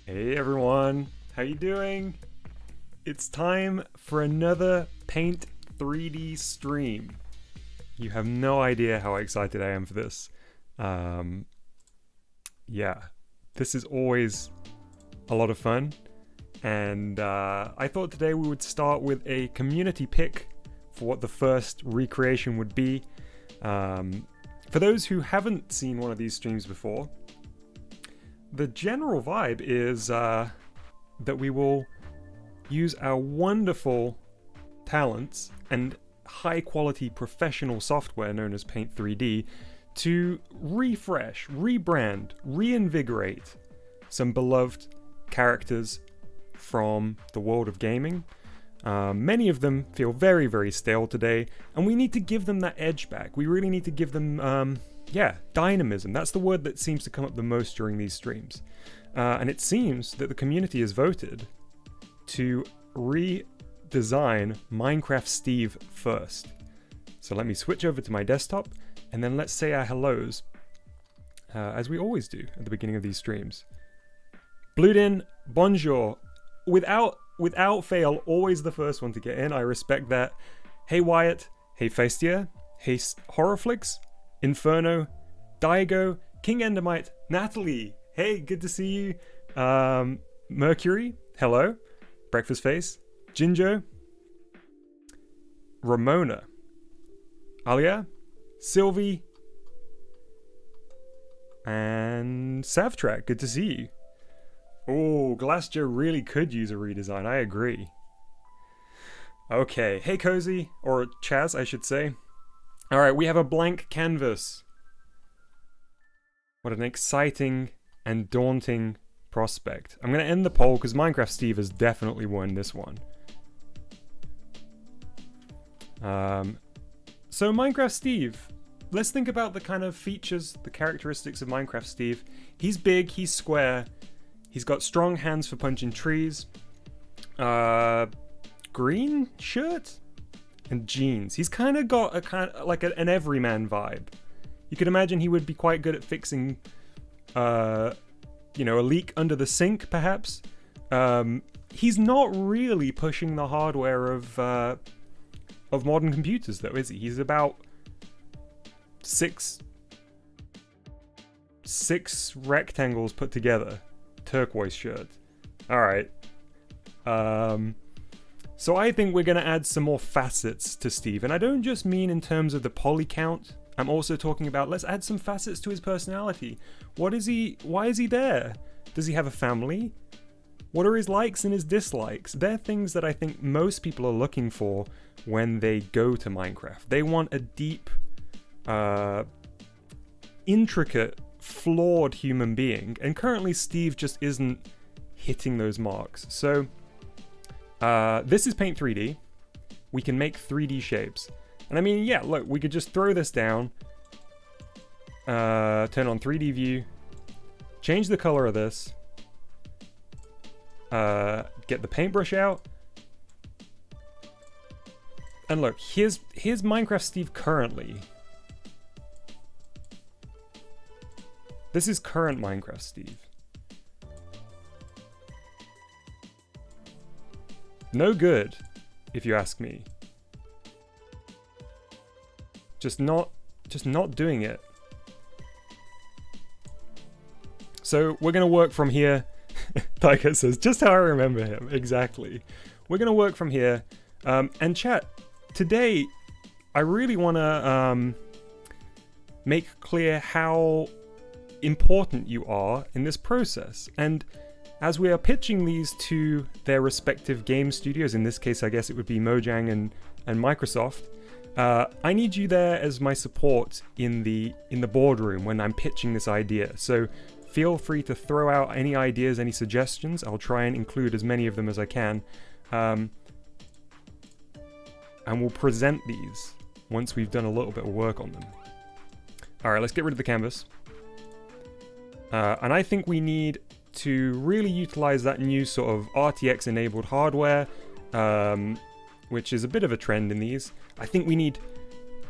Hey everyone, how you doing? It's time for another Paint 3D stream. You have no idea how excited I am for this. Yeah, this is always a lot of fun, and I thought today we would start with a community pick for what the first recreation would be. For those who haven't seen one of these streams before, the general vibe is that we will use our wonderful talents and high quality professional software known as Paint 3D to refresh, rebrand, reinvigorate some beloved characters from the world of gaming. Many of them feel very, very stale today, and we need to give them that edge back. We really need to give them dynamism. That's the word that seems to come up the most during these streams. And it seems that the community has voted to redesign Minecraft Steve first. So let me switch over to my desktop, and then let's say our hellos, as we always do at the beginning of these streams. Bludin, bonjour. Without fail, always the first one to get in. I respect that. Hey Wyatt, hey Feistia, hey Horrorflix, Inferno, Daigo, King Endermite, Natalie, hey, good to see you. Mercury, hello. Breakfast Face, Jinjo, Ramona, Alia, Sylvie, and Savtrack, good to see you. Oh, Glassjoe really could use a redesign, I agree. Okay, hey Cozy, or Chaz I should say. Alright, we have a blank canvas. What an exciting and daunting prospect. I'm going to end the poll because Minecraft Steve has definitely won this one. So Minecraft Steve, let's think about the kind of features, the characteristics of Minecraft Steve. He's big, he's square, he's got strong hands for punching trees, green shirt, and jeans. He's kind of got an everyman vibe. You could imagine he would be quite good at fixing, a leak under the sink, perhaps. He's not really pushing the hardware of modern computers, though, is he? He's about six rectangles put together. Turquoise shirt. All right. So I think we're going to add some more facets to Steve. And I don't just mean in terms of the poly count. I'm also talking about, let's add some facets to his personality. Why is he there? Does he have a family? What are his likes and his dislikes? They're things that I think most people are looking for when they go to Minecraft. They want a deep, intricate, flawed human being. And currently Steve just isn't hitting those marks. So this is Paint 3D. We can make 3D shapes. And I mean, yeah, look, we could just throw this down, turn on 3D view, change the color of this, get the paintbrush out, and look, here's Minecraft Steve currently. This is current Minecraft Steve. No good, if you ask me. Just not doing it. So we're gonna work from here. Taika says, just how I remember him. Exactly. We're gonna work from here. And chat, today I really wanna make clear how important you are in this process. And as we are pitching these to their respective game studios, in this case I guess it would be Mojang and Microsoft, I need you there as my support in the boardroom when I'm pitching this idea. So feel free to throw out any ideas, any suggestions. I'll try and include as many of them as I can. And we'll present these once we've done a little bit of work on them. Alright, let's get rid of the canvas. And I think we need to really utilize that new sort of RTX enabled hardware, which is a bit of a trend in these. I think we need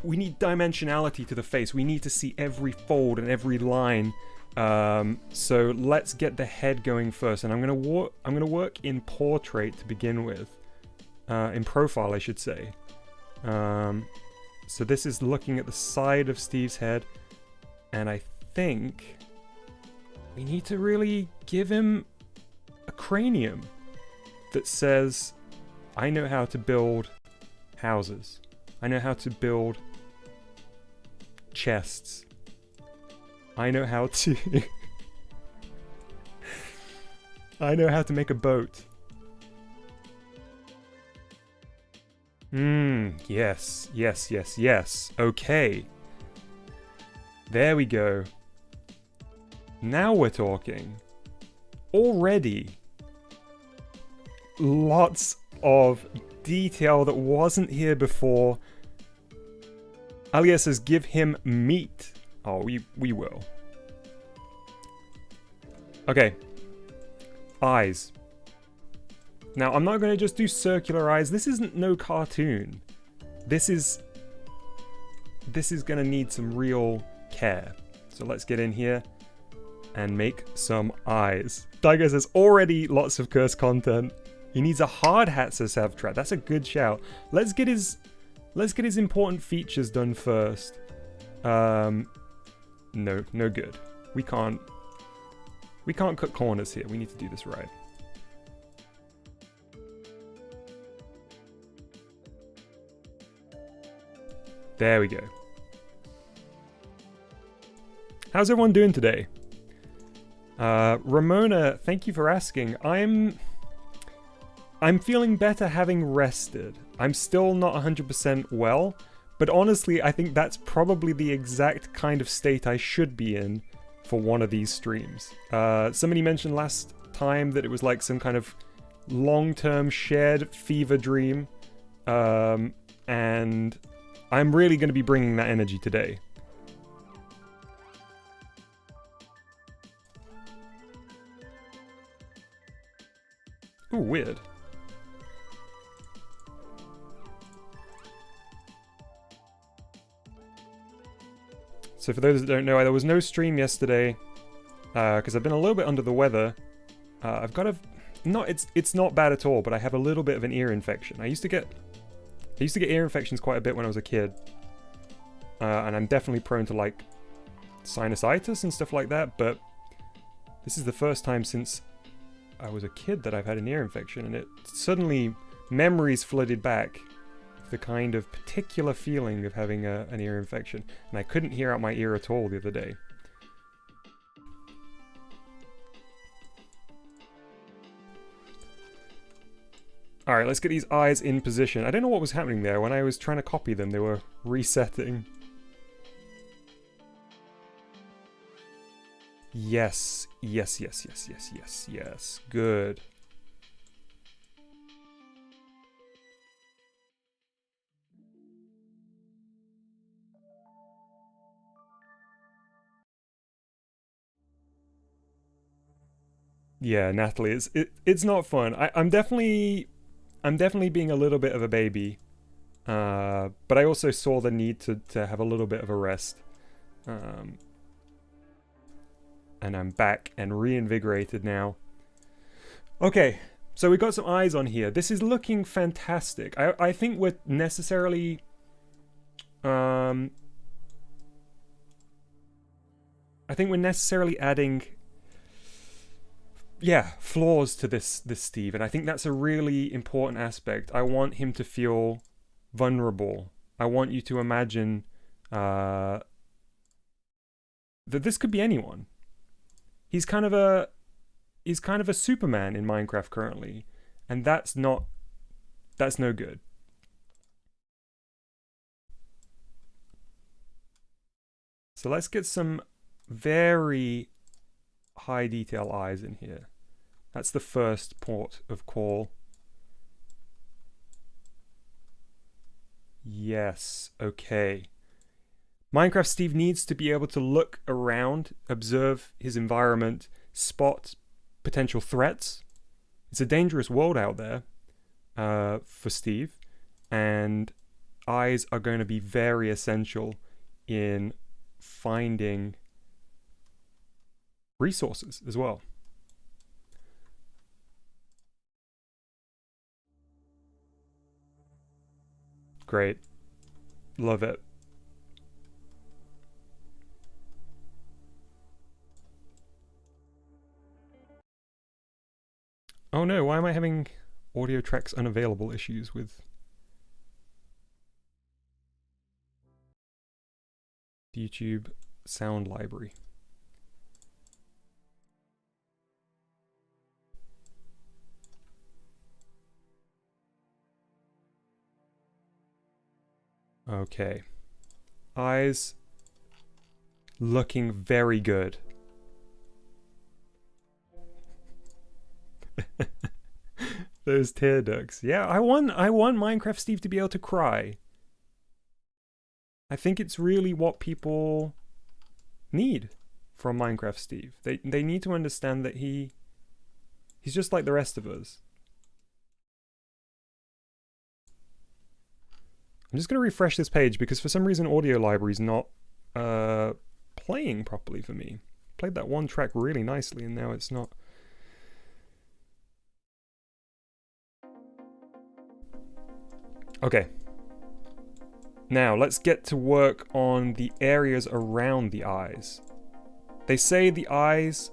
dimensionality to the face. We need to see every fold and every line So let's get the head going first, and I'm gonna work in portrait to begin with, in profile, I should say. So this is looking at the side of Steve's head, and I think we need to really give him a cranium that says, I know how to build houses. I know how to build chests. I know how to I know how to make a boat. Yes, yes, yes, yes. Okay. There we go. Now we're talking. Already. Lots of detail that wasn't here before. Alia says, give him meat. Oh, we will. Okay. Eyes. Now, I'm not going to just do circular eyes. This isn't no cartoon. This is going to need some real care. So let's get in here and make some eyes. Daigo says, already lots of cursed content. He needs a hard hat, says Savtrat. That's a good shout. Let's get his important features done first. No good. We can't cut corners here. We need to do this right. There we go. How's everyone doing today? Ramona, thank you for asking. I'm feeling better having rested. I'm still not 100% well, but honestly, I think that's probably the exact kind of state I should be in for one of these streams. Somebody mentioned last time that it was like some kind of long-term shared fever dream, and I'm really going to be bringing that energy today. Ooh, weird. So for those that don't know, there was no stream yesterday because I've been a little bit under the weather. I've got it's not bad at all, but I have a little bit of an ear infection. I used to get ear infections quite a bit when I was a kid, and I'm definitely prone to like sinusitis and stuff like that. But this is the first time since I was a kid that I've had an ear infection, and it suddenly memories flooded back. The kind of particular feeling of having an ear infection, and I couldn't hear out my ear at all the other day. Alright, let's get these eyes in position. I don't know what was happening there. When I was trying to copy them, they were resetting. Yes, yes, yes, yes, yes, yes, yes. Good. Yeah, Natalie, it's not fun. I'm definitely being a little bit of a baby, but I also saw the need to have a little bit of a rest, and I'm back and reinvigorated now. Okay, so we got some eyes on here. This is looking fantastic. I think we're necessarily adding, yeah, flaws to this Steve, and I think that's a really important aspect. I want him to feel vulnerable. I want you to imagine that this could be anyone. He's kind of a Superman in Minecraft currently, and that's no good. So let's get some very high detail eyes in here. That's the first port of call. Yes, okay. Minecraft Steve needs to be able to look around, observe his environment, spot potential threats. It's a dangerous world out there for Steve, and eyes are going to be very essential in finding resources as well. Great. Love it. Oh no, why am I having audio tracks unavailable issues with YouTube sound library? Okay. Eyes looking very good. Those tear ducts. Yeah, I want Minecraft Steve to be able to cry. I think it's really what people need from Minecraft Steve. They need to understand that he's just like the rest of us. I'm just going to refresh this page because for some reason audio library's not playing properly for me. Played that one track really nicely and now it's not. Okay. Now let's get to work on the areas around the eyes. They say the eyes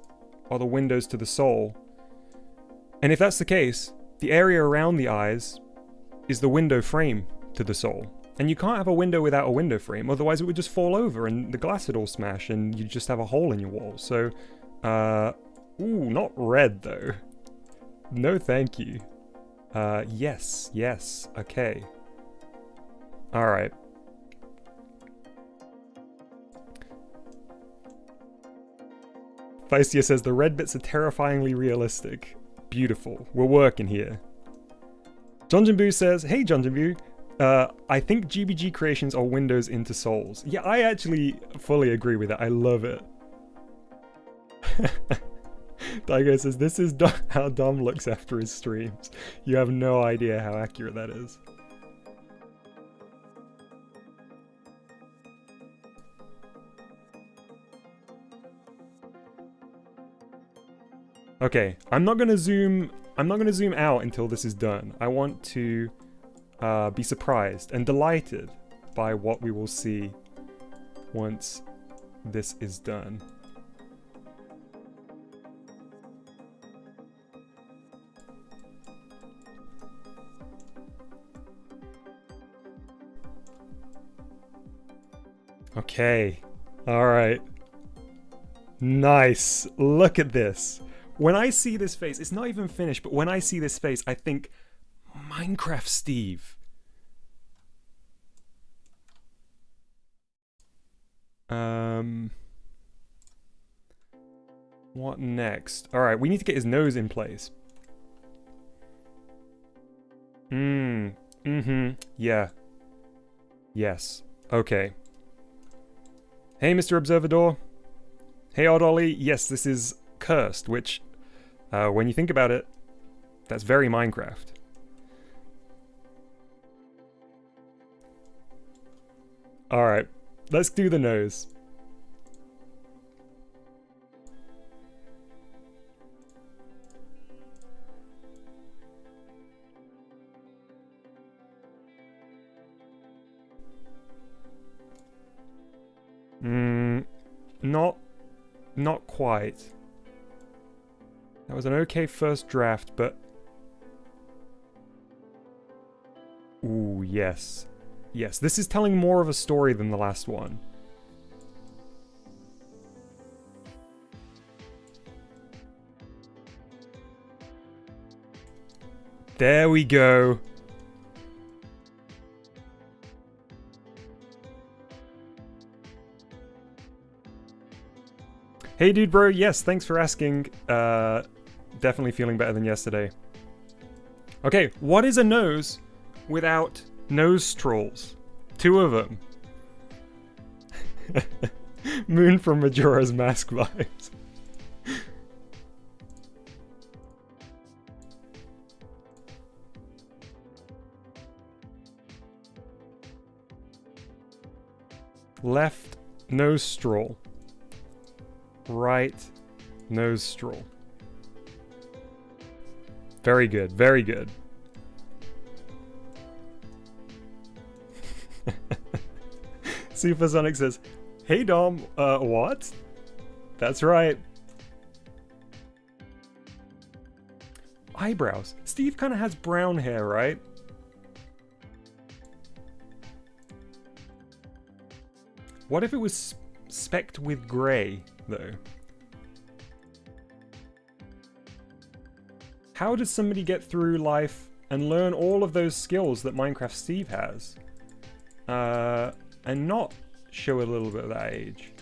are the windows to the soul. And if that's the case, the area around the eyes is the window frame to the soul. And you can't have a window without a window frame, otherwise it would just fall over and the glass would all smash and you'd just have a hole in your wall. So, ooh, not red though. No thank you. Yes, okay. Alright. Feistia says the red bits are terrifyingly realistic. Beautiful. We're working here. Jonjinbu says, hey Jonjinbu, I think GBG creations are windows into souls. Yeah, I actually fully agree with it. I love it. Daigo says, this is how Dom looks after his streams. You have no idea how accurate that is. Okay, I'm not gonna zoom out until this is done. I want to be surprised and delighted by what we will see once this is done. Okay, all right. Nice, look at this. When I see this face, it's not even finished, but when I see this face, I think, Minecraft Steve. What next? Alright, we need to get his nose in place. Yeah. Yes. Okay. Hey, Mr. Observador. Hey, Odd Ollie. Yes, this is cursed, which, when you think about it, that's very Minecraft. Alright, let's do the nose. Not quite. That was an okay first draft, but... Ooh, yes. Yes, this is telling more of a story than the last one. There we go. Hey dude bro, yes, thanks for asking. Definitely feeling better than yesterday. Okay, what is a nose without nostrils? 2 of them. Moon from Majora's Mask vibes. Left nostril. Right Nose straw. Very good, very good. Supersonic says, "Hey Dom, what?" That's right. Eyebrows. Steve kind of has brown hair, right? What if it was specked with grey, though? How does somebody get through life and learn all of those skills that Minecraft Steve has? And not show a little bit of that age?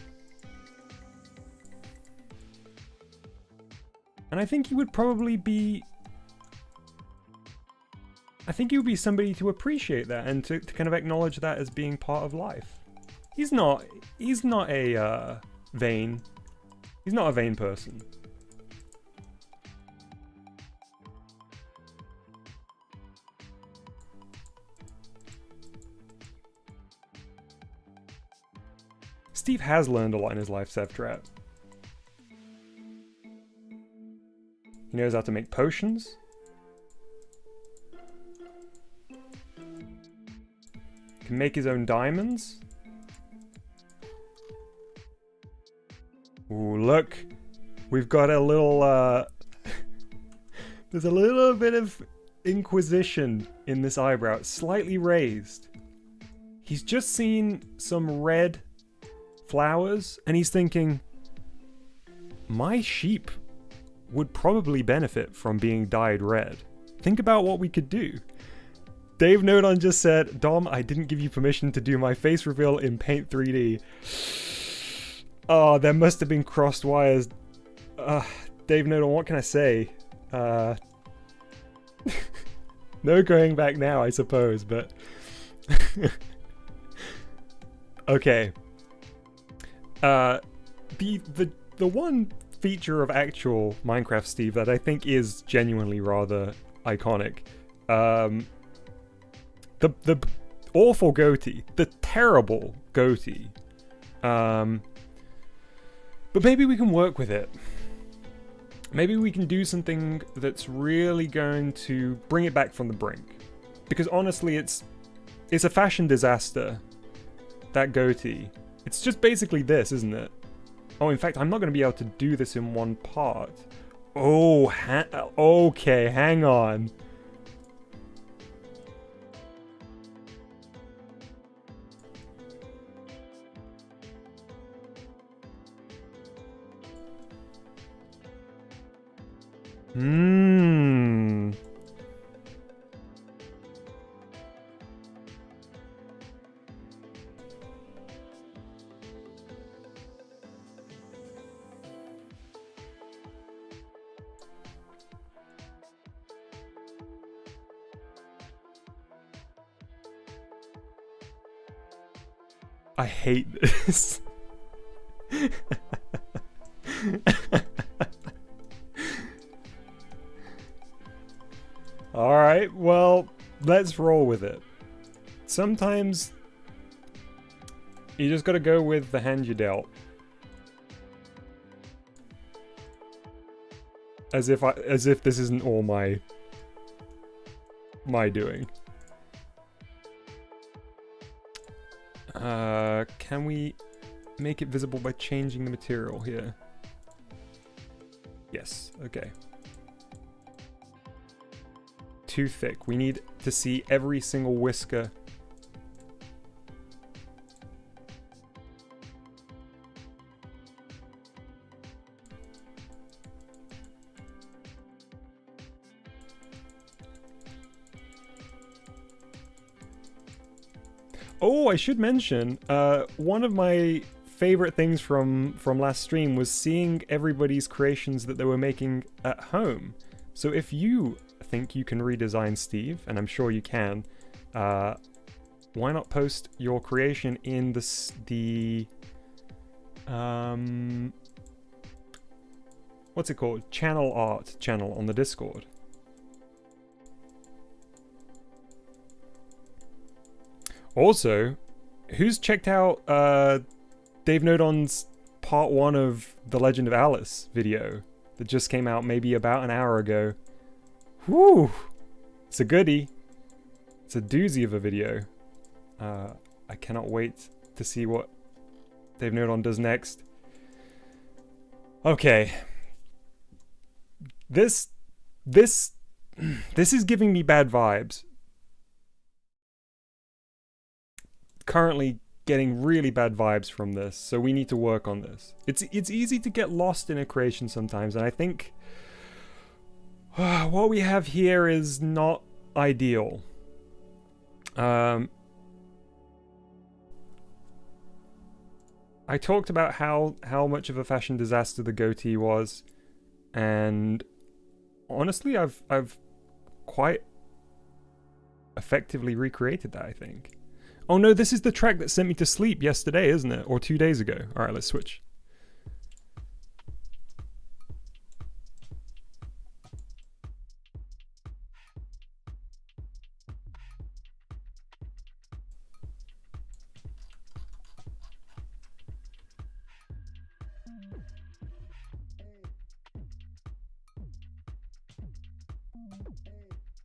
And I think he would probably be... I think he would be somebody to appreciate that and to kind of acknowledge that as being part of life. He's not a vain person. Steve has learned a lot in his life, Sevtrat. He knows how to make potions. Can make his own diamonds. Ooh, look. We've got a little, there's a little bit of inquisition in this eyebrow. It's slightly raised. He's just seen some red flowers, and he's thinking, my sheep would probably benefit from being dyed red. Think about what we could do. Dave Nodon just said, Dom, I didn't give you permission to do my face reveal in Paint 3D. Oh, there must have been crossed wires. Dave Nodon, what can I say? No going back now, I suppose, but... Okay. The one feature of actual Minecraft Steve that I think is genuinely rather iconic, the awful goatee, the terrible goatee, but maybe we can work with it. Maybe we can do something that's really going to bring it back from the brink, because honestly it's a fashion disaster, that goatee. It's just basically this, isn't it? Oh, in fact, I'm not going to be able to do this in one part. Oh, okay, hang on. I hate this. Alright, well, let's roll with it. Sometimes you just gotta go with the hand you dealt. As if this isn't all my doing. Can we make it visible by changing the material here? Yes, okay. Too thick. We need to see every single whisker. Oh, I should mention, one of my favorite things from last stream was seeing everybody's creations that they were making at home. So if you think you can redesign Steve, and I'm sure you can, why not post your creation in the what's it called? Channel art channel on the Discord. Also, who's checked out Dave Nodon's part 1 of the Legend of Alice video that just came out maybe about an hour ago. Whew! It's a goodie. It's a doozy of a video. I cannot wait to see what Dave Nodon does next. Okay. This is giving me bad vibes. Currently getting really bad vibes from this, so we need to work on this. It's easy to get lost in a creation sometimes, and I think what we have here is not ideal. I talked about how much of a fashion disaster the goatee was, and honestly, I've quite effectively recreated that, I think. Oh no, this is the track that sent me to sleep yesterday, isn't it? Or 2 days ago. Alright, let's switch.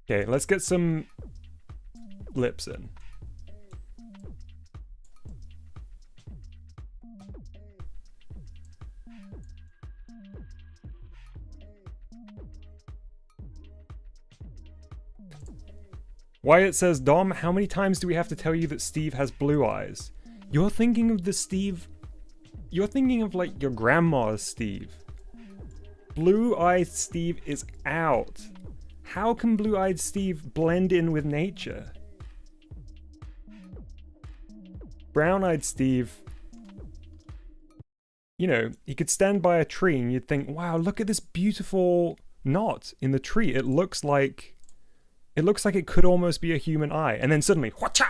Okay, let's get some lips in. Wyatt says, Dom, how many times do we have to tell you that Steve has blue eyes? You're thinking of the Steve... You're thinking of, like, your grandma's Steve. Blue-eyed Steve is out. How can blue-eyed Steve blend in with nature? Brown-eyed Steve... You know, he could stand by a tree and you'd think, wow, look at this beautiful knot in the tree. It looks like it could almost be a human eye. And then suddenly, whatcha!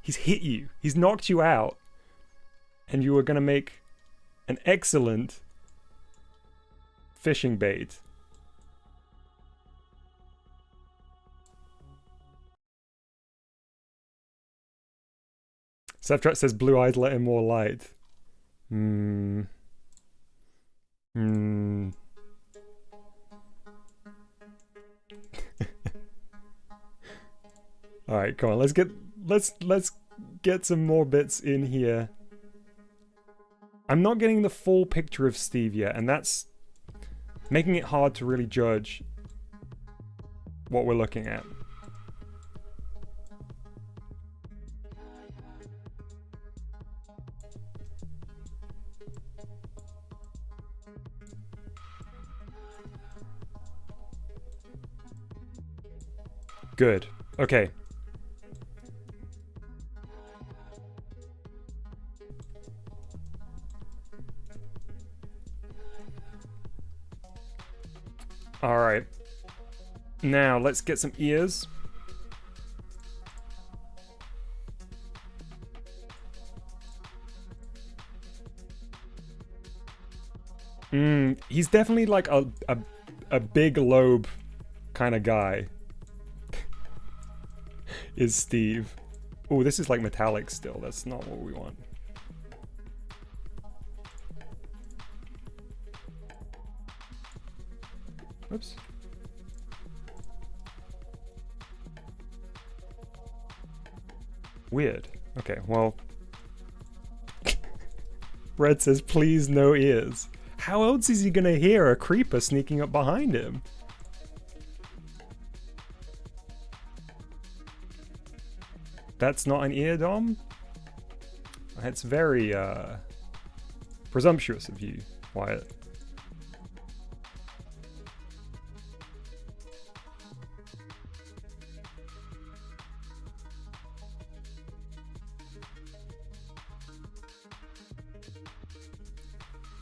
He's hit you. He's knocked you out. And you were going to make an excellent fishing bait. Septrat says blue eyes let in more light. All right, come on. Let's get some more bits in here. I'm not getting the full picture of Steve yet, and that's making it hard to really judge what we're looking at. Good. Okay. All right. Now let's get some ears. He's definitely like a big lobe kind of guy. Is Steve. Oh, this is like metallic still. That's not what we want. Oops. Weird. Okay, well. Red says, please no ears. How else is he gonna hear a creeper sneaking up behind him? That's not an ear, Dom? That's very, presumptuous of you, Wyatt.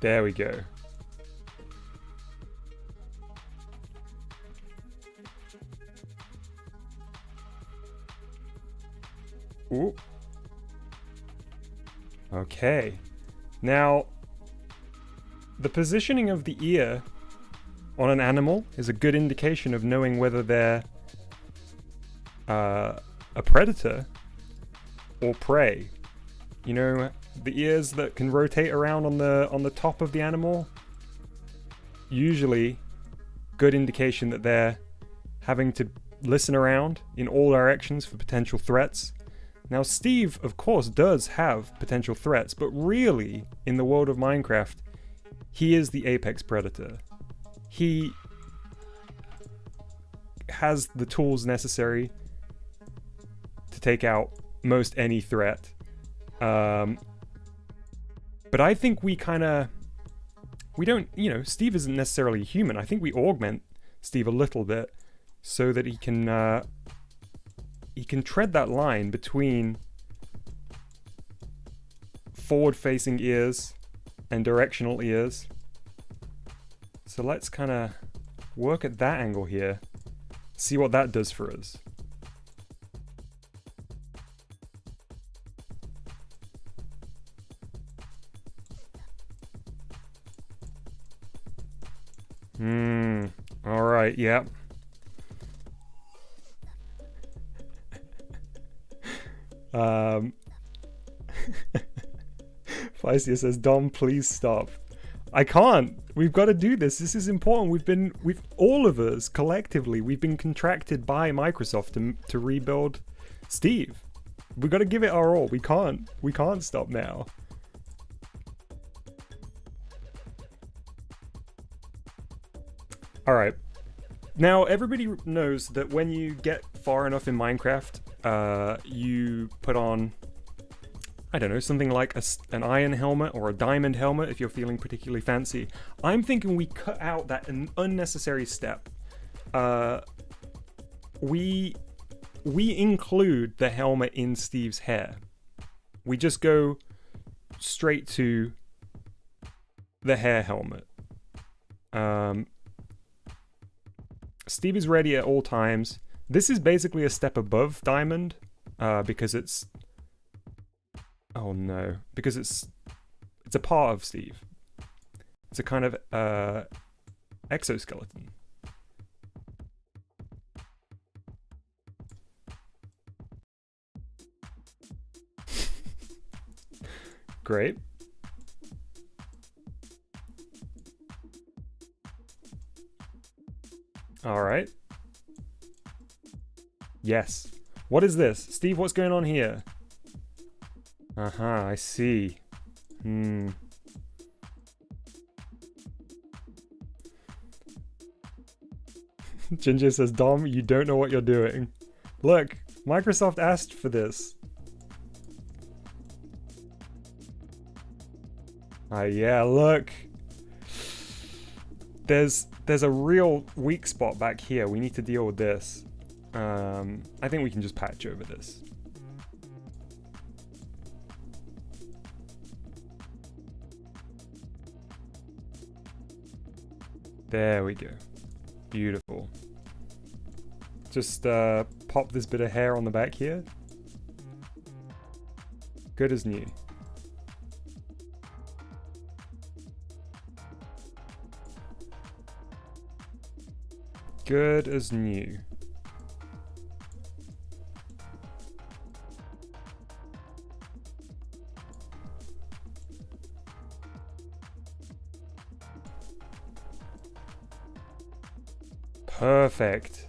There we go. Ooh. Okay. Now, the positioning of the ear on an animal is a good indication of knowing whether they're a predator or prey. You know, the ears that can rotate around on the top of the animal, usually good indication that they're having to listen around in all directions for potential threats. Now, Steve, of course, does have potential threats, but really, in the world of Minecraft, he is the apex predator. He has the tools necessary to take out most any threat. But I think we don't, Steve isn't necessarily human. I think we augment Steve a little bit so that he can tread that line between forward-facing ears and directional ears. So let's kind of work at that angle here, see what that does for us. Alright, yep. Feistia says, Dom, please stop. I can't. We've got to do this. This is important. We've all of us collectively, we've been contracted by Microsoft to rebuild Steve. We've got to give it our all. We can't stop now. All right. Now, everybody knows that when you get far enough in Minecraft, you put on, I don't know, something like an iron helmet or a diamond helmet if you're feeling particularly fancy. I'm thinking we cut out that unnecessary step. We include the helmet in Steve's hair. We just go straight to the hair helmet. Steve is ready at all times. This is basically a step above diamond, because it's... Oh no. Because it's a part of Steve. It's a kind of exoskeleton. Great. All right. Yes. What is this? Steve, what's going on here? Uh-huh, I see. Ginger says, Dom, you don't know what you're doing. Look, Microsoft asked for this. Yeah, look. There's a real weak spot back here. We need to deal with this. I think we can just patch over this. There we go. Beautiful. Just pop this bit of hair on the back here. Good as new. Good as new. Perfect.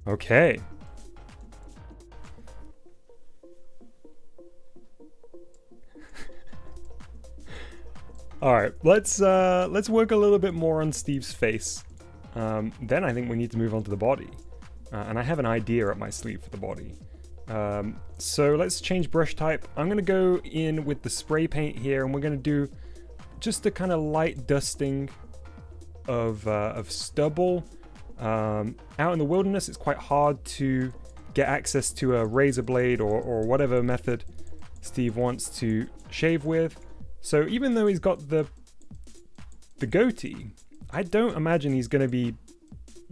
Okay. All right, let's work a little bit more on Steve's face. Then I think we need to move on to the body. And I have an idea up my sleeve for the body. So let's change brush type. I'm gonna go in with the spray paint here, and we're gonna do just a kind of light dusting of stubble. Out in the wilderness, it's quite hard to get access to a razor blade or whatever method Steve wants to shave with. So even though he's got the goatee, I don't imagine he's going to be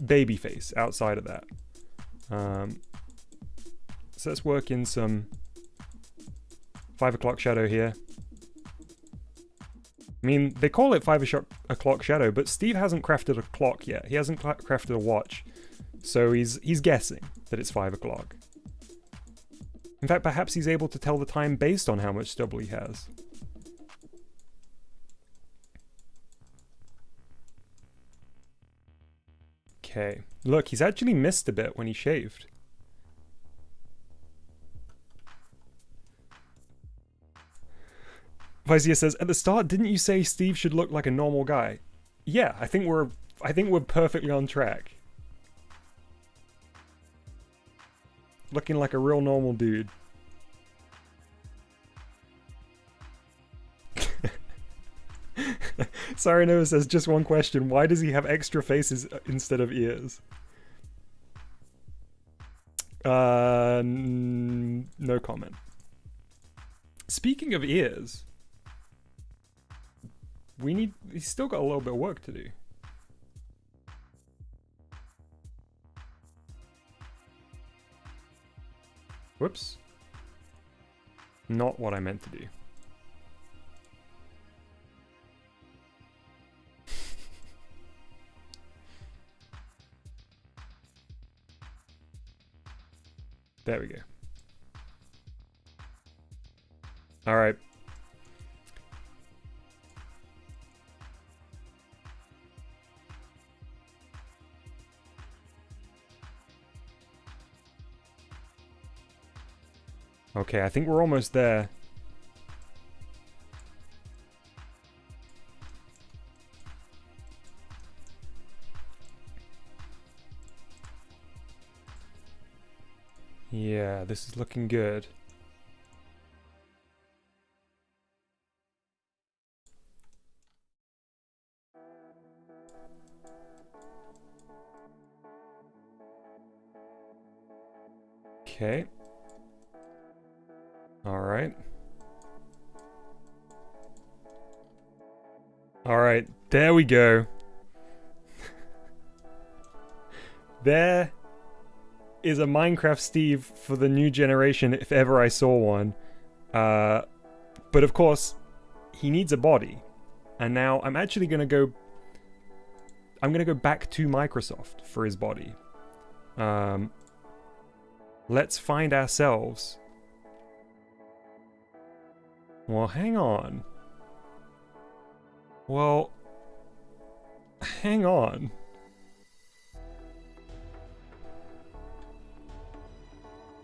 babyface outside of that. So let's work in some 5 o'clock shadow here. I mean, they call it 5 o'clock shadow, but Steve hasn't crafted a clock yet. He hasn't crafted a watch. So he's guessing that it's 5 o'clock. In fact, perhaps he's able to tell the time based on how much stubble he has. Okay. Look, he's actually missed a bit when he shaved. Vizier says, at the start, didn't you say Steve should look like a normal guy? Yeah, I think we're perfectly on track. Looking like a real normal dude. Sorry, Noah says, just one question. Why does he have extra faces instead of ears? No comment. Speaking of ears, he's still got a little bit of work to do. Whoops. Not what I meant to do. There we go. All right. Okay, I think we're almost there. Yeah, this is looking good. Okay. All right. All right, there we go. There is a Minecraft Steve for the new generation, if ever I saw one. But of course, he needs a body. And now I'm actually going to go... I'm going to go back to Microsoft for his body. Let's find ourselves... Well, hang on. Well... Hang on.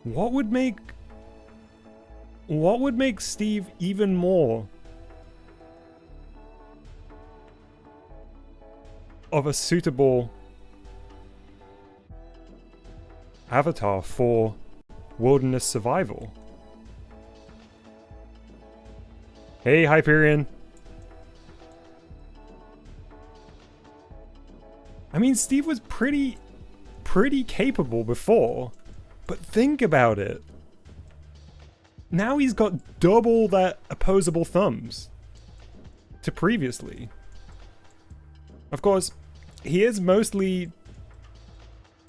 What would make Steve even more of a suitable avatar for wilderness survival? Hey, Hyperion. I mean, Steve was pretty capable before. But think about it. Now he's got double that opposable thumbs to previously. Of course, he is mostly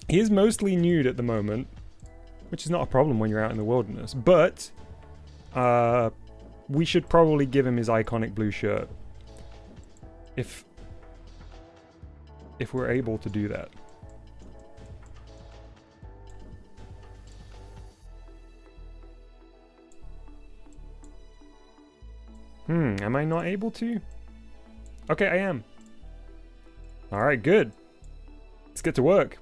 nude at the moment, which is not a problem when you're out in the wilderness. But we should probably give him his iconic blue shirt if we're able to do that. Am I not able to? Okay, I am. Alright, good. Let's get to work.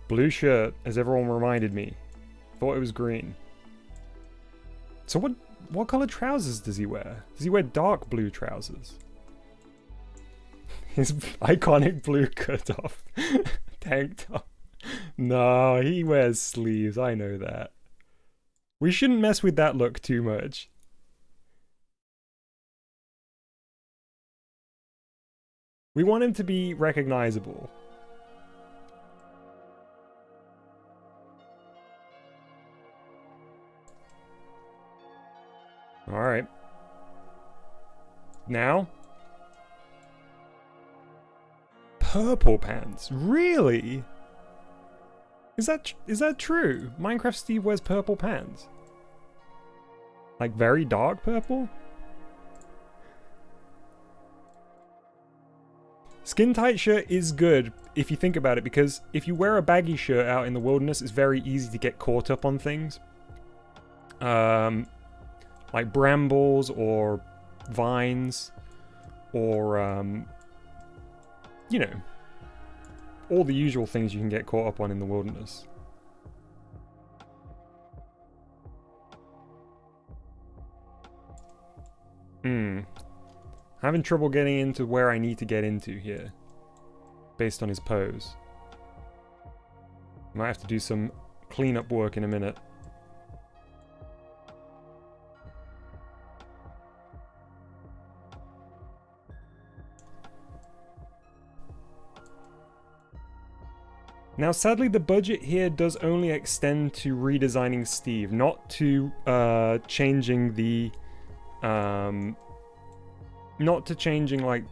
Blue shirt, as everyone reminded me. Thought it was green. So what color trousers does he wear? Does he wear dark blue trousers? His iconic blue cutoff tank top. No, he wears sleeves, I know that. We shouldn't mess with that look too much. We want him to be recognizable. Alright. Now? Purple pants? Really? Is that true? Minecraft Steve wears purple pants? Like very dark purple? Skin tight shirt is good if you think about it, because if you wear a baggy shirt out in the wilderness, it's very easy to get caught up on things. Like brambles or vines or, you know, all the usual things you can get caught up on in the wilderness. Having trouble getting into where I need to get into here, based on his pose. Might have to do some cleanup work in a minute. Now, sadly, the budget here does only extend to redesigning Steve, not to changing the not to changing like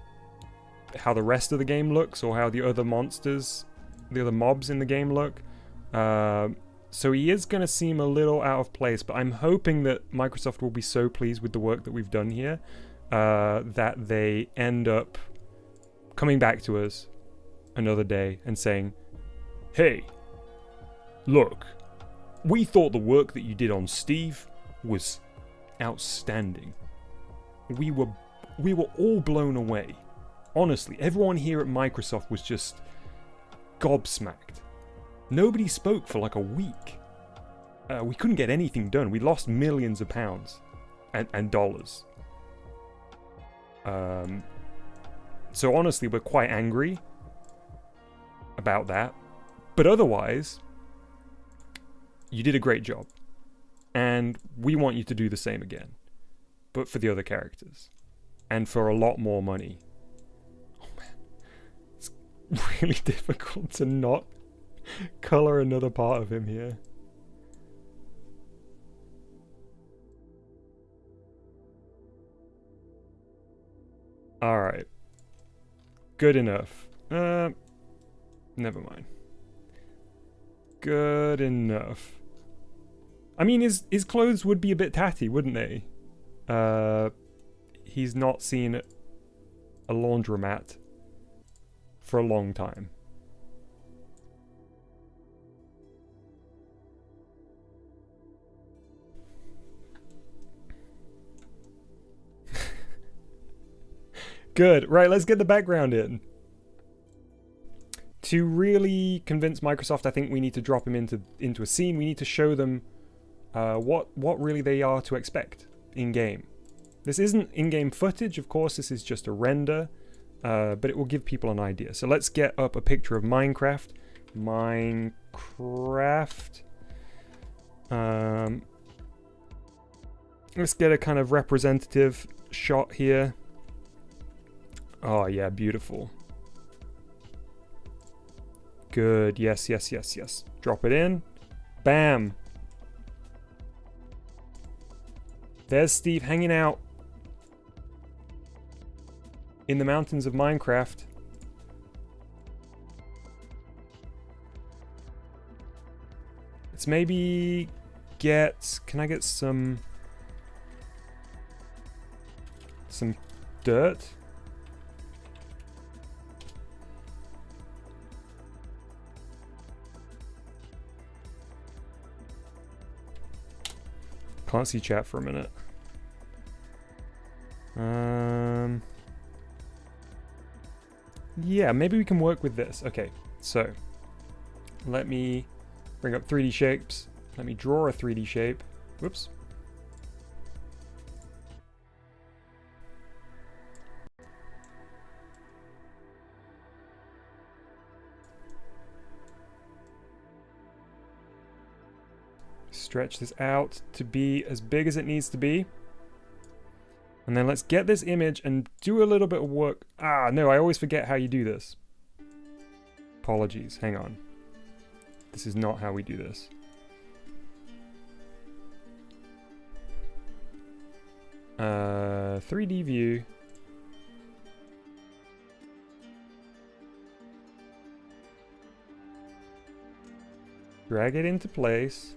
how the rest of the game looks or how the other monsters, the other mobs in the game look. So he is going to seem a little out of place, but I'm hoping that Microsoft will be so pleased with the work that we've done here that they end up coming back to us another day and saying, "Hey, look, we thought the work that you did on Steve was outstanding. We were all blown away. Honestly, everyone here at Microsoft was just gobsmacked. Nobody spoke for like a week. We couldn't get anything done. We lost millions of pounds and dollars. So honestly, we're quite angry about that. But otherwise, you did a great job. And we want you to do the same again. But for the other characters. And for a lot more money." Oh man. It's really difficult to not color another part of him here. Alright. Good enough. Never mind. Good enough. I mean, his clothes would be a bit tatty, wouldn't they? He's not seen a laundromat for a long time. Good. Right, let's get the background in. To really convince Microsoft, I think we need to drop him into a scene. We need to show them what really they are to expect in-game. This isn't in-game footage, of course, this is just a render, but it will give people an idea. So let's get up a picture of Minecraft. Let's get a kind of representative shot here. Oh yeah, beautiful. Good, yes, yes, yes, yes. Drop it in. Bam! There's Steve hanging out in the mountains of Minecraft. Let's maybe get... Can I get some dirt? Can't see chat for a minute. Yeah, maybe we can work with this. Okay, so let me bring up 3D shapes. Let me draw a 3D shape. Whoops. Stretch this out to be as big as it needs to be. And then let's get this image and do a little bit of work. Ah, no, I always forget how you do this. Apologies, hang on. This is not how we do this. Uh, 3D view. Drag it into place.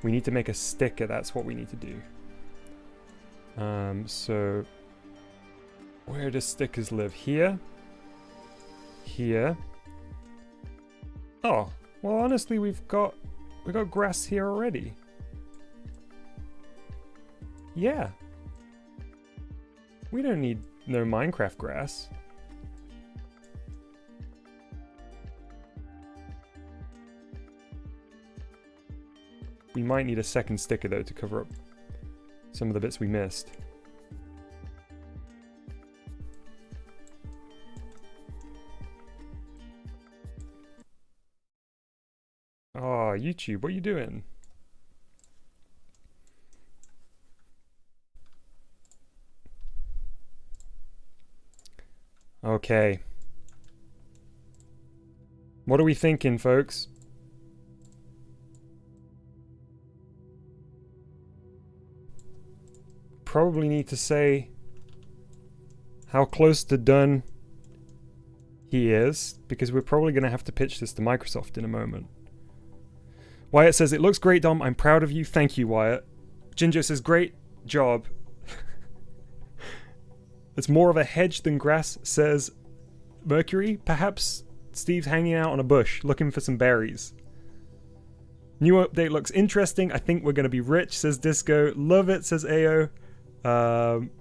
We need to make a sticker, that's what we need to do. So Where do stickers live? Here. Here. Oh, well honestly we've got grass here already. Yeah. We don't need no Minecraft grass. We might need a second sticker though to cover up some of the bits we missed. Oh, YouTube, what are you doing? Okay. What are we thinking, folks? Probably need to say how close to done he is, because we're probably going to have to pitch this to Microsoft in a moment. Wyatt says, it looks great, Dom. I'm proud of you. Thank you, Wyatt. Ginger says, great job. It's more of a hedge than grass, says Mercury. Perhaps Steve's hanging out on a bush, looking for some berries. New update looks interesting. I think we're going to be rich, says Disco. Love it, says Ao. Daigo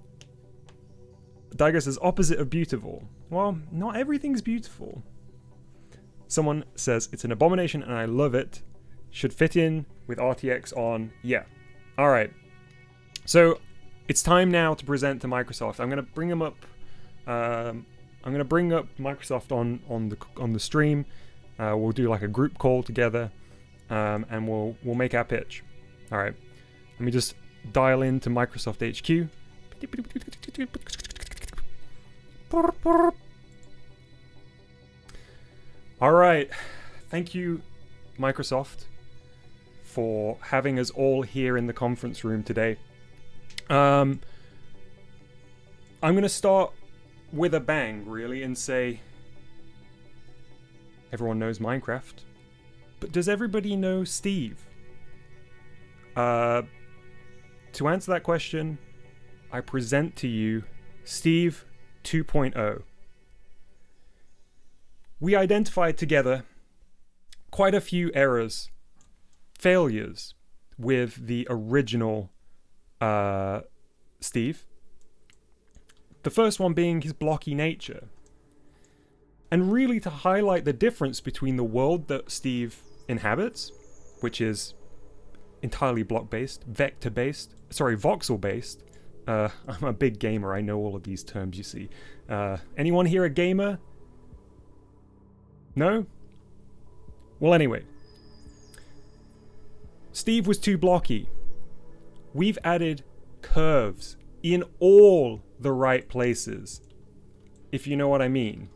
says, opposite of beautiful. Well, not everything's beautiful. Someone says, it's an abomination and I love it. Should fit in with RTX on. Yeah. All right. So it's time now to present to Microsoft. I'm going to bring them up. I'm going to bring up Microsoft on the stream. We'll do like a group call together, and we'll make our pitch. All right. Let me just dial into Microsoft HQ. All right. Thank you, Microsoft, for having us all here in the conference room today. I'm going to start with a bang, really, and say everyone knows Minecraft, but does everybody know Steve? To answer that question, I present to you Steve 2.0. We identified together quite a few errors, failures with the original Steve. The first one being his blocky nature. And really to highlight the difference between the world that Steve inhabits, which is entirely block-based, vector-based, voxel-based. I'm a big gamer, I know all of these terms, you see. Anyone here a gamer? No? Well, anyway. Steve was too blocky. We've added curves in all the right places, if you know what I mean.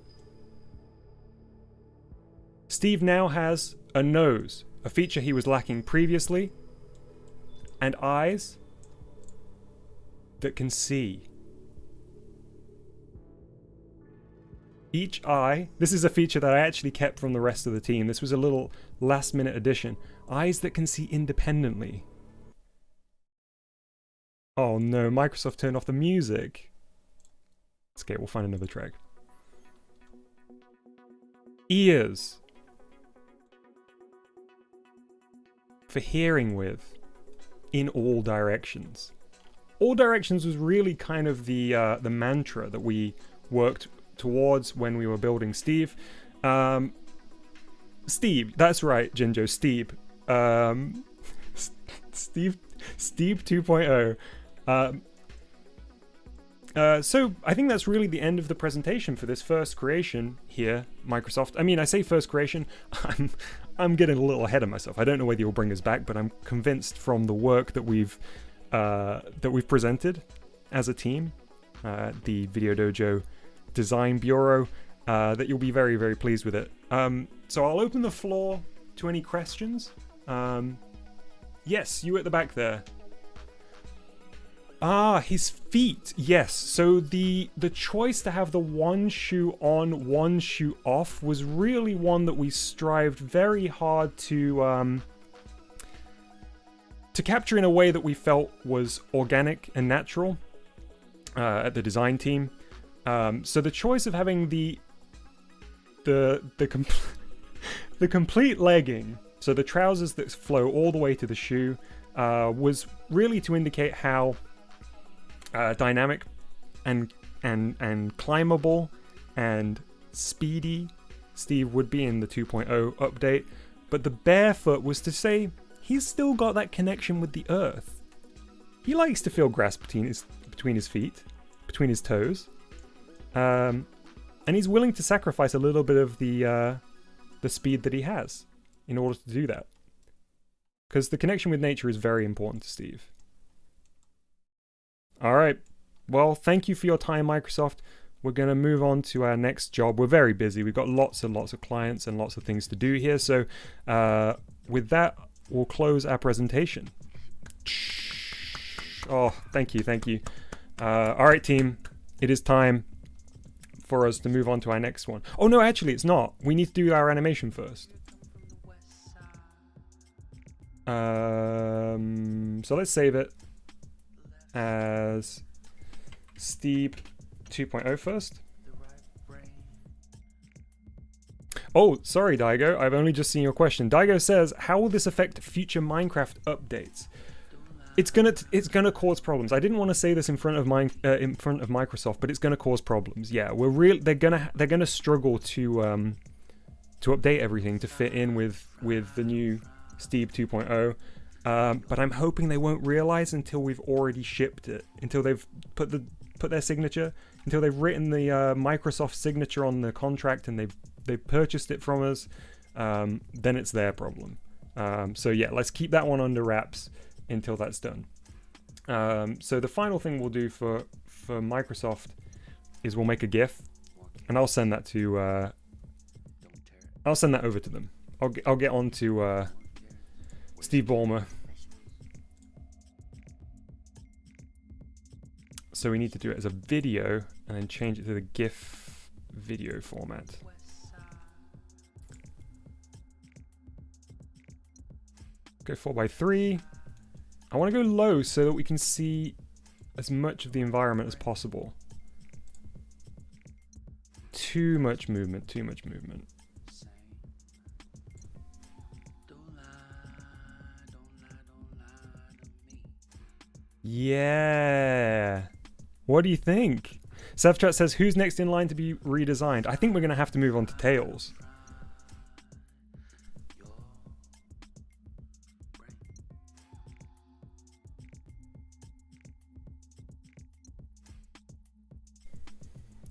Steve now has a nose, a feature he was lacking previously, and eyes that can see. Each eye, this is a feature that I actually kept from the rest of the team. This was a little last minute addition. Eyes that can see independently. Oh no, Microsoft turned off the music. It's okay, we'll find another track. Ears. For hearing with. In all directions. All directions was really kind of the mantra that we worked towards when we were building Steve. Steve, that's right, Jinjo, Steve. Steve 2.0. So I think that's really the end of the presentation for this first creation here, Microsoft. I mean, I say first creation, I'm getting a little ahead of myself. I don't know whether you'll bring us back, but I'm convinced from the work that we've presented as a team, the Video Dojo Design Bureau, that you'll be very, very pleased with it. So I'll open the floor to any questions. Yes, you at the back there. Ah, his feet. Yes. So the choice to have the one shoe on, one shoe off was really one that we strived very hard to capture in a way that we felt was organic and natural at the design team. So the choice of having the complete legging, so the trousers that flow all the way to the shoe, was really to indicate how dynamic and climbable and speedy Steve would be in the 2.0 update. But the barefoot was to say he's still got that connection with the earth. He likes to feel grass between his feet, between his toes, and he's willing to sacrifice a little bit of the speed that he has in order to do that, because the connection with nature is very important to Steve. All right, well, thank you for your time, Microsoft. We're going to move on to our next job. We're very busy. We've got lots and lots of clients and lots of things to do here. So with that, we'll close our presentation. Oh, thank you. All right, team. It is time for us to move on to our next one. Oh, no, actually, it's not. We need to do our animation first. So let's save it as Steve 2.0 first. Oh, sorry, Daigo. I've only just seen your question. Daigo says, how will this affect future Minecraft updates? It's gonna cause problems. I didn't want to say this in front of Microsoft, but it's gonna cause problems. Yeah, they're gonna struggle to update everything to fit in with the new Steve 2.0. But I'm hoping they won't realize until we've already shipped it, until they've put their signature, until they've written the Microsoft signature on the contract and they've purchased it from us. Then it's their problem. So yeah, let's keep that one under wraps until that's done. So the final thing we'll do for Microsoft is we'll make a GIF, and I'll send that to I'll send that over to them. I'll get on to Steve Ballmer. So we need to do it as a video and then change it to the GIF video format. Go 4:3. I want to go low so that we can see as much of the environment as possible. Too much movement. Yeah. What do you think? Sevchat says, who's next in line to be redesigned? I think we're going to have to move on to Tails.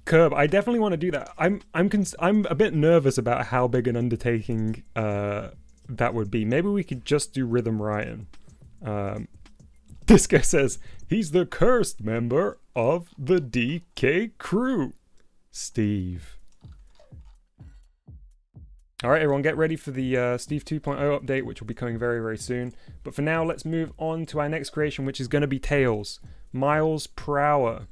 Curb, I definitely want to do that. I'm a bit nervous about how big an undertaking that would be. Maybe we could just do Rhythm Ryan. This guy says he's the cursed member of the DK crew. Steve. All right, everyone, get ready for the Steve 2.0 update, which will be coming very, very soon. But for now, let's move on to our next creation, which is going to be Tails. Miles per hour.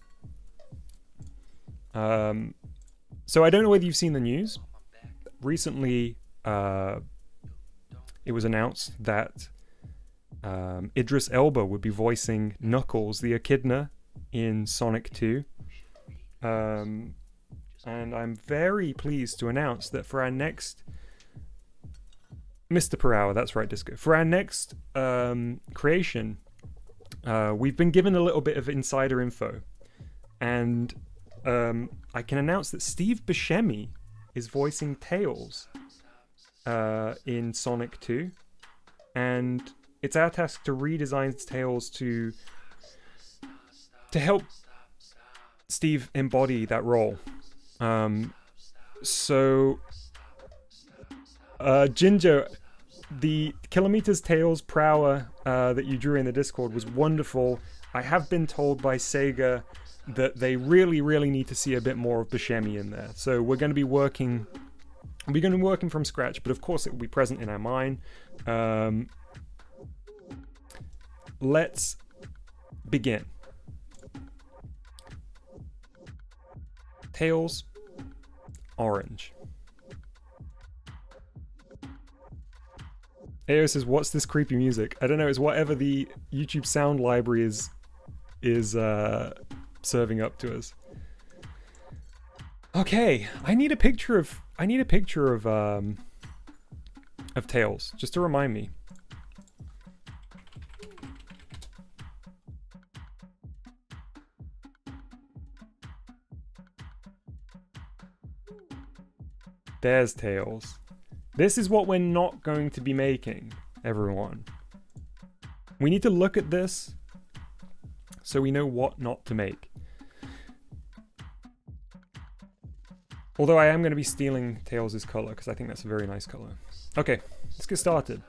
So I don't know whether you've seen the news. Recently, it was announced that Idris Elba would be voicing Knuckles, the Echidna, in Sonic 2. And I'm very pleased to announce that for our next... Mr. Per Hour, that's right, Disco. For our next creation, we've been given a little bit of insider info. And I can announce that Steve Buscemi is voicing Tails in Sonic 2. And it's our task to redesign Tails to help Steve embody that role. Ginger, the kilometers Tails per hour that you drew in the Discord was wonderful. I have been told by Sega that they really, really need to see a bit more of Buscemi in there. So we're going to be working from scratch, but of course it will be present in our mind. Let's begin. Tails, orange. AO says, what's this creepy music? I don't know, it's whatever the YouTube sound library is serving up to us. Okay, I need a picture of Tails, just to remind me. There's Tails. This is what we're not going to be making, everyone. We need to look at this so we know what not to make. Although I am going to be stealing Tails' color because I think that's a very nice color. Okay, let's get started.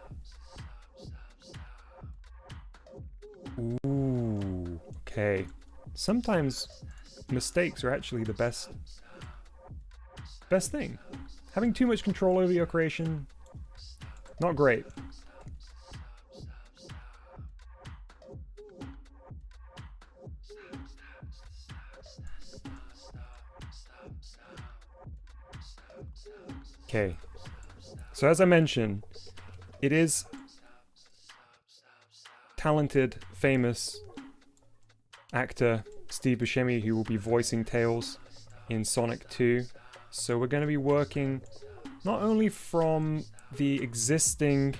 Ooh, okay. Sometimes mistakes are actually the best thing. Having too much control over your creation, not great. Okay, so as I mentioned, it is talented, famous actor Steve Buscemi who will be voicing Tails in Sonic 2. So we're going to be working not only from the existing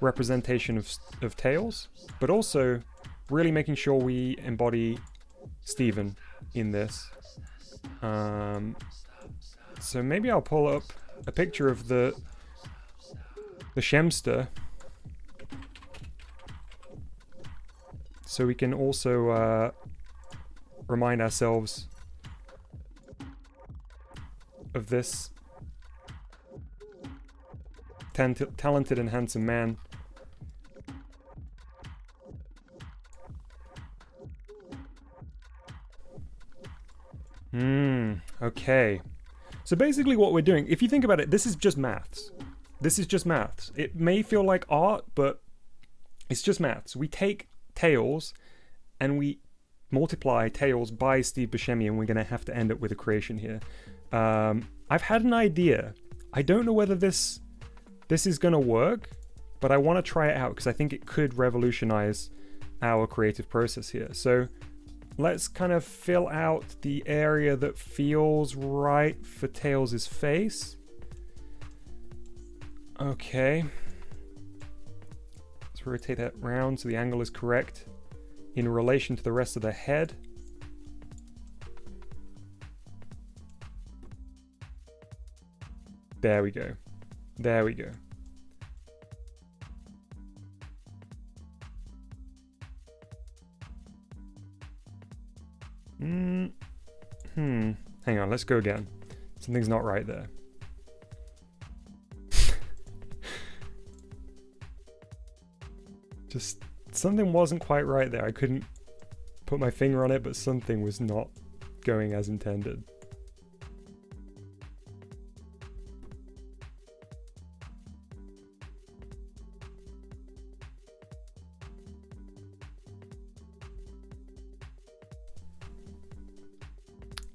representation of Tails, but also really making sure we embody Steven in this. So maybe I'll pull up a picture of the Shemster, so we can also remind ourselves of this talented and handsome man. Okay. So basically what we're doing, if you think about it, this is just maths. This is just maths. It may feel like art, but it's just maths. We take Tails and we multiply Tails by Steve Buscemi, and we're going to have to end up with a creation here. I've had an idea. I don't know whether this is going to work, but I want to try it out because I think it could revolutionize our creative process here. So let's kind of fill out the area that feels right for Tails' face. Okay. Let's rotate that round so the angle is correct in relation to the rest of the head. There we go. There we go. Hang on, let's go again. Something's not right there. Just something wasn't quite right there. I couldn't put my finger on it, but something was not going as intended.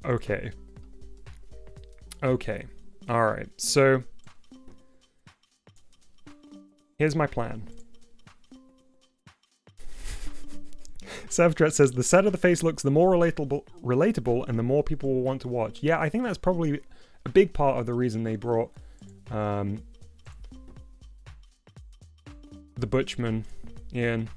Okay. Okay. Alright, so here's my plan. Savtret says, the sadder the face looks, the more relatable and the more people will want to watch. Yeah, I think that's probably a big part of the reason they brought the Butchman in.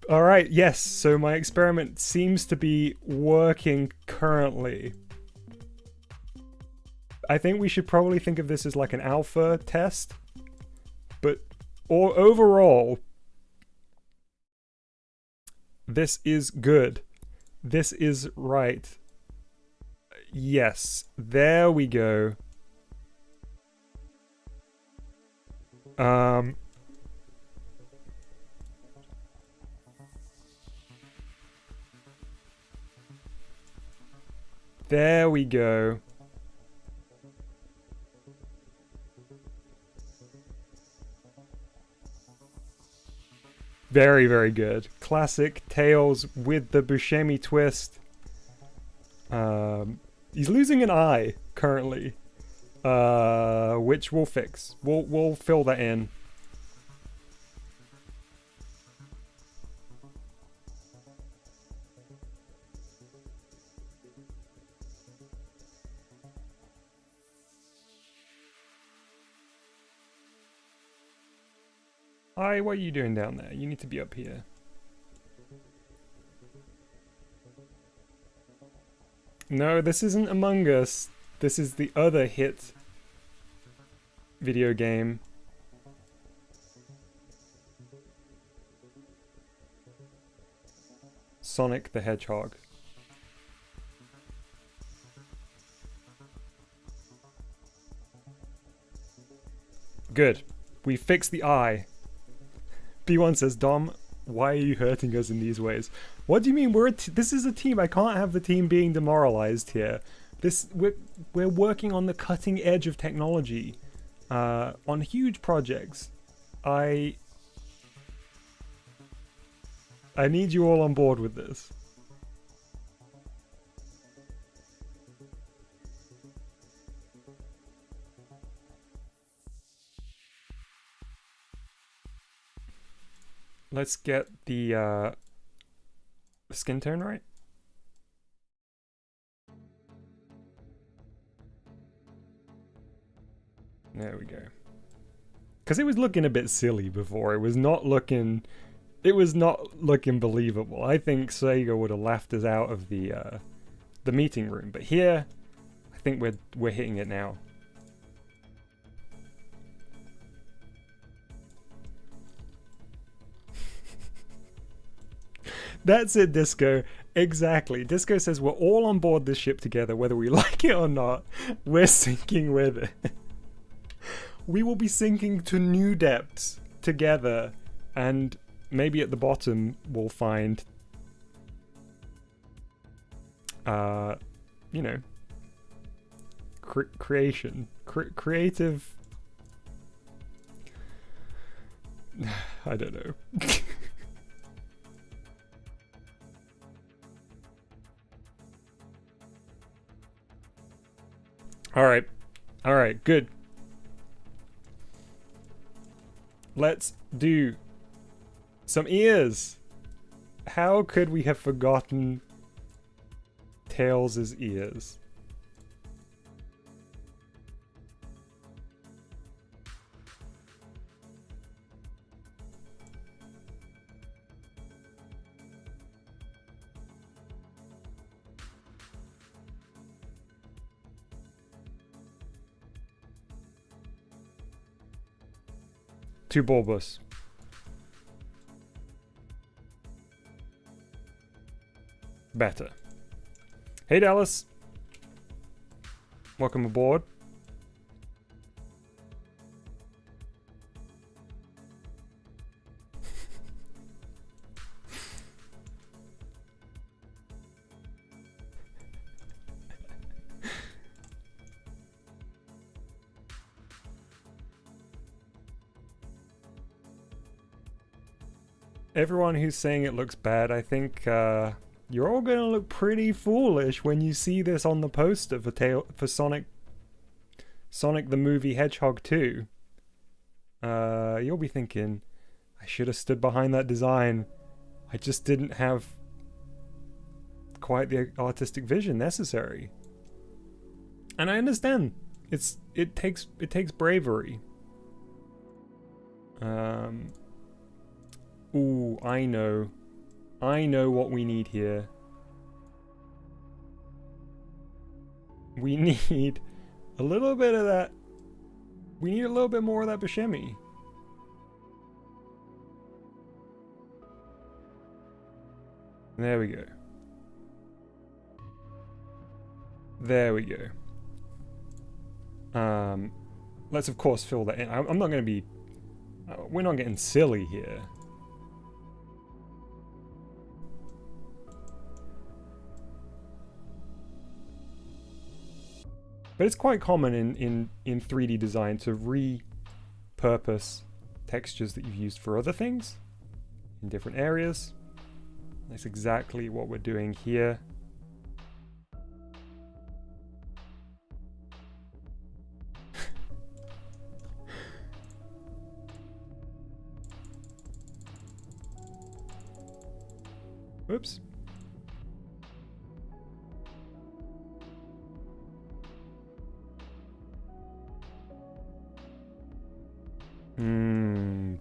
Alright, yes, so my experiment seems to be working currently. I think we should probably think of this as like an alpha test. But overall, this is good. This is right. Yes, there we go. There we go. Very, very good. Classic Tails with the Buscemi twist. He's losing an eye currently. which we'll fix. We'll fill that in. Hi, what are you doing down there? You need to be up here. No, this isn't Among Us. This is the other hit video game. Sonic the Hedgehog. Good. We fixed the eye. B1 says, Dom, why are you hurting us in these ways? What do you mean? This is a team. I can't have the team being demoralized here. We're working on the cutting edge of technology, on huge projects. I need you all on board with this. Let's get the skin tone right. There we go. Because it was looking a bit silly before. It was not looking believable. I think Sega would have laughed us out of the meeting room. But here, I think we're hitting it now. That's it, Disco. Exactly. Disco says we're all on board this ship together, whether we like it or not. We're sinking with it. We will be sinking to new depths together, and maybe at the bottom we'll find, you know, creation, creative. I don't know. All right, good. Let's do some ears. How could we have forgotten Tails' ears? Too bulbous. Better. Hey Dallas. Welcome aboard. Everyone who's saying it looks bad, I think you're all gonna look pretty foolish when you see this on the poster for Sonic the Movie Hedgehog 2. You'll be thinking, I should have stood behind that design. I just didn't have quite the artistic vision necessary. And I understand. It takes bravery. Ooh, I know what we need here. We need a little bit of that. We need a little bit more of that Buscemi. There we go. There we go. Let's of course fill that in. I'm not going to be... we're not getting silly here. But it's quite common in 3D design to repurpose textures that you've used for other things in different areas. That's exactly what we're doing here.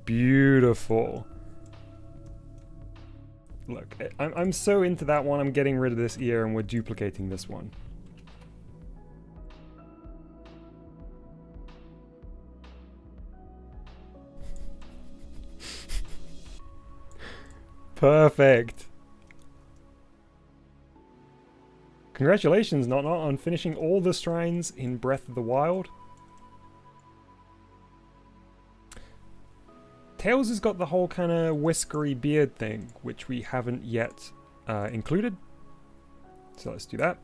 Beautiful. Look, I'm so into that one, I'm getting rid of this ear and we're duplicating this one. Perfect. Congratulations, Not on finishing all the shrines in Breath of the Wild. Tails has got the whole kind of whiskery beard thing, which we haven't yet included. So let's do that.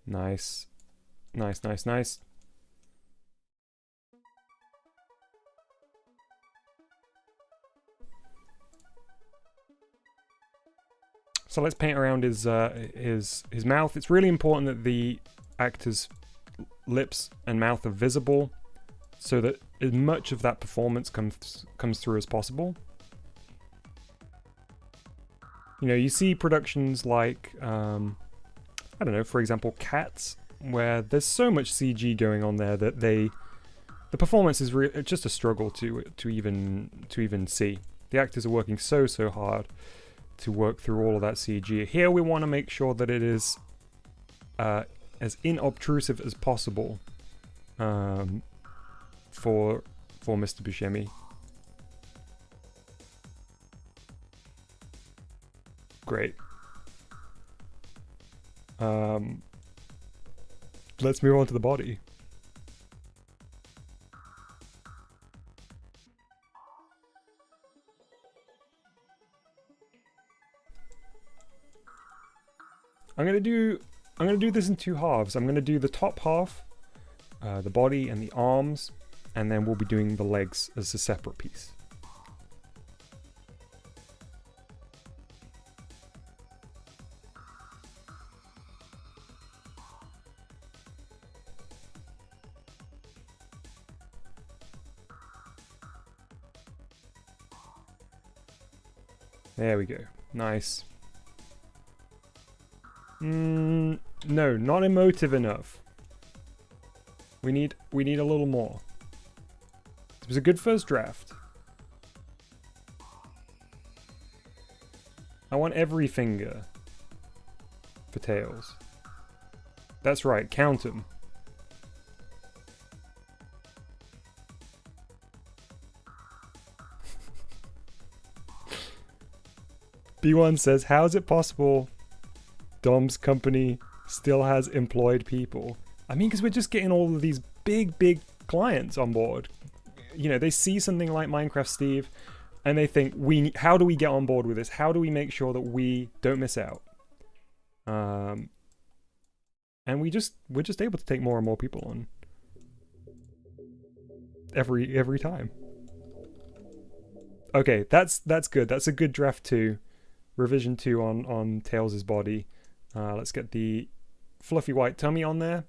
Nice. Nice, nice, nice. So let's paint around his mouth. It's really important that the actor's lips and mouth are visible so that as much of that performance comes through as possible. You know, you see productions like I don't know, for example, Cats, where there's so much CG going on there that the performance is just a struggle to even see. The actors are working so hard to work through all of that CG. Here we want to make sure that it is as inobtrusive as possible for Mr. Buscemi. Great. Let's move on to the body. I'm gonna do this in two halves. I'm gonna do the top half, the body and the arms, and then we'll be doing the legs as a separate piece. There we go. Nice. No, not emotive enough. We need a little more. It was a good first draft. I want every finger for Tails. That's right, count them. B1 says, how is it possible Dom's company still has employed people? I mean, because we're just getting all of these big clients on board. You know, they see something like Minecraft Steve and they think, how do we get on board with this? How do we make sure that we don't miss out? And we're just able to take more and more people on every time. Okay, that's good. That's a good draft 2. Revision 2 on Tails' body. Let's get the fluffy white tummy on there.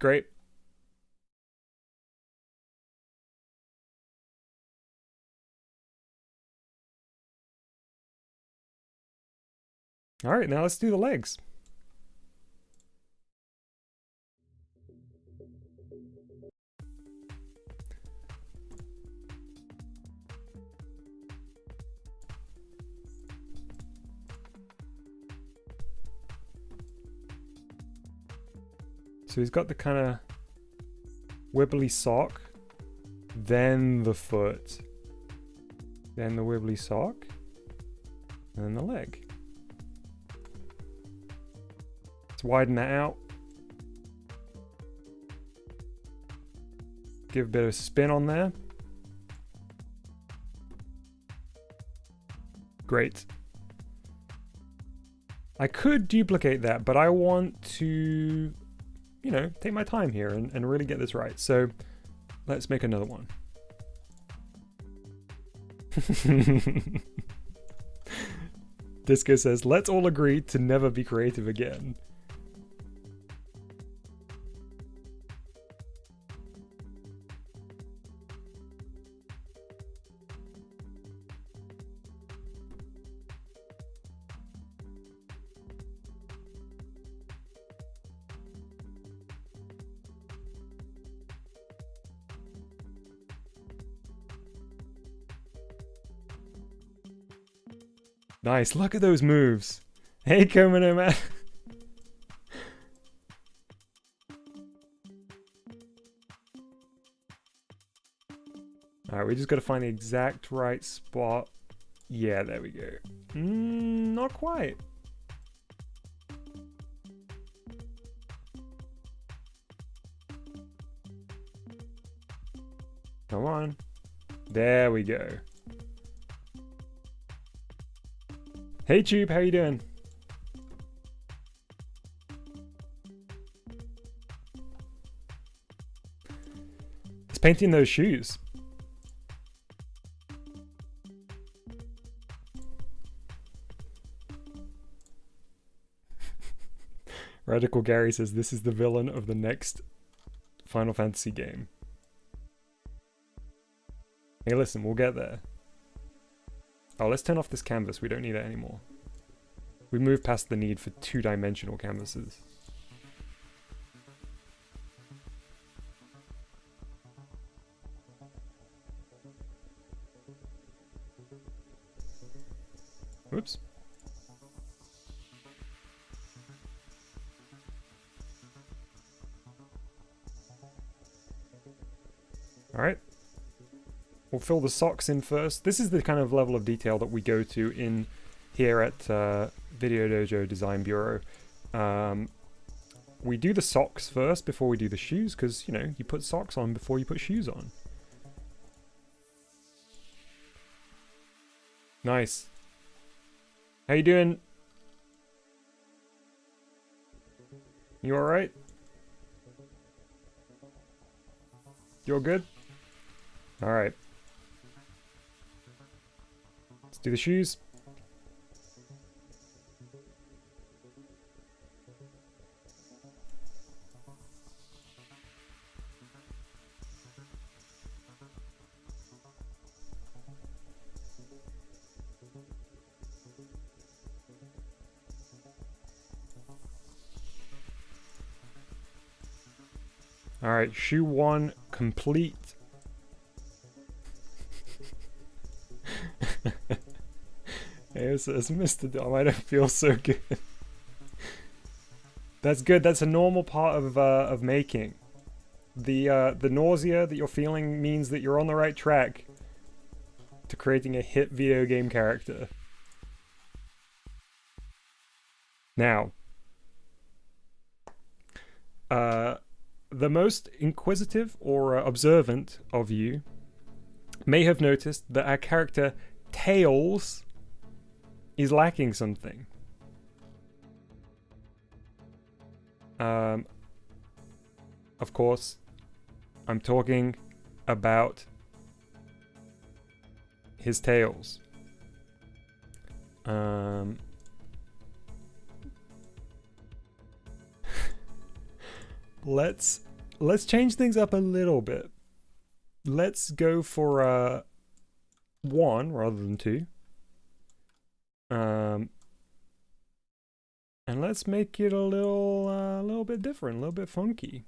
Great. All right, now let's do the legs. So he's got the kind of wibbly sock, then the foot, then the wibbly sock, and then the leg. Let's widen that out. Give a bit of spin on there. Great. I could duplicate that, but I want to, you know, take my time here and really get this right. So let's make another one. Disco says, let's all agree to never be creative again. Nice, look at those moves. Hey, Komino man. Alright, we just gotta find the exact right spot. Yeah, there we go. Not quite. Come on. There we go. Hey Tube, how you doing? It's painting those shoes. Radical Gary says this is the villain of the next Final Fantasy game. Hey listen, we'll get there. Oh, let's turn off this canvas. We don't need it anymore. We moved past the need for two-dimensional canvases. Whoops. All right. We'll fill the socks in first. This is the kind of level of detail that we go to in here at Video Dojo Design Bureau. We do the socks first before we do the shoes because, you know, you put socks on before you put shoes on. Nice. How you doing? You alright? You're good? Alright. Let's do the shoes. Alright, shoe 1 complete. Hey, says Mr. Dom, I don't feel so good. That's good. That's a normal part of making. The nausea that you're feeling means that you're on the right track to creating a hit video game character. Now, the most inquisitive or observant of you may have noticed that our character Tails is lacking something. Of course, I'm talking about his tails. Let's change things up a little bit. Let's go for 1 rather than 2. And let's make it a little bit different, a little bit funky.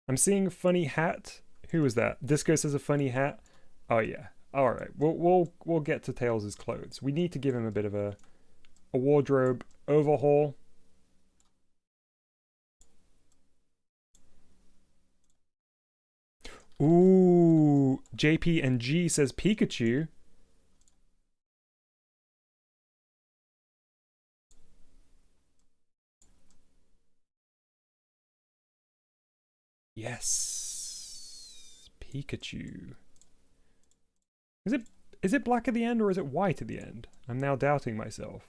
I'm seeing a funny hat. Who was that? Disco says a funny hat. Oh yeah. All right. We'll get to Tails' clothes. We need to give him a bit of a wardrobe overhaul. Ooh, JP and G says Pikachu. Yes. Pikachu. Is it black at the end or is it white at the end? I'm now doubting myself.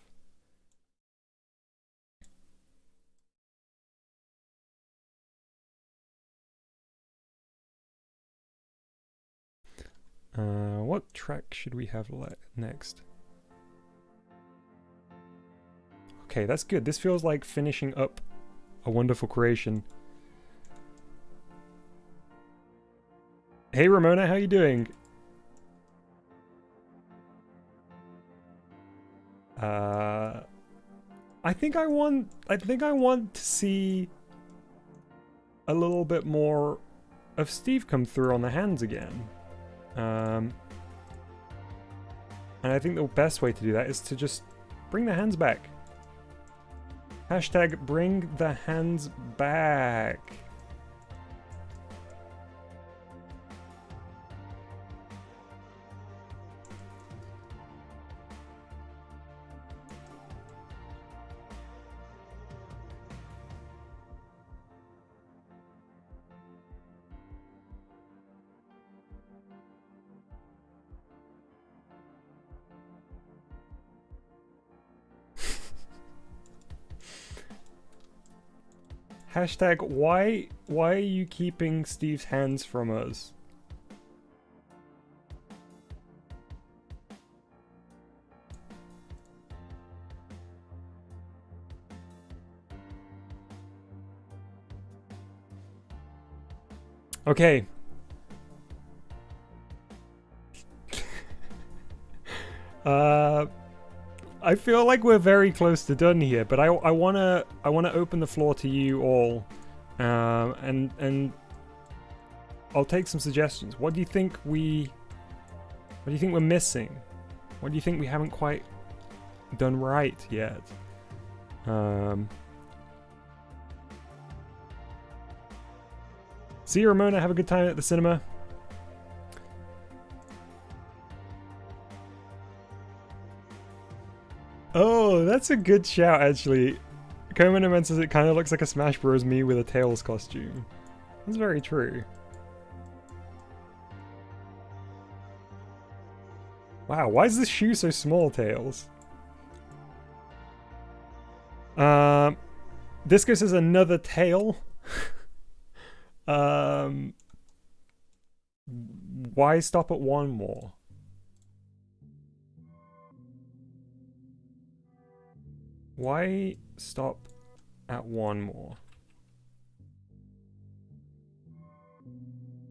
What track should we have next? Okay, that's good. This feels like finishing up a wonderful creation. Hey Ramona, how you doing? I think I want to see a little bit more of Steve come through on the hands again. And I think the best way to do that is to just bring the hands back. Hashtag bring the hands back. Hashtag why are you keeping Steve's hands from us? Okay. I feel like we're very close to done here, but I wanna open the floor to you all, and I'll take some suggestions. What do you think we're missing? What do you think we haven't quite done right yet? See you, Ramona. Have a good time at the cinema. Oh, that's a good shout, actually. Koman says it kind of looks like a Smash Bros. Me with a Tails costume. That's very true. Wow, why is this shoe so small, Tails? Disco says another tail. Why stop at one more? Why stop at one more?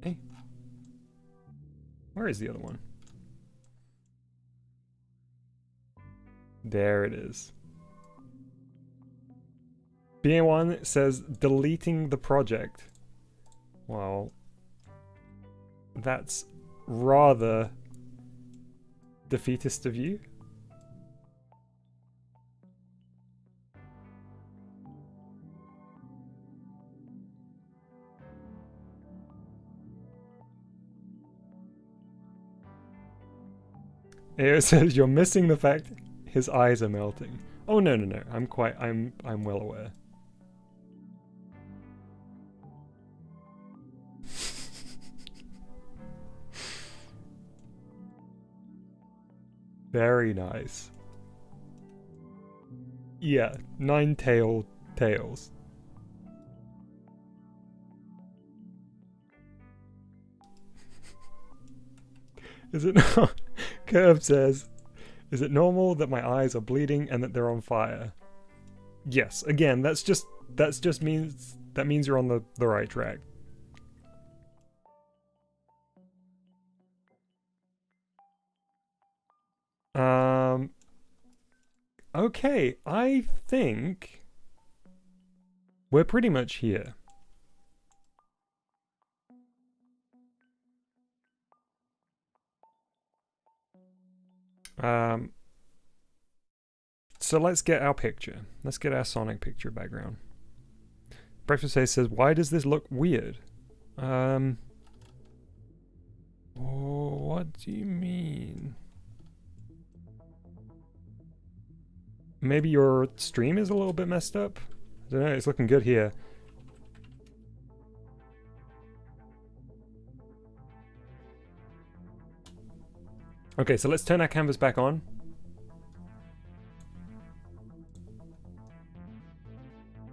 Hey. Where is the other one? There it is. BA1 says deleting the project. Well, that's rather defeatist of you. It says you're missing the fact his eyes are melting. Oh no. I'm well aware. Very nice. Yeah, 9-tailed tails. Is it not? Curve says, is it normal that my eyes are bleeding and that they're on fire? Yes, again, that means you're on the right track. Okay, I think we're pretty much here. So let's get our picture. Let's get our Sonic picture background. Breakfast Face says, why does this look weird? What do you mean? Maybe your stream is a little bit messed up? I don't know, it's looking good here. Okay, so let's turn our canvas back on.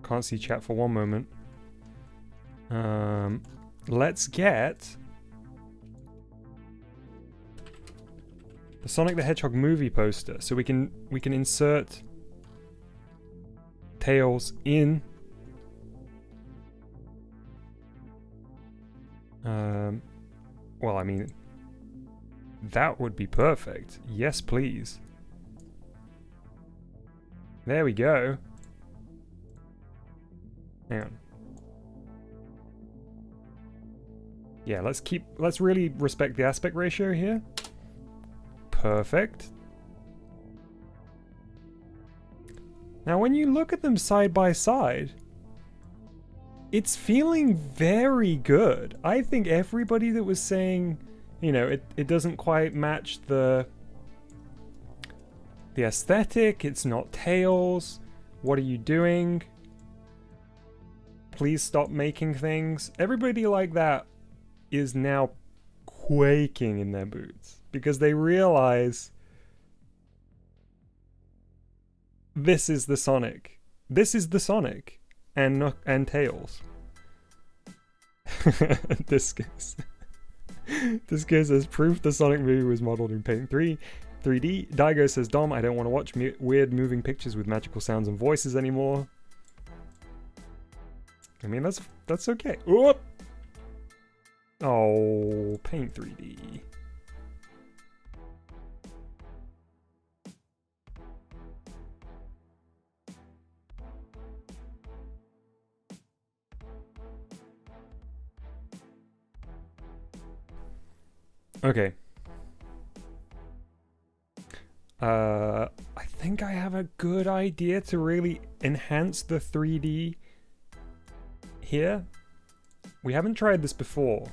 Can't see chat for one moment. Let's get the Sonic the Hedgehog movie poster, so we can insert Tails in. Well, I mean, that would be perfect. Yes, please. There we go. Hang on. Yeah, let's really respect the aspect ratio here. Perfect. Now, when you look at them side by side, it's feeling very good. I think everybody that was saying, you know, it doesn't quite match the aesthetic, it's not Tails, what are you doing? Please stop making things. Everybody like that is now quaking in their boots because they realize this is the Sonic. This is the Sonic and Tails. This guy says proof the Sonic movie was modeled in Paint 3D. Daigo says, Dom, I don't want to watch weird moving pictures with magical sounds and voices anymore. I mean, that's okay. Oop! Oh, Paint 3D. Okay. I think I have a good idea to really enhance the 3D here. We haven't tried this before,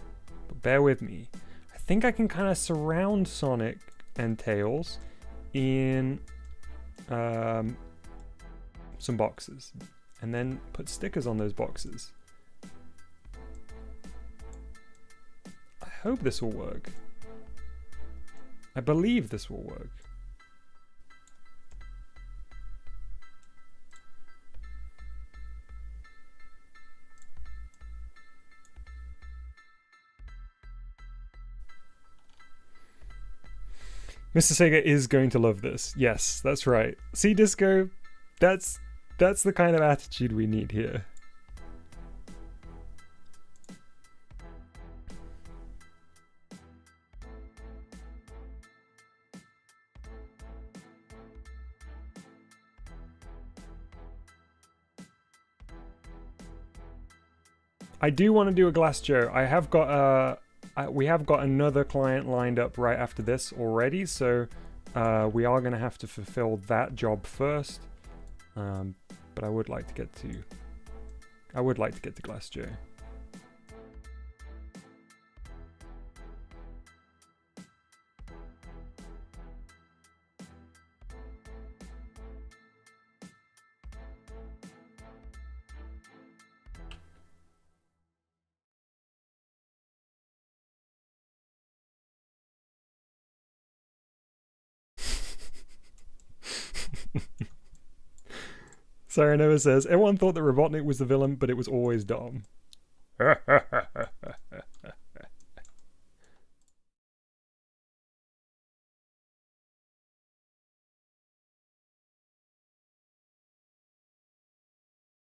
but bear with me. I think I can kind of surround Sonic and Tails in some boxes and then put stickers on those boxes. I hope this will work. I believe this will work. Mr. Sega is going to love this. Yes, that's right. See, Disco, that's the kind of attitude we need here. I do want to do a Glass Joe. I have got we have got another client lined up right after this already, so we are going to have to fulfill that job first. But I would like to get to Glass Joe. Sarah Nova says, everyone thought that Robotnik was the villain, but it was always Dom.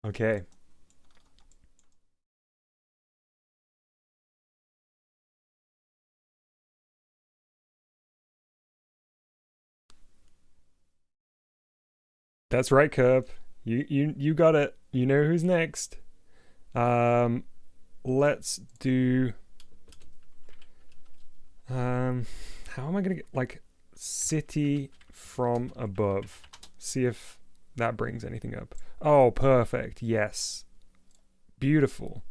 Okay. That's right, Curb. You got it. You know who's next. Let's do how am I gonna get like city from above? See if that brings anything up. Oh, perfect. Yes. Beautiful.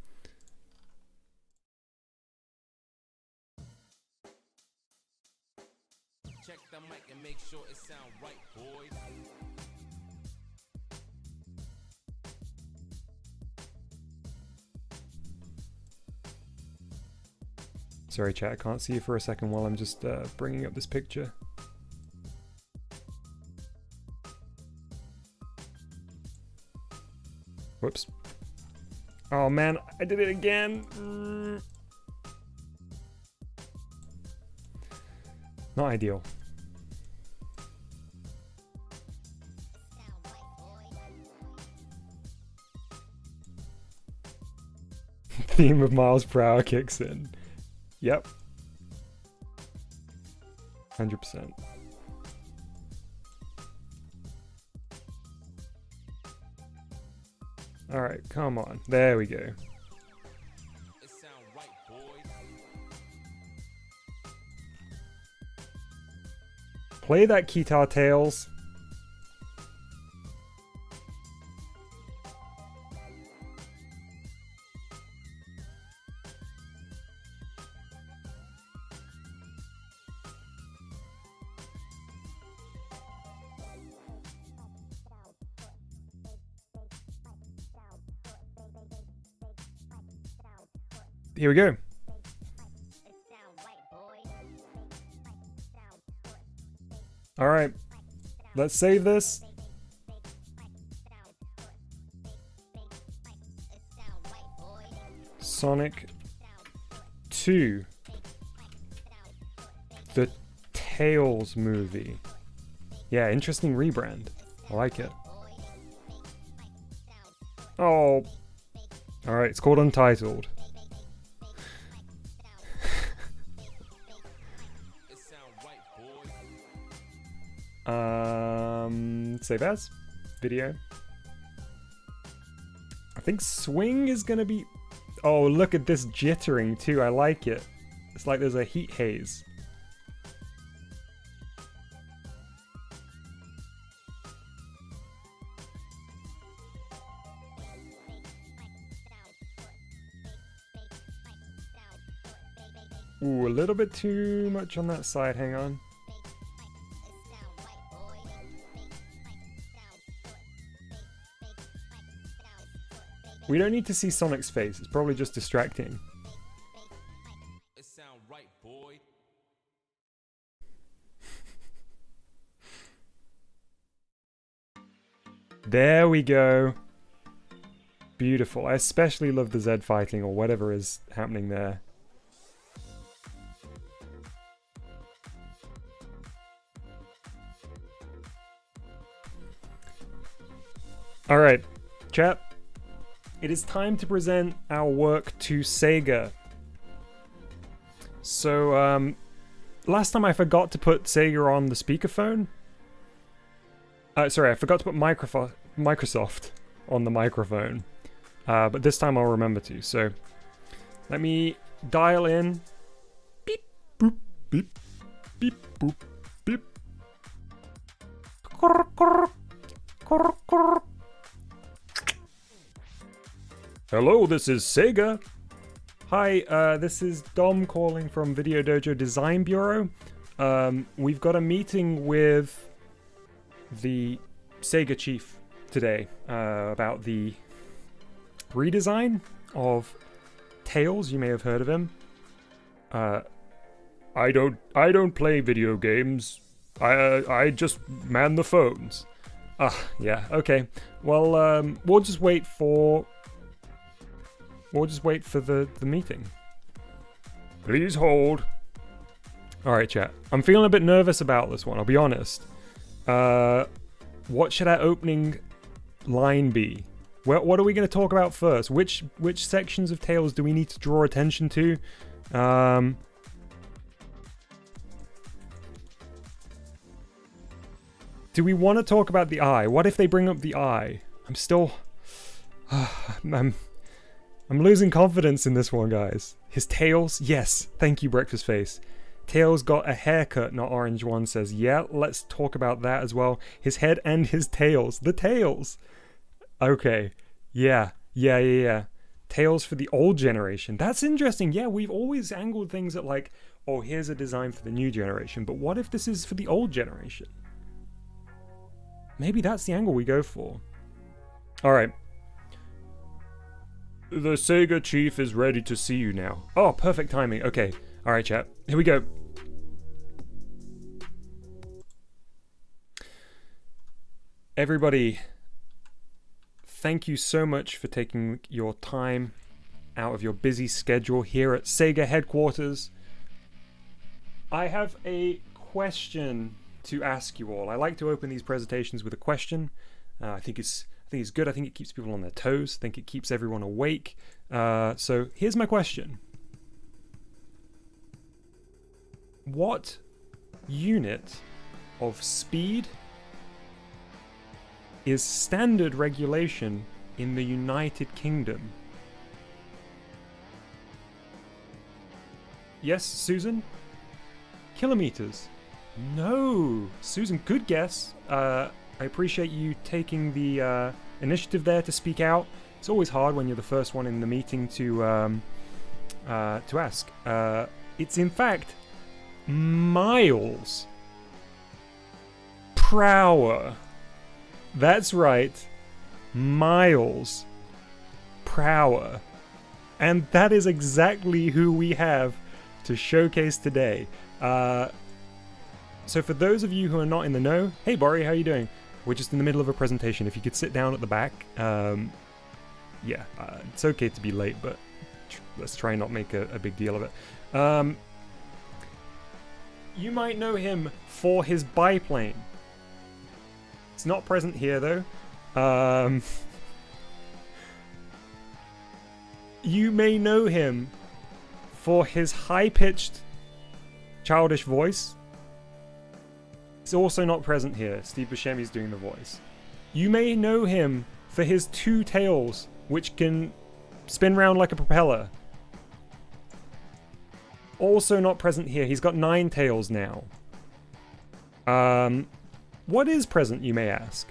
Check the mic and make sure it sound right, boys. Sorry chat, I can't see you for a second while I'm just bringing up this picture. Whoops. Oh man, I did it again. Not ideal. Theme of miles per hour kicks in. Yep. 100%. Alright, come on. There we go. Play that guitar, Tails. Here we go. All right, let's save this. Sonic 2. The Tails movie. Yeah, interesting rebrand. I like it. Oh. All right, it's called Untitled. Save as video. I think swing is gonna be. Oh, look at this jittering too. I like it. It's like there's a heat haze. Ooh, a little bit too much on that side. Hang on. We don't need to see Sonic's face. It's probably just distracting. It sound right, boy. There we go. Beautiful. I especially love the Z fighting or whatever is happening there. All right, chat. It is time to present our work to Sega. So, last time I forgot to put Sega on the speakerphone. Sorry, I forgot to put Microsoft on the microphone. But this time I'll remember to. So, let me dial in. Beep, boop, beep, beep, boop, beep. Kurr, kurr, kurr, kurr. Hello, this is Sega. Hi, this is Dom calling from Video Dojo Design Bureau. We've got a meeting with the Sega chief today about the redesign of Tails. You may have heard of him. I don't play video games. I just man the phones. Yeah, okay. Well, we'll just wait for the meeting. Please hold. Alright, chat. I'm feeling a bit nervous about this one, I'll be honest. What should our opening line be? What are we going to talk about first? Which sections of Tails do we need to draw attention to? Do we want to talk about the eye? What if they bring up the eye? I'm still... I'm losing confidence in this one, guys. His tails? Yes. Thank you, Breakfast Face. Tails got a haircut, not Orange One says. Yeah, let's talk about that as well. His head and his tails. The tails! Okay. Yeah. Tails for the old generation. That's interesting. Yeah, we've always angled things at like, oh, here's a design for the new generation. But what if this is for the old generation? Maybe that's the angle we go for. Alright. The Sega chief is ready to see you now. Oh, perfect timing. Okay. Alright, chat. Here we go. Everybody, thank you so much for taking your time out of your busy schedule here at Sega headquarters. I have a question to ask you all. I like to open these presentations with a question. I think it's good. I think it keeps people on their toes. I think it keeps everyone awake. So here's my question. What unit of speed is standard regulation in the United Kingdom? Yes, Susan? Kilometers. No. Susan, good guess. I appreciate you taking the initiative there to speak out. It's always hard when you're the first one in the meeting to ask. It's in fact miles per hour. That's right, miles per hour. And that is exactly who we have to showcase today. So for those of you who are not in the know, hey Bori, how are you doing? We're just in the middle of a presentation. If you could sit down at the back. It's okay to be late, but let's try and not make a big deal of it. You might know him for his biplane. It's not present here though. You may know him for his high-pitched, childish voice. It's also not present here. Steve Buscemi's doing the voice. You may know him for his 2 tails, which can spin round like a propeller. Also not present here. He's got 9 tails now. What is present, you may ask?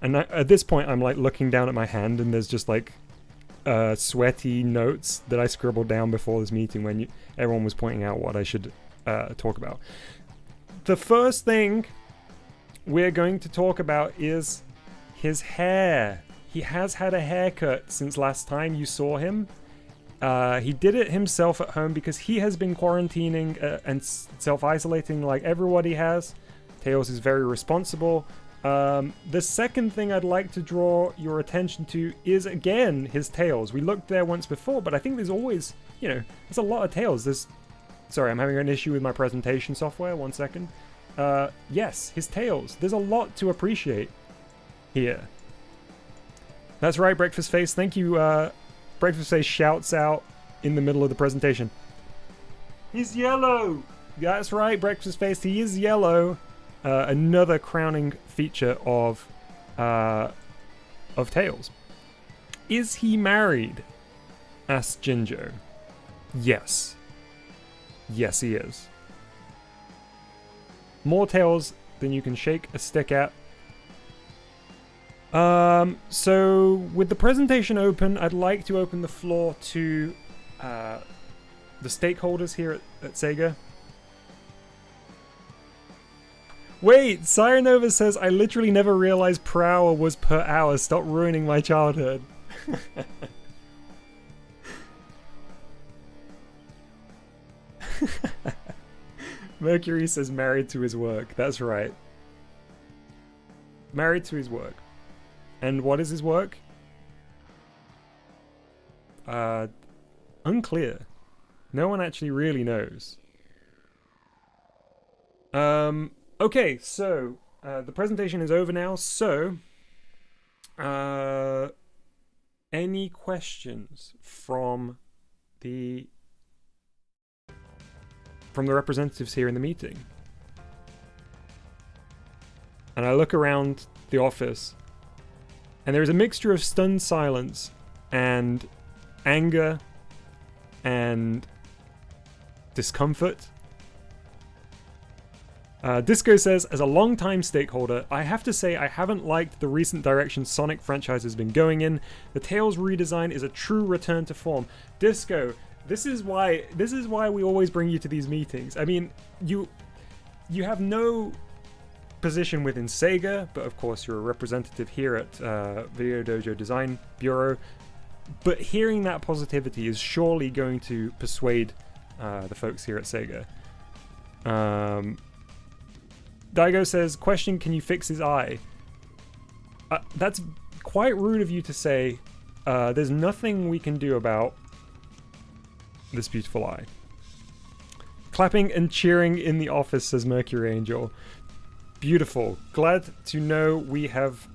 And at this point, I'm like looking down at my hand, and there's just like sweaty notes that I scribbled down before this meeting when everyone was pointing out what I should talk about. The first thing we're going to talk about is his hair. He has had a haircut since last time you saw him. He did it himself at home because he has been quarantining and self-isolating like everybody has. Tails is very responsible. The second thing I'd like to draw your attention to is, again, his tails. We looked there once before, but I think there's always, there's a lot of tails. Sorry, I'm having an issue with my presentation software. 1 second. Yes, his tails. There's a lot to appreciate here. That's right, Breakfast Face. Thank you. Breakfast Face shouts out in the middle of the presentation. He's yellow! That's right, Breakfast Face. He is yellow. Another crowning feature of Tails. Is he married? Asked Jinjo. Yes. Yes, he is. More tails than you can shake a stick at. So with the presentation open, I'd like to open the floor to the stakeholders here at Sega. Wait, Sirenova says, I literally never realized per hour was per hour. Stop ruining my childhood. Mercury says married to his work. That's right. Married to his work. And what is his work? Unclear. No one actually really knows. Okay, so the presentation is over now. So, any questions from the representatives here in the meeting? And I look around the office, and there is a mixture of stunned silence and anger and discomfort. Disco says, as a long-time stakeholder, I have to say I haven't liked the recent direction Sonic franchise has been going in. The Tails redesign is a true return to form. Disco, this is why we always bring you to these meetings. I mean, you have no position within Sega, but of course you're a representative here at Video Dojo Design Bureau. But hearing that positivity is surely going to persuade the folks here at Sega. Daigo says, question, can you fix his eye? That's quite rude of you to say, there's nothing we can do about this beautiful eye. Clapping and cheering in the office, says Mercury Angel. Beautiful. Glad to know we have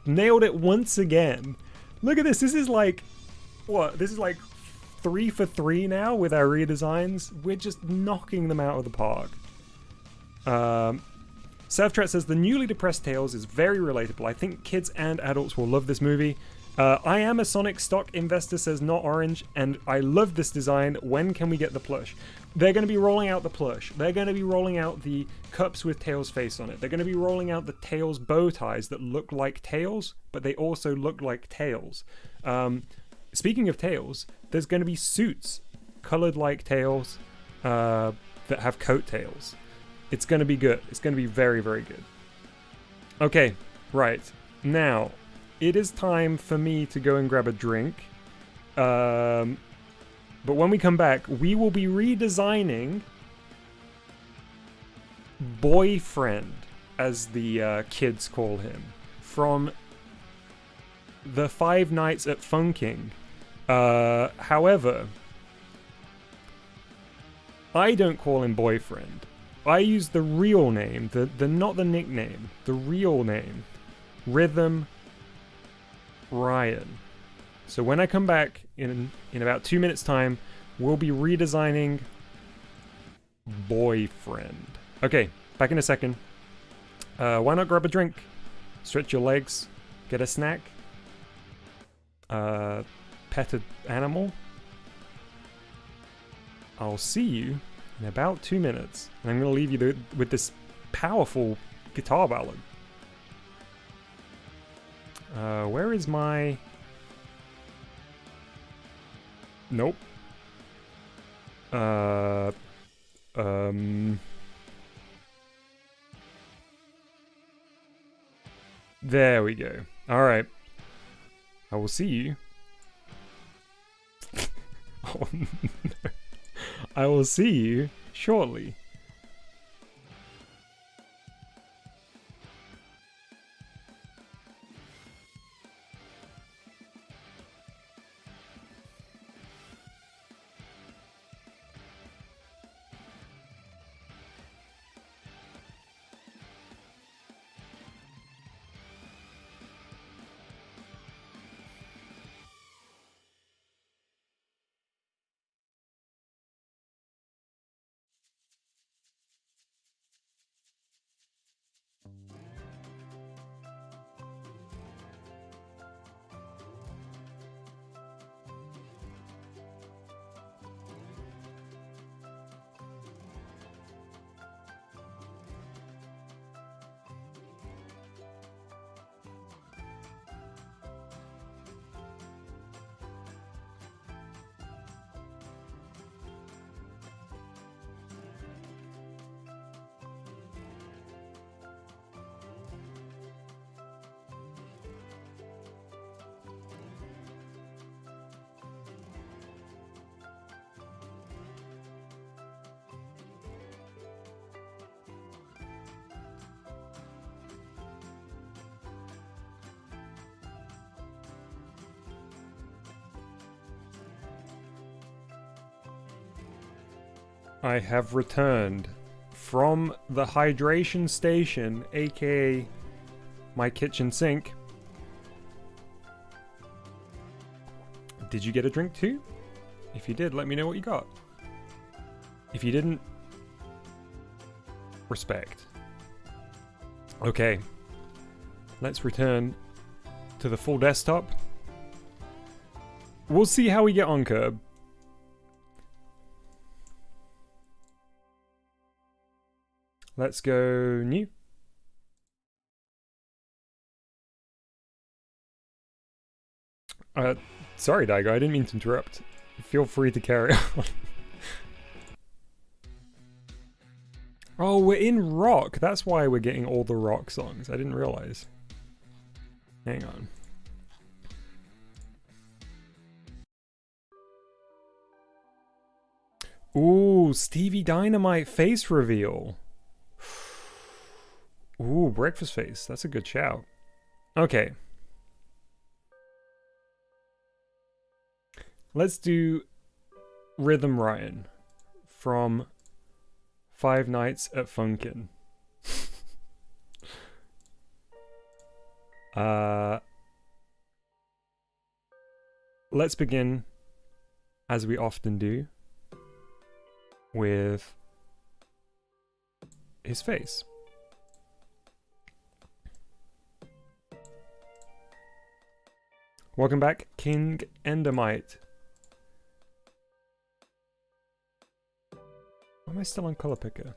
nailed it once again. Look at this. This is like, what? This is like 3 for 3 now with our redesigns. We're just knocking them out of the park. Surftret says, the newly depressed Tails is very relatable. I think kids and adults will love this movie. I am a Sonic stock investor, says Not Orange, and I love this design. When can we get the plush? They're going to be rolling out the plush. They're going to be rolling out the cups with Tails' face on it. They're going to be rolling out the Tails bow ties that look like Tails, but they also look like Tails. Speaking of Tails, there's going to be suits colored like Tails that have coat tails. It's going to be good. It's going to be very, very good. Okay, right. Now, it is time for me to go and grab a drink. But when we come back, we will be redesigning Boyfriend, as the kids call him, from the Five Nights at Funking. However, I don't call him Boyfriend. I use the real name, the not the nickname, the real name, Rhythm Ryan. So when I come back in about 2 minutes time, we'll be redesigning Boyfriend. Okay, back in a second. Why not grab a drink, stretch your legs, get a snack, pet an animal. I'll see you in about 2 minutes. And I'm going to leave you with this powerful guitar ballad. Where is my... Nope. There we go. Alright. I will see you. Oh no. I will see you shortly. I have returned from the hydration station, aka my kitchen sink. Did you get a drink too? If you did, let me know what you got. If you didn't, respect. Okay, let's return to the full desktop. We'll see how we get on, Curb. Let's go new. Sorry, Daigo, I didn't mean to interrupt. Feel free to carry on. Oh, we're in rock. That's why we're getting all the rock songs. I didn't realize. Hang on. Ooh, Stevie Dynamite face reveal. Ooh, breakfast face. That's a good shout. Okay. Let's do Rhythm Ryan from Five Nights at Funkin'. Let's begin, as we often do, with his face. Welcome back, King Dynamite. Why am I still on color picker?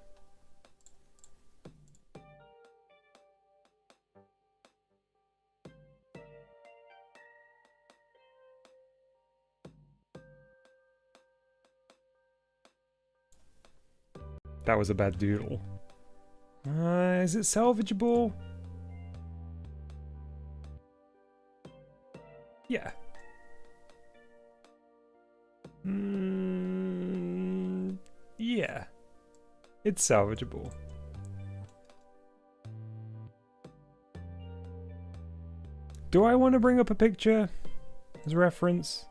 That was a bad doodle. Is it salvageable? Yeah. Yeah. It's salvageable. Do I want to bring up a picture as reference?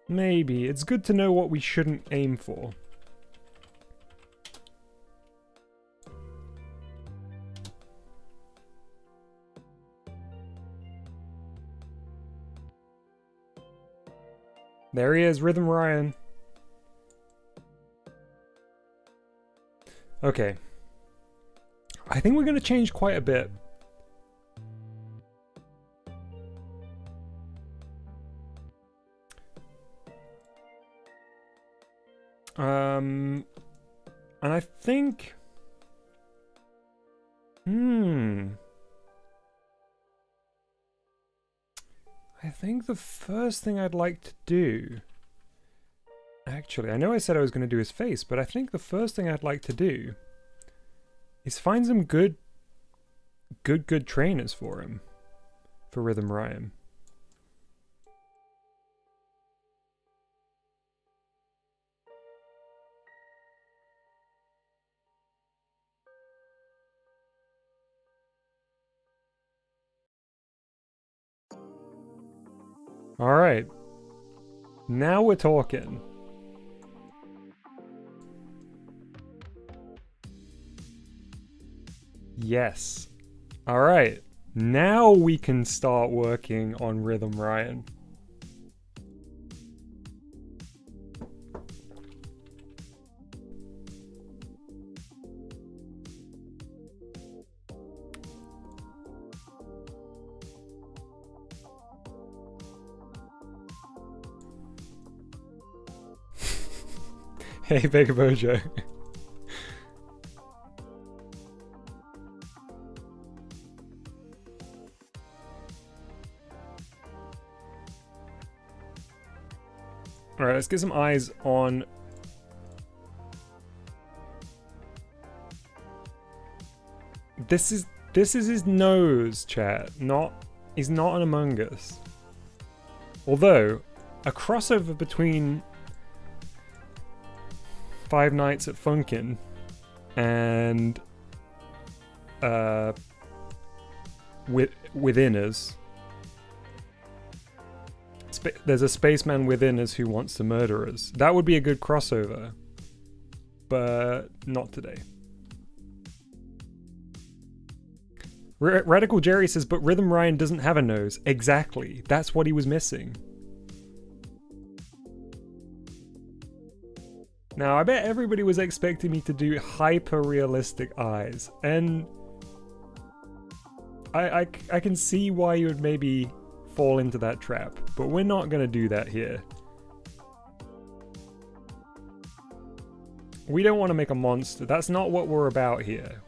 Maybe. It's good to know what we shouldn't aim for. There he is, Rhythm Ryan. Okay. I think we're going to change quite a bit. And I think... I think the first thing I'd like to do... Actually, I know I said I was going to do his face, but I think the first thing I'd like to do is find some good trainers for him. For Rhythm Ryan. Alright. Now we're talking. Yes. Alright. Now we can start working on Rhythm Ryan. Hey, Baker Bojo. Alright, let's get some eyes on... This is his nose, chat. He's not an Among Us. Although, a crossover between Five Nights at Funkin' and Within Us. There's a spaceman within us who wants to murder us. That would be a good crossover. But not today. Radical Jerry says, but Rhythm Ryan doesn't have a nose. Exactly. That's what he was missing. Now, I bet everybody was expecting me to do hyper-realistic eyes. And I can see why you would maybe fall into that trap. But we're not going to do that here. We don't want to make a monster. That's not what we're about here.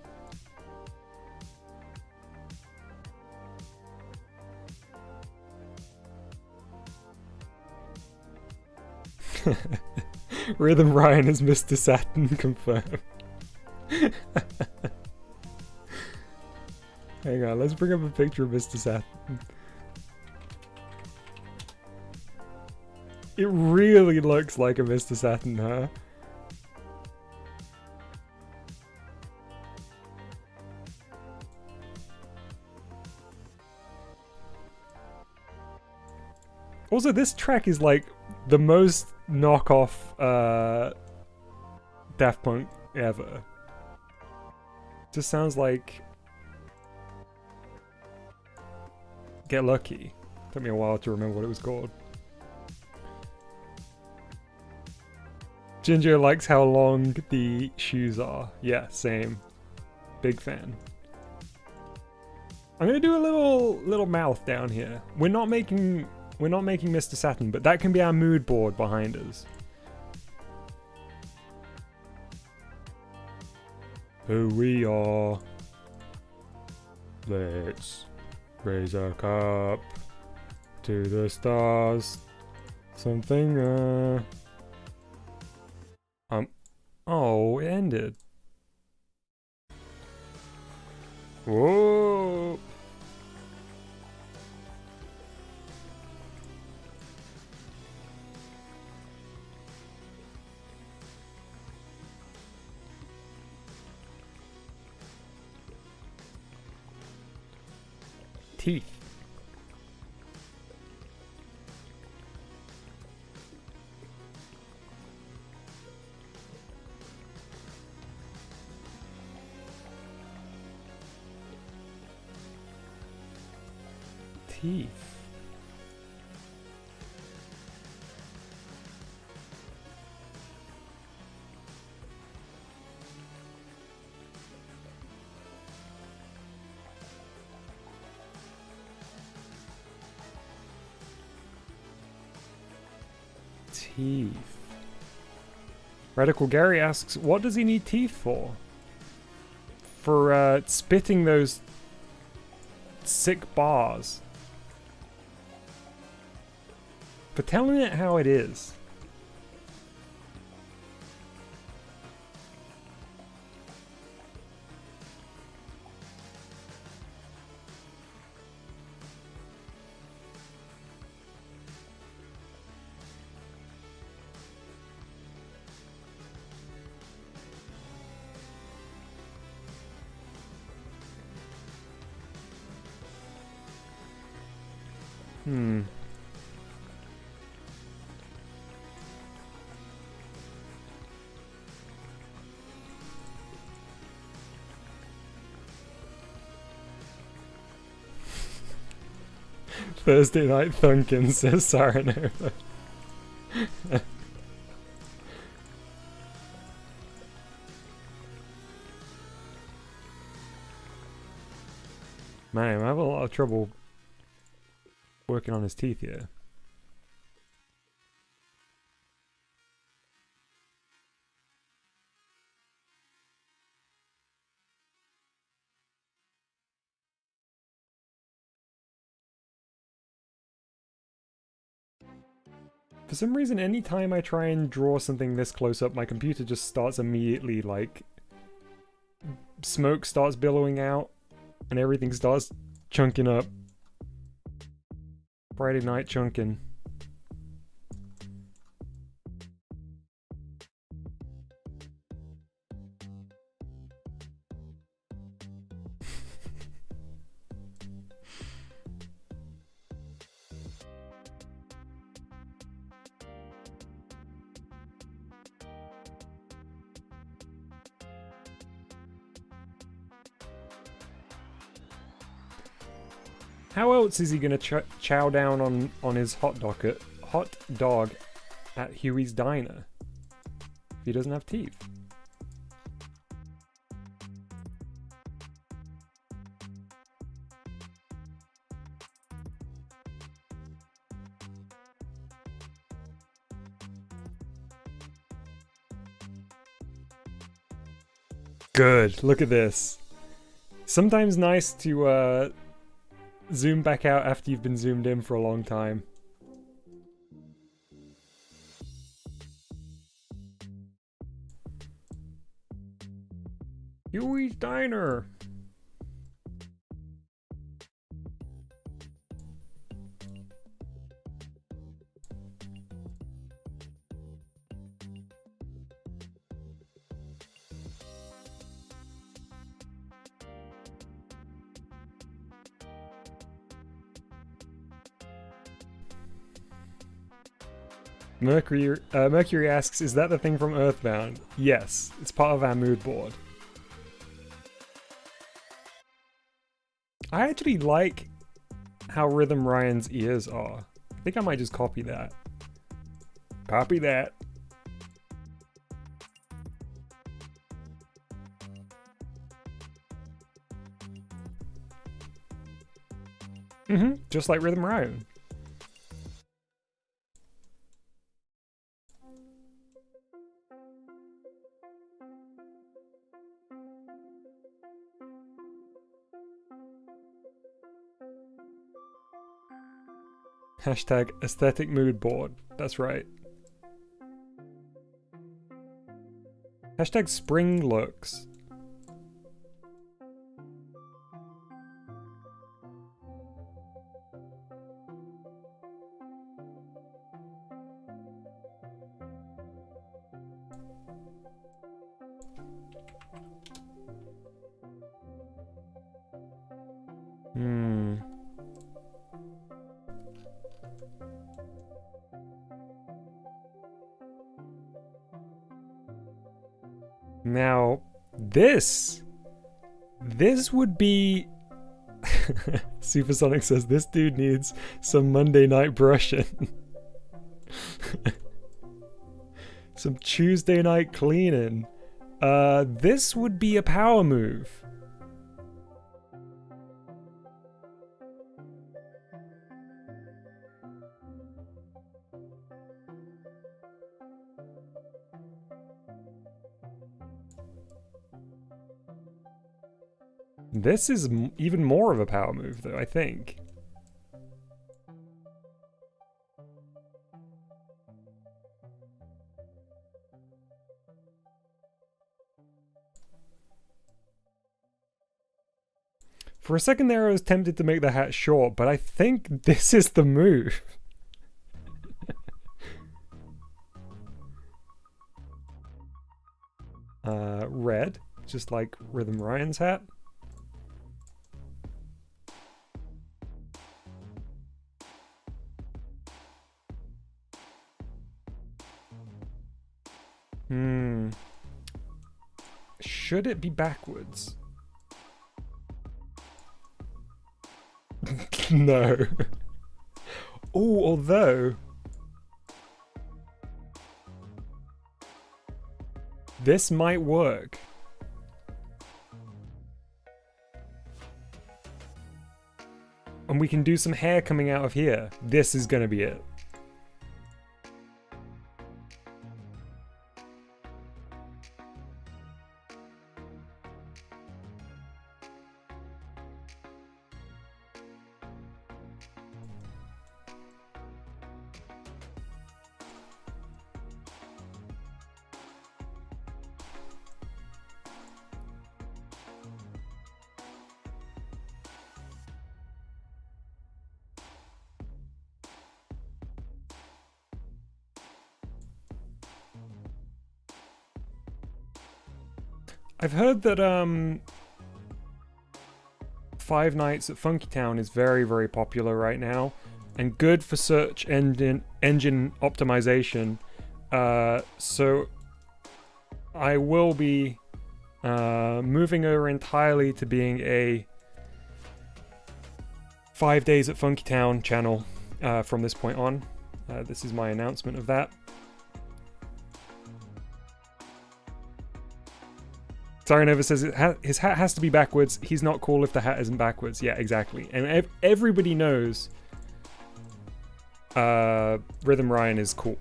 Rhythm Ryan is Mr. Saturn confirmed. Hang on, let's bring up a picture of Mr. Saturn. It really looks like a Mr. Saturn, huh? Also, this track is like the most knockoff Daft Punk ever. Just sounds like Get Lucky. Took me a while to remember what it was called. Ginger likes how long the shoes are. Yeah, same. Big fan. I'm gonna do a little mouth down here. We're not making Mr. Saturn, but that can be our mood board behind us. Who we are. Let's raise a cup to the stars. Something oh, it ended. Whoa. Teeth. Teeth. Teeth. Radical Gary asks, what does he need teeth for? For spitting those sick bars. For telling it how it is. Thursday Night Thunkin, says Saranova. Man, I have a lot of trouble working on his teeth here. For some reason, anytime I try and draw something this close up, my computer just starts immediately, like, smoke starts billowing out, and everything starts chunking up. Friday night chunking. How else is he gonna chow down on his hot dog at Huey's Diner if he doesn't have teeth? Good. Look at this. Sometimes nice to zoom back out after you've been zoomed in for a long time. Huey's Diner. Mercury asks, is that the thing from Earthbound? Yes, it's part of our mood board. I actually like how Rhythm Ryan's ears are. I think I might just copy that. Copy that. Just like Rhythm Ryan. Hashtag aesthetic mood board. That's right. Hashtag spring looks. Now, this would be... Supersonic says, this dude needs some Monday night brushing. Some Tuesday night cleaning. This would be a power move. This is even more of a power move, though, I think. For a second there, I was tempted to make the hat short, but I think this is the move. Red, just like Rhythm Ryan's hat. Should it be backwards? No. Oh, although... this might work. And we can do some hair coming out of here. This is gonna be it. I've heard that Five Nights at Funky Town is very, very popular right now and good for search engine optimization. So I will be moving over entirely to being a 5 Days at Funky Town channel from this point on. This is my announcement of that. Saranova says his hat has to be backwards. He's not cool if the hat isn't backwards. Yeah, exactly. And everybody knows Rhythm Ryan is cool.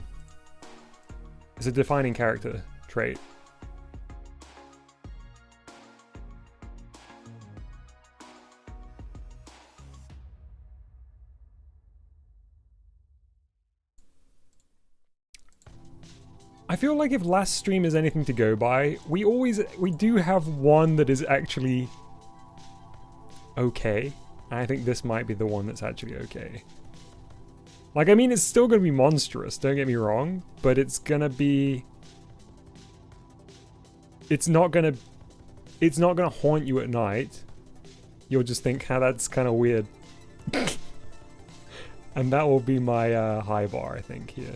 It's a defining character trait. I feel like if last stream is anything to go by, we do have one that is actually okay. And I think this might be the one that's actually okay. Like, I mean, it's still gonna be monstrous, don't get me wrong, but it's gonna be... It's not gonna haunt you at night. You'll just think, how that's kind of weird. And that will be my high bar, I think, here.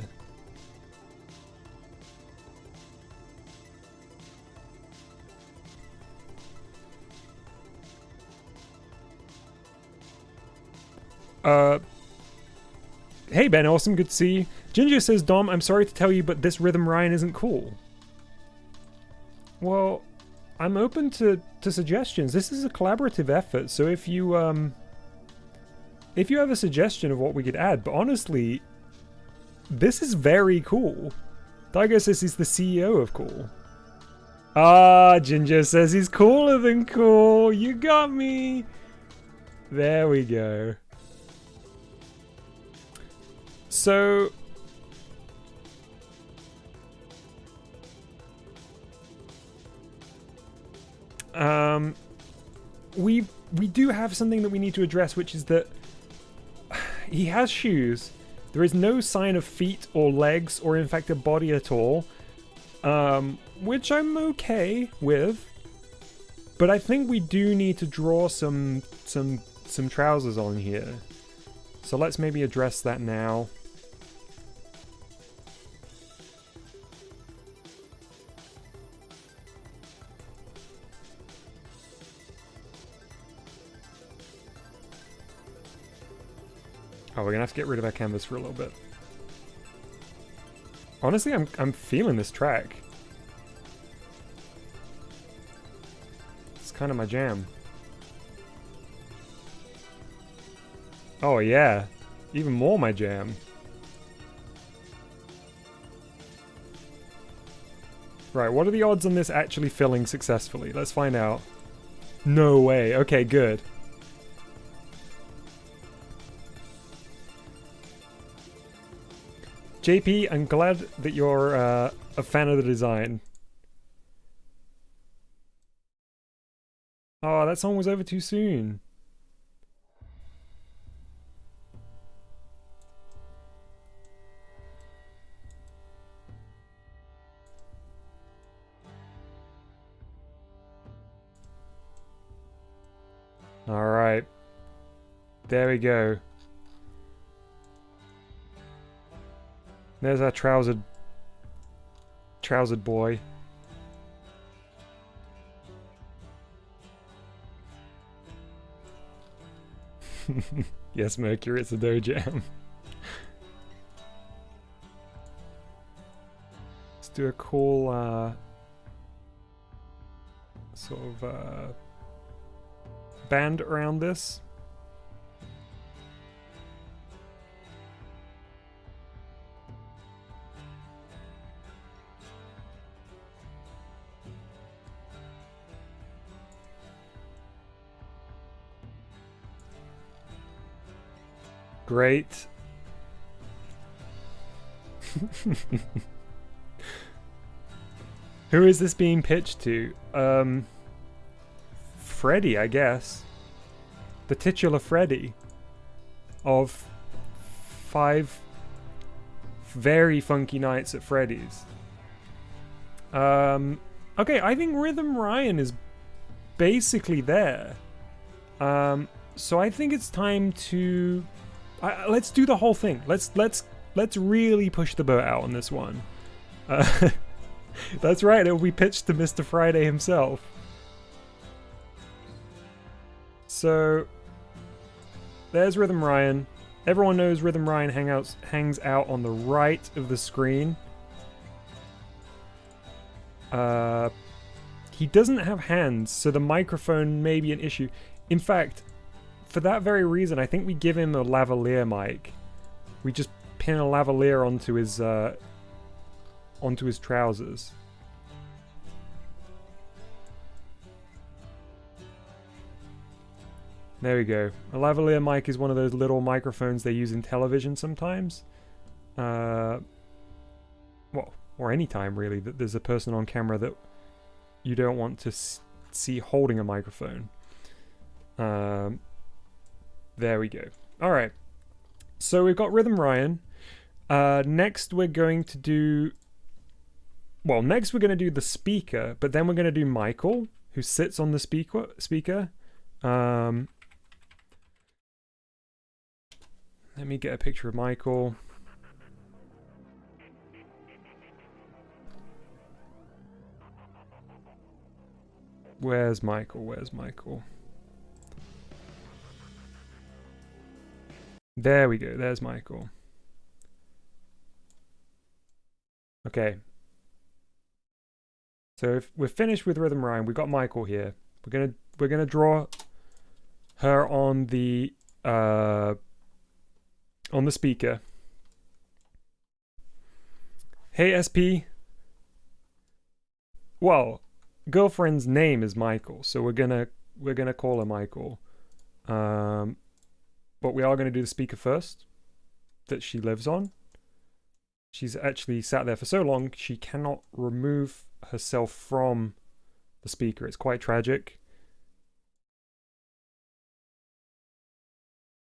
Hey Ben, awesome, good to see you. Ginger says, Dom, I'm sorry to tell you, but this Rhythm Ryan isn't cool. Well, I'm open to suggestions. This is a collaborative effort, so if you have a suggestion of what we could add, but honestly, this is very cool. Daigo says he's the CEO of cool. Ah, Ginger says he's cooler than cool. You got me. There we go. So we do have something that we need to address, which is that he has shoes. There is no sign of feet or legs or in fact a body at all, which I'm okay with. But I think we do need to draw some trousers on here. So let's maybe address that now. Oh, we're gonna have to get rid of our canvas for a little bit. Honestly, I'm feeling this track. It's kind of my jam. Oh yeah, even more my jam. Right, what are the odds on this actually filling successfully? Let's find out. No way. Okay, good. JP, I'm glad that you're a fan of the design. Oh, that song was over too soon. Alright. There we go. There's our trousered boy. Yes, Mercury, it's a dough jam. Let's do a cool sort of band around this. Great. Who is this being pitched to? Freddy, I guess. The titular Freddy of 5 very funky nights at Freddy's. Okay, I think Rhythm Ryan is basically there. So I think it's time to let's do the whole thing. Let's really push the boat out on this one. That's right, it will be pitched to Mr. Friday himself. So there's Rhythm Ryan. Everyone knows Rhythm Ryan hangs out on the right of the screen. He doesn't have hands, so the microphone may be an issue. In fact, for that very reason, I think we give him a lavalier mic. We just pin a lavalier onto his trousers. There we go. A lavalier mic is one of those little microphones they use in television sometimes. Well, or any time really, that there's a person on camera that you don't want to see holding a microphone. There we go. All right. So we've got Rhythm Ryan. Next we're going to do... Well, next we're going to do the speaker, but then we're going to do Michael, who sits on the speaker. Let me get a picture of Michael. Where's Michael? Where's Michael? There we go. There's Michael. Okay. So if we're finished with Rhythm Rhyme, we've got Michael here. We're gonna draw her on the speaker. Hey SP. Well, girlfriend's name is Michael, so we're gonna call her Michael. But we are gonna do the speaker first that she lives on. She's actually sat there for so long she cannot remove herself from the speaker. It's quite tragic.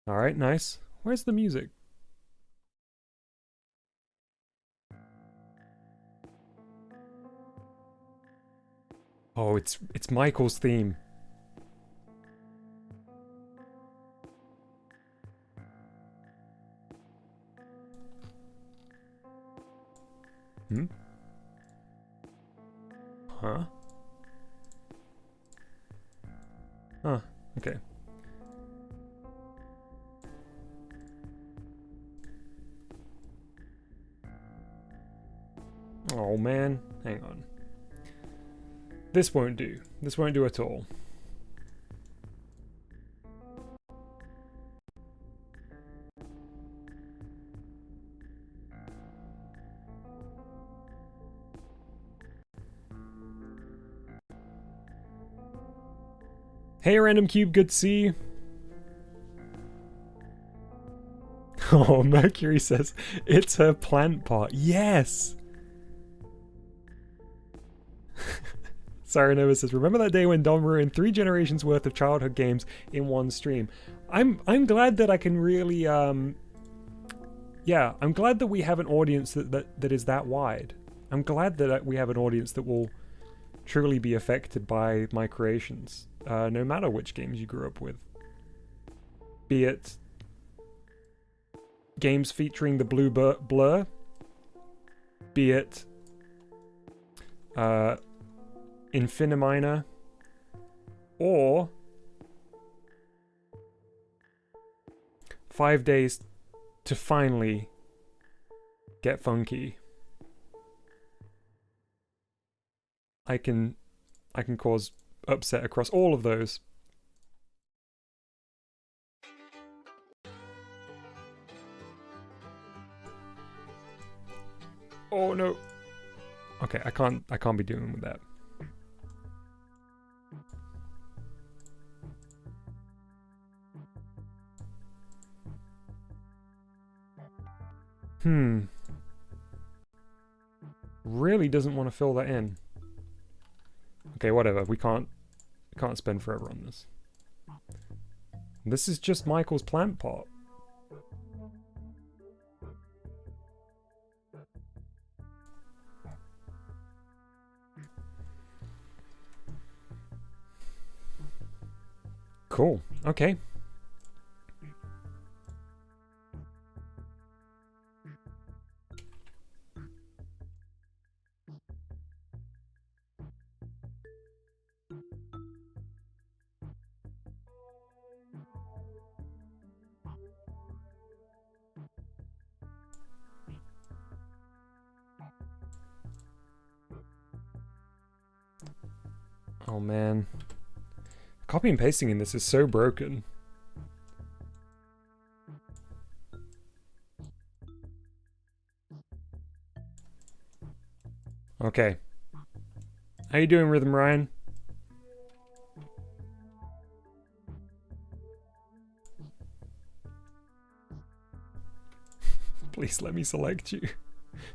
All right, nice. Where's the music? Oh, it's Michael's theme. Hmm? Huh? Huh, okay. Oh man, hang on. This won't do. This won't do at all. Hey Random Cube, good to see you. Oh, Mercury says, it's her plant pot. Yes! Saranova says, remember that day when Dom ruined 3 generations worth of childhood games in one stream? I'm glad that I can really, yeah, I'm glad that we have an audience that is that wide. I'm glad that we have an audience that will truly be affected by my creations, no matter which games you grew up with. Be it games featuring the blue blur, be it Infiniminer, or 5 days to finally get funky. I can cause upset across all of those. Oh no. Okay, I can't be doing with that. Really doesn't want to fill that in. Okay, whatever. We can't spend forever on this. This is just Michael's plant pot. Cool. Okay. Oh man. Copy and pasting in this is so broken. Okay. How you doing, Rhythm Ryan? Please let me select you.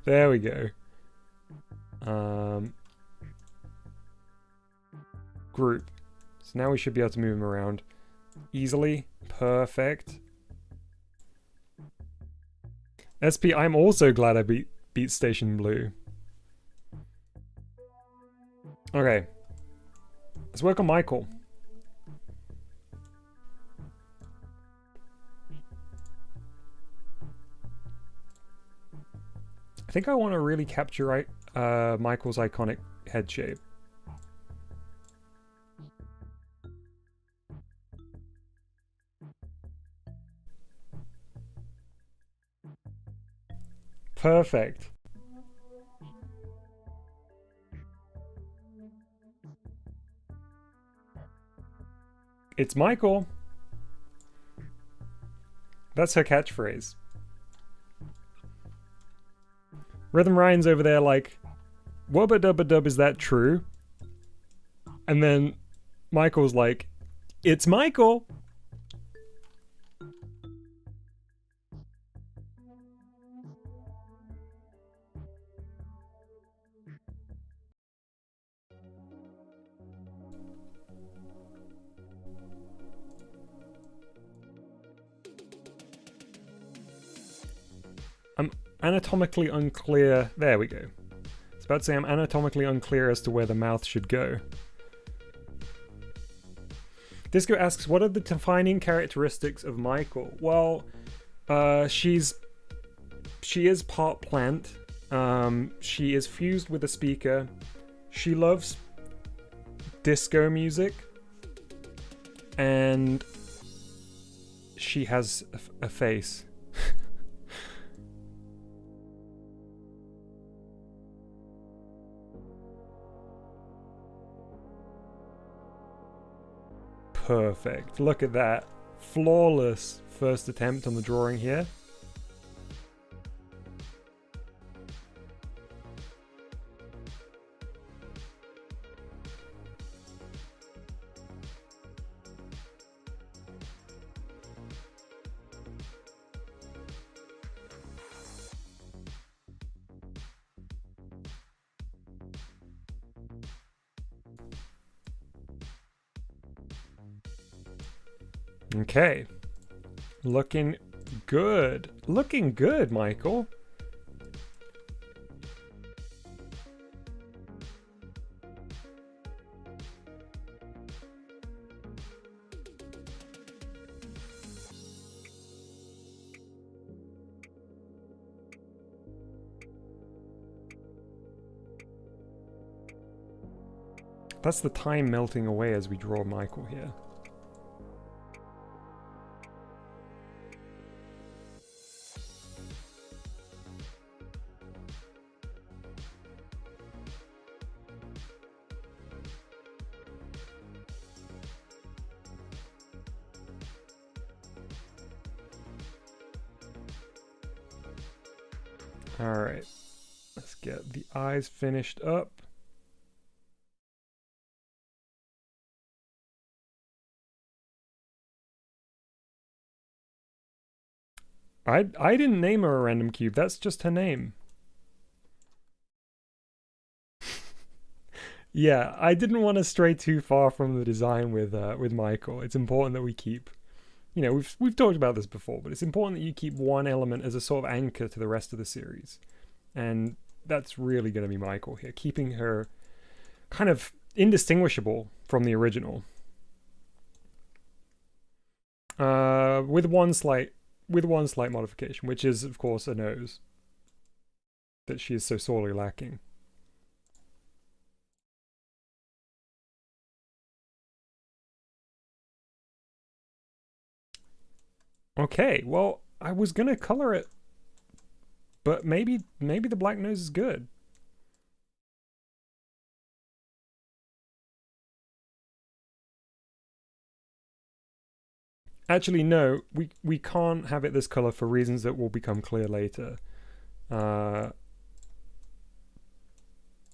There we go. Group. So now we should be able to move him around easily. Perfect. SP, I'm also glad I beat Station Blue. Okay. Let's work on Michael. I think I want to really capture Michael's iconic head shape. Perfect. It's Michael. That's her catchphrase. Rhythm Ryan's over there like, wubba dubba dub, is that true? And then Michael's like, it's Michael. I'm anatomically unclear. There we go. I was about to say I'm anatomically unclear as to where the mouth should go. Disco asks, what are the defining characteristics of Michael? Well, she is part plant. She is fused with a speaker. She loves disco music. And she has a face. Perfect. Look at that. Flawless first attempt on the drawing here. Okay. Looking good. Looking good, Michael. That's the time melting away as we draw Michael here. Alright, let's get the eyes finished up. I didn't name her a random cube, that's just her name. Yeah, I didn't want to stray too far from the design with Michael. It's important that we keep, you know, we've talked about this before, but it's important that you keep one element as a sort of anchor to the rest of the series. And that's really going to be Michael here, keeping her kind of indistinguishable from the original. With one slight modification, which is of course a nose that she is so sorely lacking. Okay, well, I was gonna color it, but maybe the black nose is good. Actually, no, we can't have it this color for reasons that will become clear later. But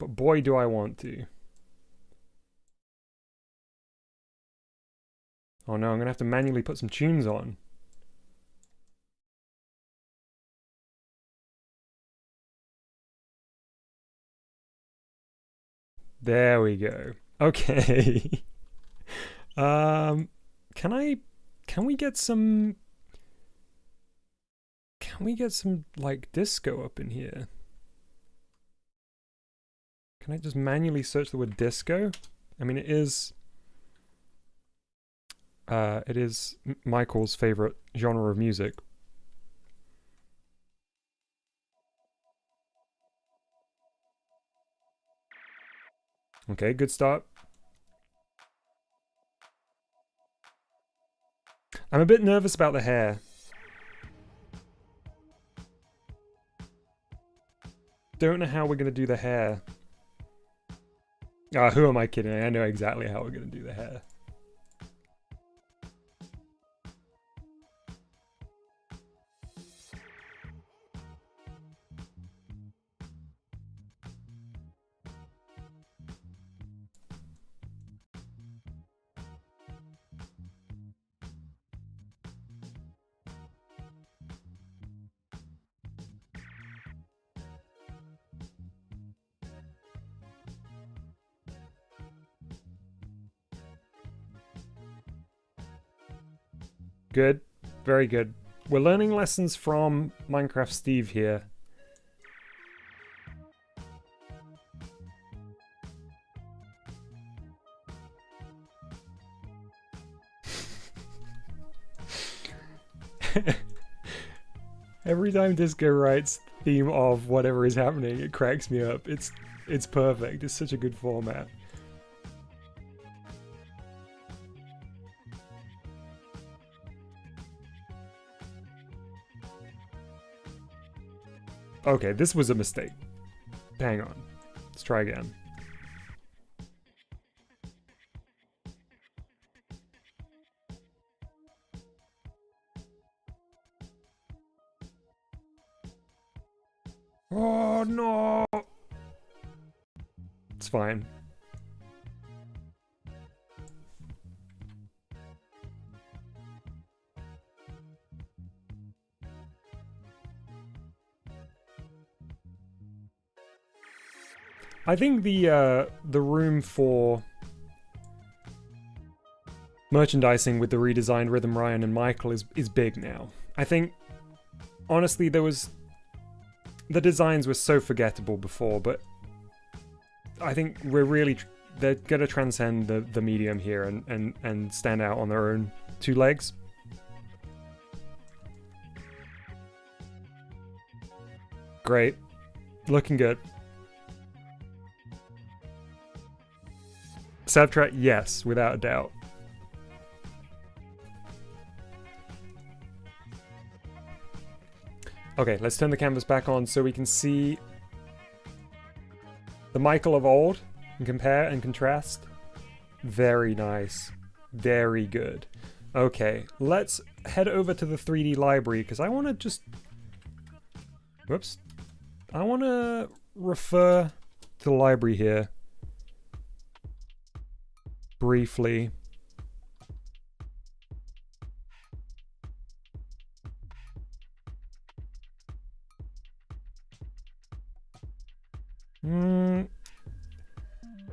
boy, do I want to. Oh no, I'm gonna have to manually put some tunes on. There we go. Okay. Can we get some like disco up in here? Can I just manually search the word disco? I mean, it is Michael's favorite genre of music. Okay, good start. I'm a bit nervous about the hair. don't know how we're going to do the hair. Who am I kidding? I know exactly how we're going to do the hair. Good. Very good. We're learning lessons from Minecraft Steve here. Every time Disco writes theme of whatever is happening, it cracks me up. It's perfect. It's such a good format. Okay, this was a mistake. Hang on. Let's try again. Oh no! It's fine. I think the room for merchandising with the redesigned Rhythm Ryan and Michael is big now. I think, honestly, the designs were so forgettable before, but I think they're gonna transcend the medium here and stand out on their own two legs. Great. Looking good. Subtract, yes, without a doubt. Okay, let's turn the canvas back on so we can see the Michael of old and compare and contrast. Very nice. Very good. Okay, let's head over to the 3D library because I want to just... Whoops. I want to refer to the library here briefly.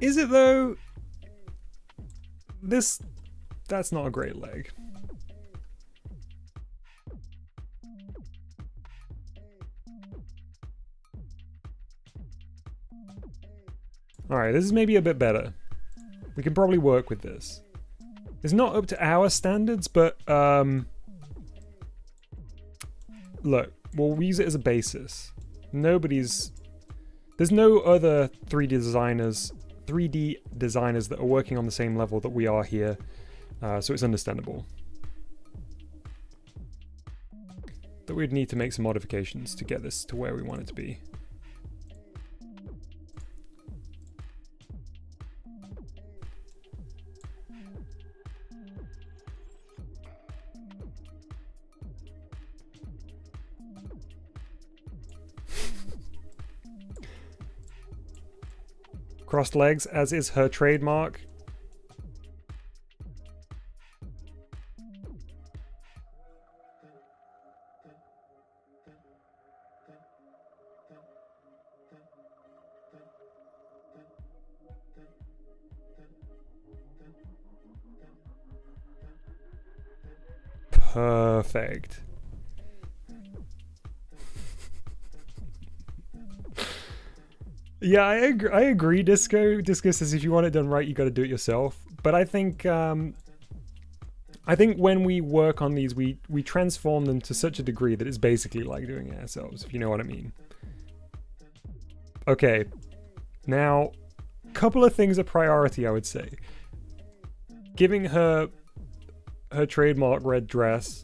Is it though? That's not a great leg. Alright, this is maybe a bit better. We can probably work with this. It's not up to our standards, but look, we'll use it as a basis. There's no other 3D designers that are working on the same level that we are here, so it's understandable that we'd need to make some modifications to get this to where we want it to be. Crossed legs, as is her trademark. Perfect. Yeah, I agree, Disco. Disco says if you want it done right, you got to do it yourself. But I think when we work on these, we transform them to such a degree that it's basically like doing it ourselves, if you know what I mean. Okay, now, a couple of things are priority, I would say. Giving her trademark red dress,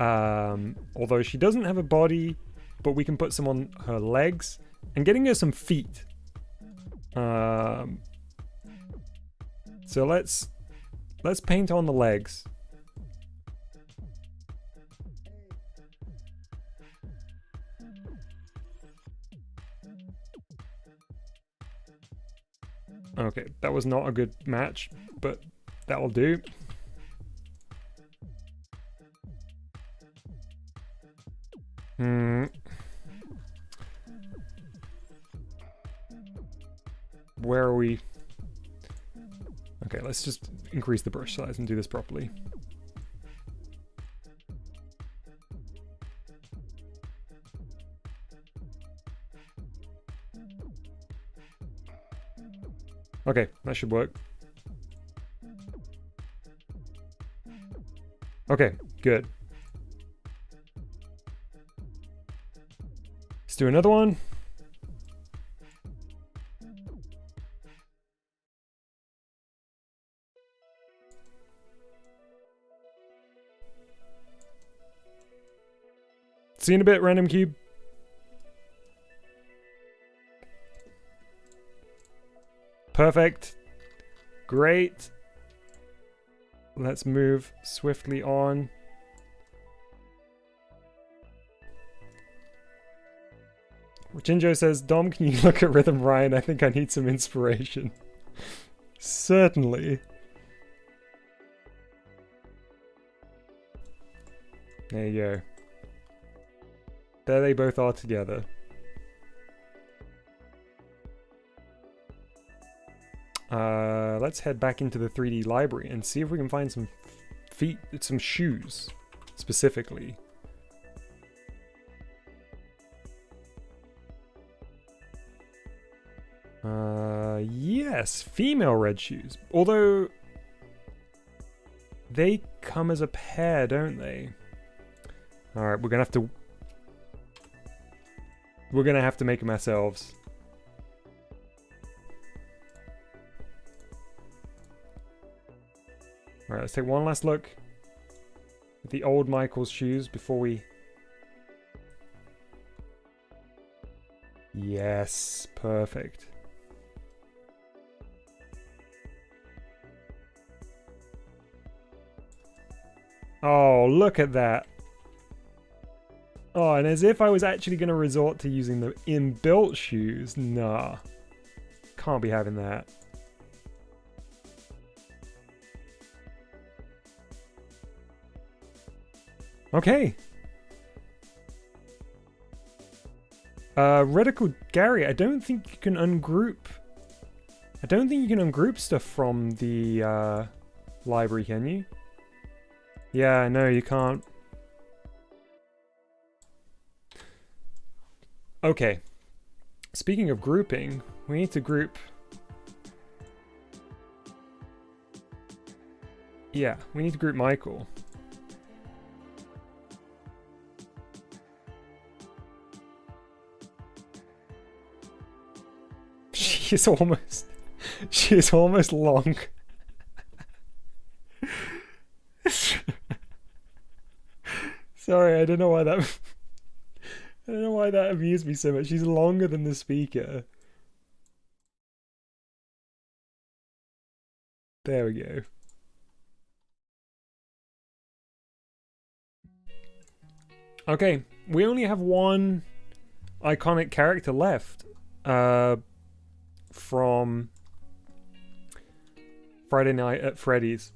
although she doesn't have a body, but we can put some on her legs. and getting her some feet. So let's paint on the legs. Okay, that was not a good match, but that'll do. Where are we? Okay, let's just increase the brush size and do this properly. Okay, that should work. Okay, good. Let's do another one. See you in a bit, Random Cube. Perfect. Great. Let's move swiftly on. Chinjo says, Dom, can you look at Rhythm Ryan? I think I need some inspiration. Certainly. There you go. There they both are together. Let's head back into the 3D library and see if we can find some feet, some shoes, specifically. Yes, female red shoes. Although they come as a pair, don't they? All right, we're gonna have to make them ourselves. All right, let's take one last look at the old Michael's shoes before we... Yes, perfect. Oh, look at that. Oh, and as if I was actually going to resort to using the inbuilt shoes. Nah. Can't be having that. Okay. Radical Gary, I don't think you can ungroup. I don't think you can ungroup stuff from the library, can you? Yeah, no, you can't. Okay. Speaking of grouping, we need to group... Yeah, we need to group Michael. She is almost long. Sorry, I don't know why that amused me so much. She's longer than the speaker. There we go. Okay, we only have one iconic character left from Friday Night at Freddy's,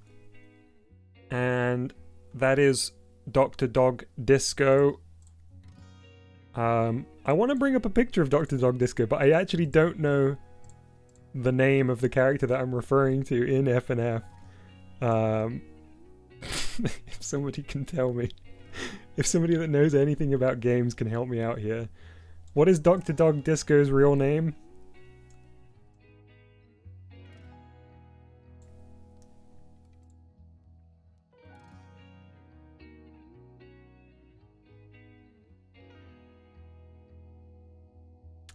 and that is Dr. Dog Disco. I want to bring up a picture of Dr. Dog Disco, but I actually don't know the name of the character that I'm referring to in FNF. If somebody can tell me, if somebody that knows anything about games can help me out here. What is Dr. Dog Disco's real name?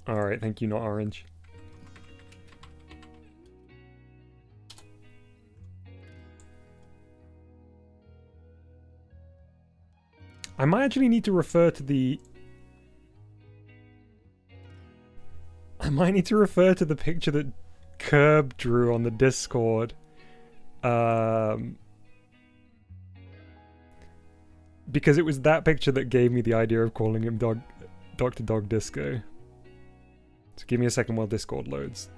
Alright, thank you, not orange. I might actually need to refer to the might need to refer to the picture that Curb drew on the Discord. Because it was that picture that gave me the idea of calling him Dr. Dog Disco. So give me a second while Discord loads.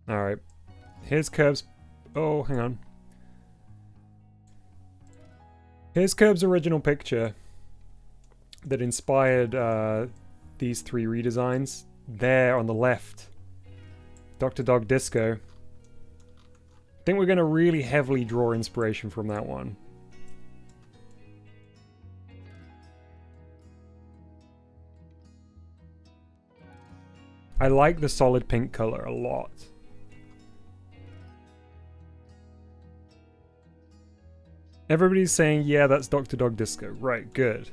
Alright. Here's Curb's... Oh, hang on. Here's Curb's original picture that inspired these 3 redesigns. There on the left, Dr. Dog Disco. I think we're going to really heavily draw inspiration from that one. I like the solid pink color a lot. Everybody's saying, yeah, that's Dr. Dog Disco. Right, good.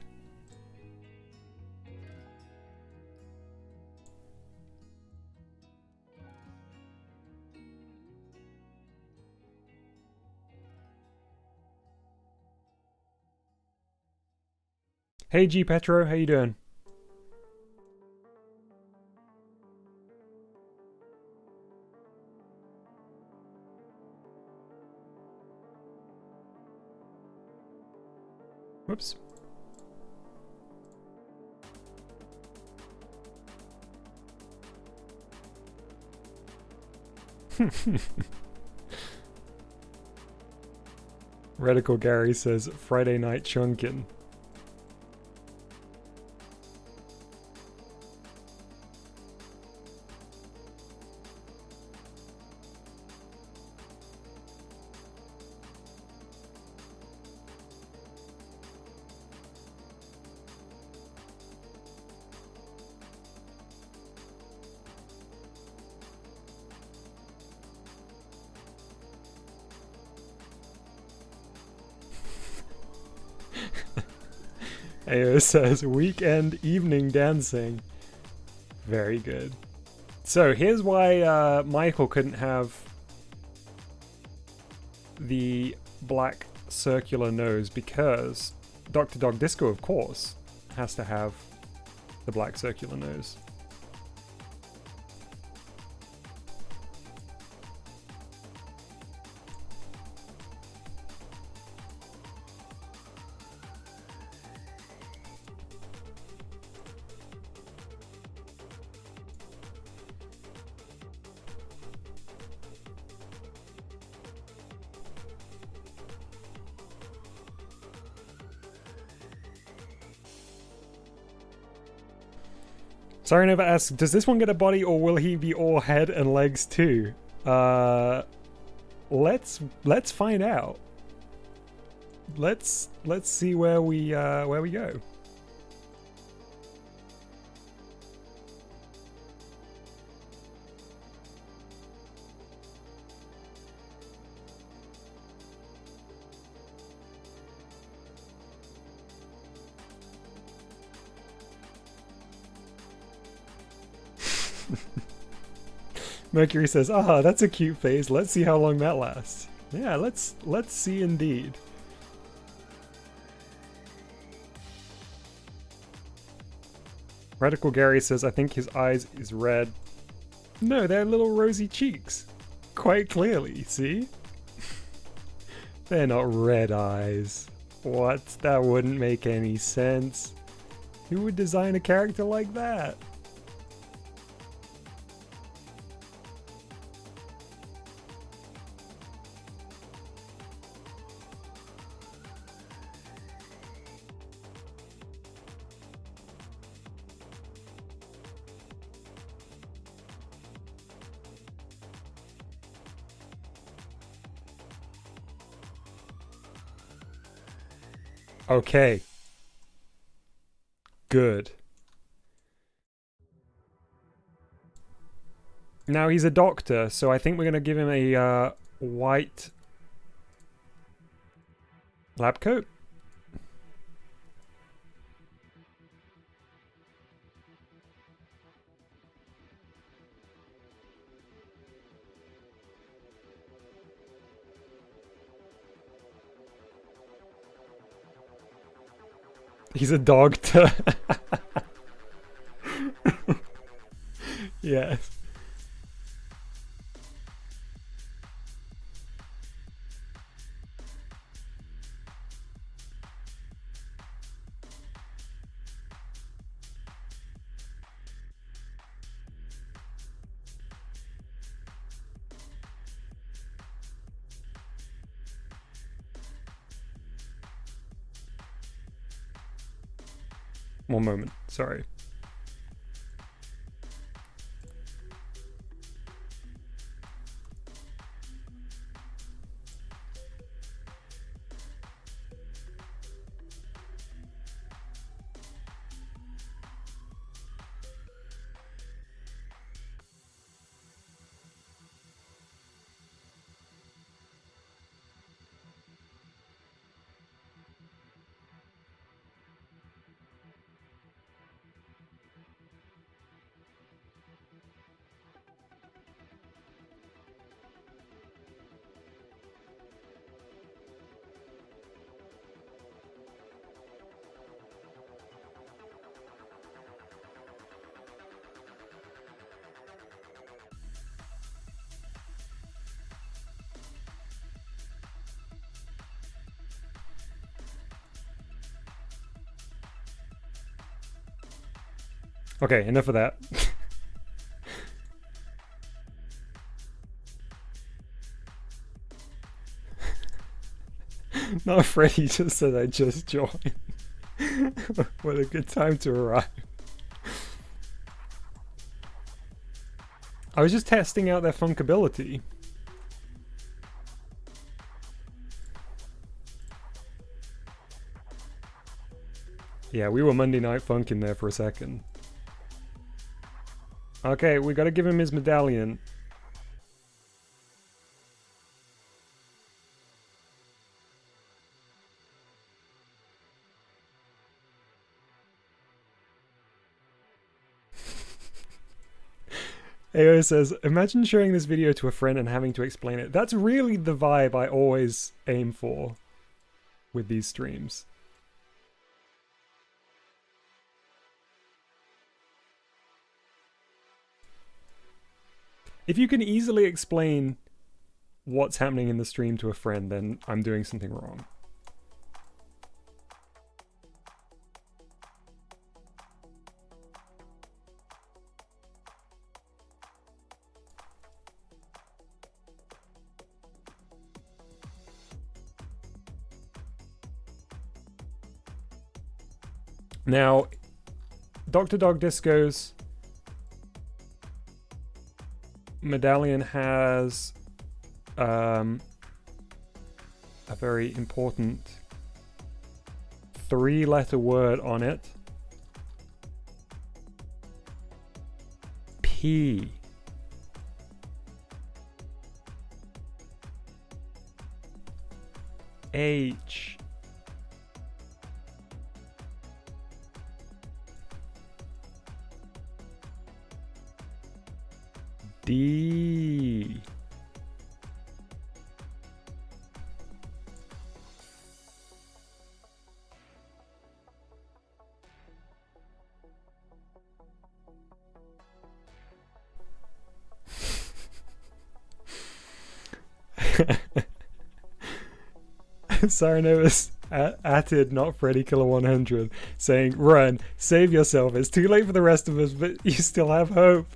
Hey G Petro, how you doing? Whoops. Radical Gary says Friday night chunkin'. AO says weekend evening dancing. Very good. So here's why Michael couldn't have the black circular nose, because Dr. Dog Disco, of course, has to have the black circular nose. Sirenova asks, does this one get a body or will he be all head and legs too? Let's find out. Let's see where we go. Mercury says, "Ah, that's a cute face. Let's see how long that lasts." Yeah, let's see indeed. Radical Gary says, "I think his eyes is red." No, they're little rosy cheeks. Quite clearly, see? They're not red eyes. What? That wouldn't make any sense. Who would design a character like that? Okay. Good. Now he's a doctor, so I think we're going to give him a white lab coat. He's a doctor. Yes. One moment, sorry. Okay, enough of that. Not Freddy just said I just joined. What a good time to arrive. I was just testing out their funkability. Yeah, we were Monday Night Funk in there for a second. Okay, we gotta give him his medallion. AO says, imagine showing this video to a friend and having to explain it. That's really the vibe I always aim for with these streams. If you can easily explain what's happening in the stream to a friend, then I'm doing something wrong. Now, Dr. Dog Disco's medallion has a very important 3-letter word on it. P. H. D. Saranova's atted not Freddy Killer 100 saying, run, save yourself, it's too late for the rest of us, but you still have hope.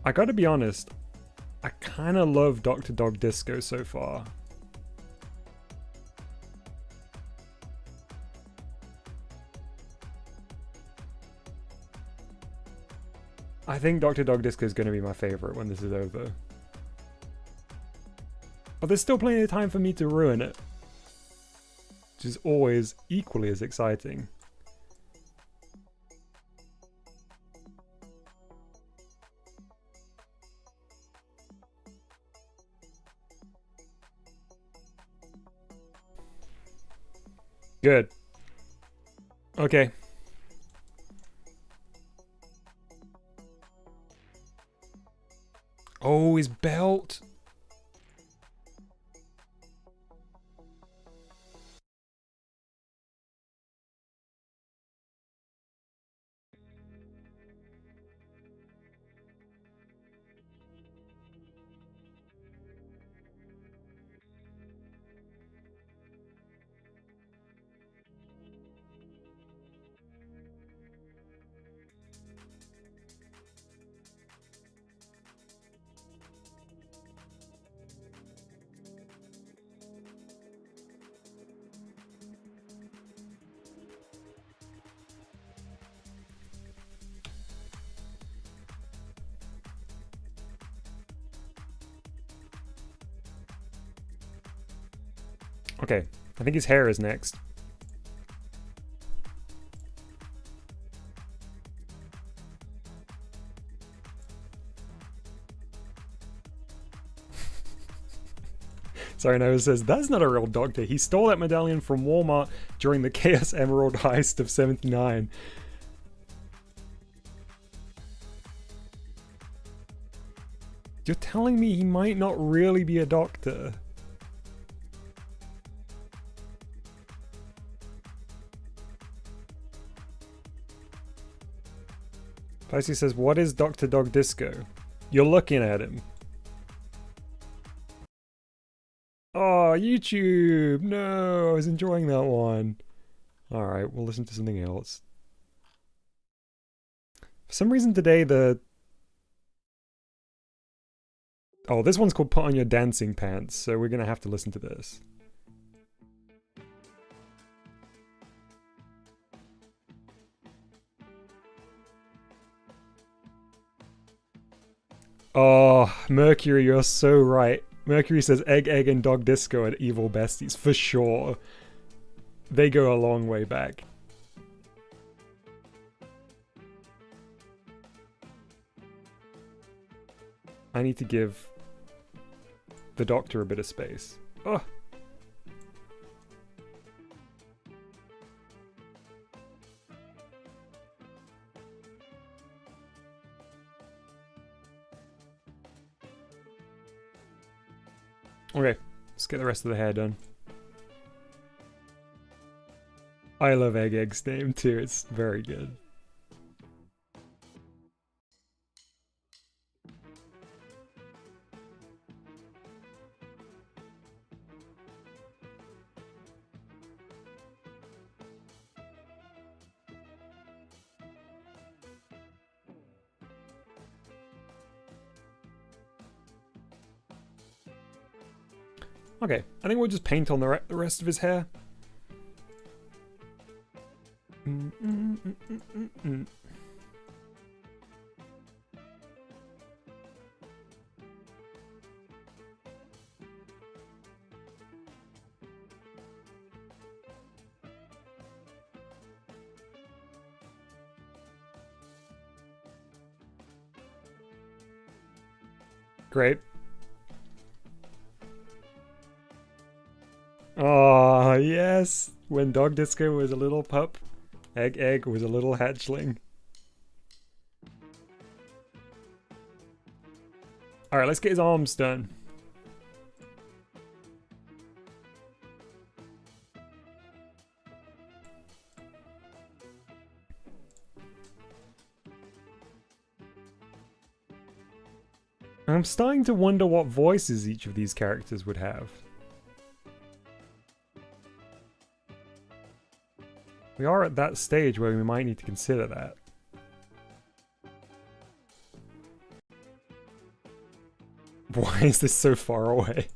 I gotta be honest, I kinda love Dr. Dog Disco so far. I think Dr. Dog Disco is gonna be my favorite when this is over. But there's still plenty of time for me to ruin it, which is always equally as exciting. Good. Okay. Oh, his belt. Okay, I think his hair is next. Sorry, Nova says, that's not a real doctor. He stole that medallion from Walmart during the Chaos Emerald heist of 79. You're telling me he might not really be a doctor? Dicey says, what is Dr. Dog Disco? You're looking at him. Oh, YouTube! No, I was enjoying that one. Alright, we'll listen to something else. For some reason today Oh, this one's called Put On Your Dancing Pants, so we're gonna have to listen to this. Oh, Mercury, you're so right. Mercury says Egg, Egg, and Dog Disco are evil besties, for sure. They go a long way back. I need to give the Doctor a bit of space. Oh. Okay, let's get the rest of the hair done. I love Egg Egg's name too, it's very good. Okay, I think we'll just paint on the rest of his hair. Great. Oh, yes! When Dog Disco was a little pup, Egg Egg was a little hatchling. Alright, let's get his arms done. I'm starting to wonder what voices each of these characters would have. We are at that stage where we might need to consider that. Why is this so far away?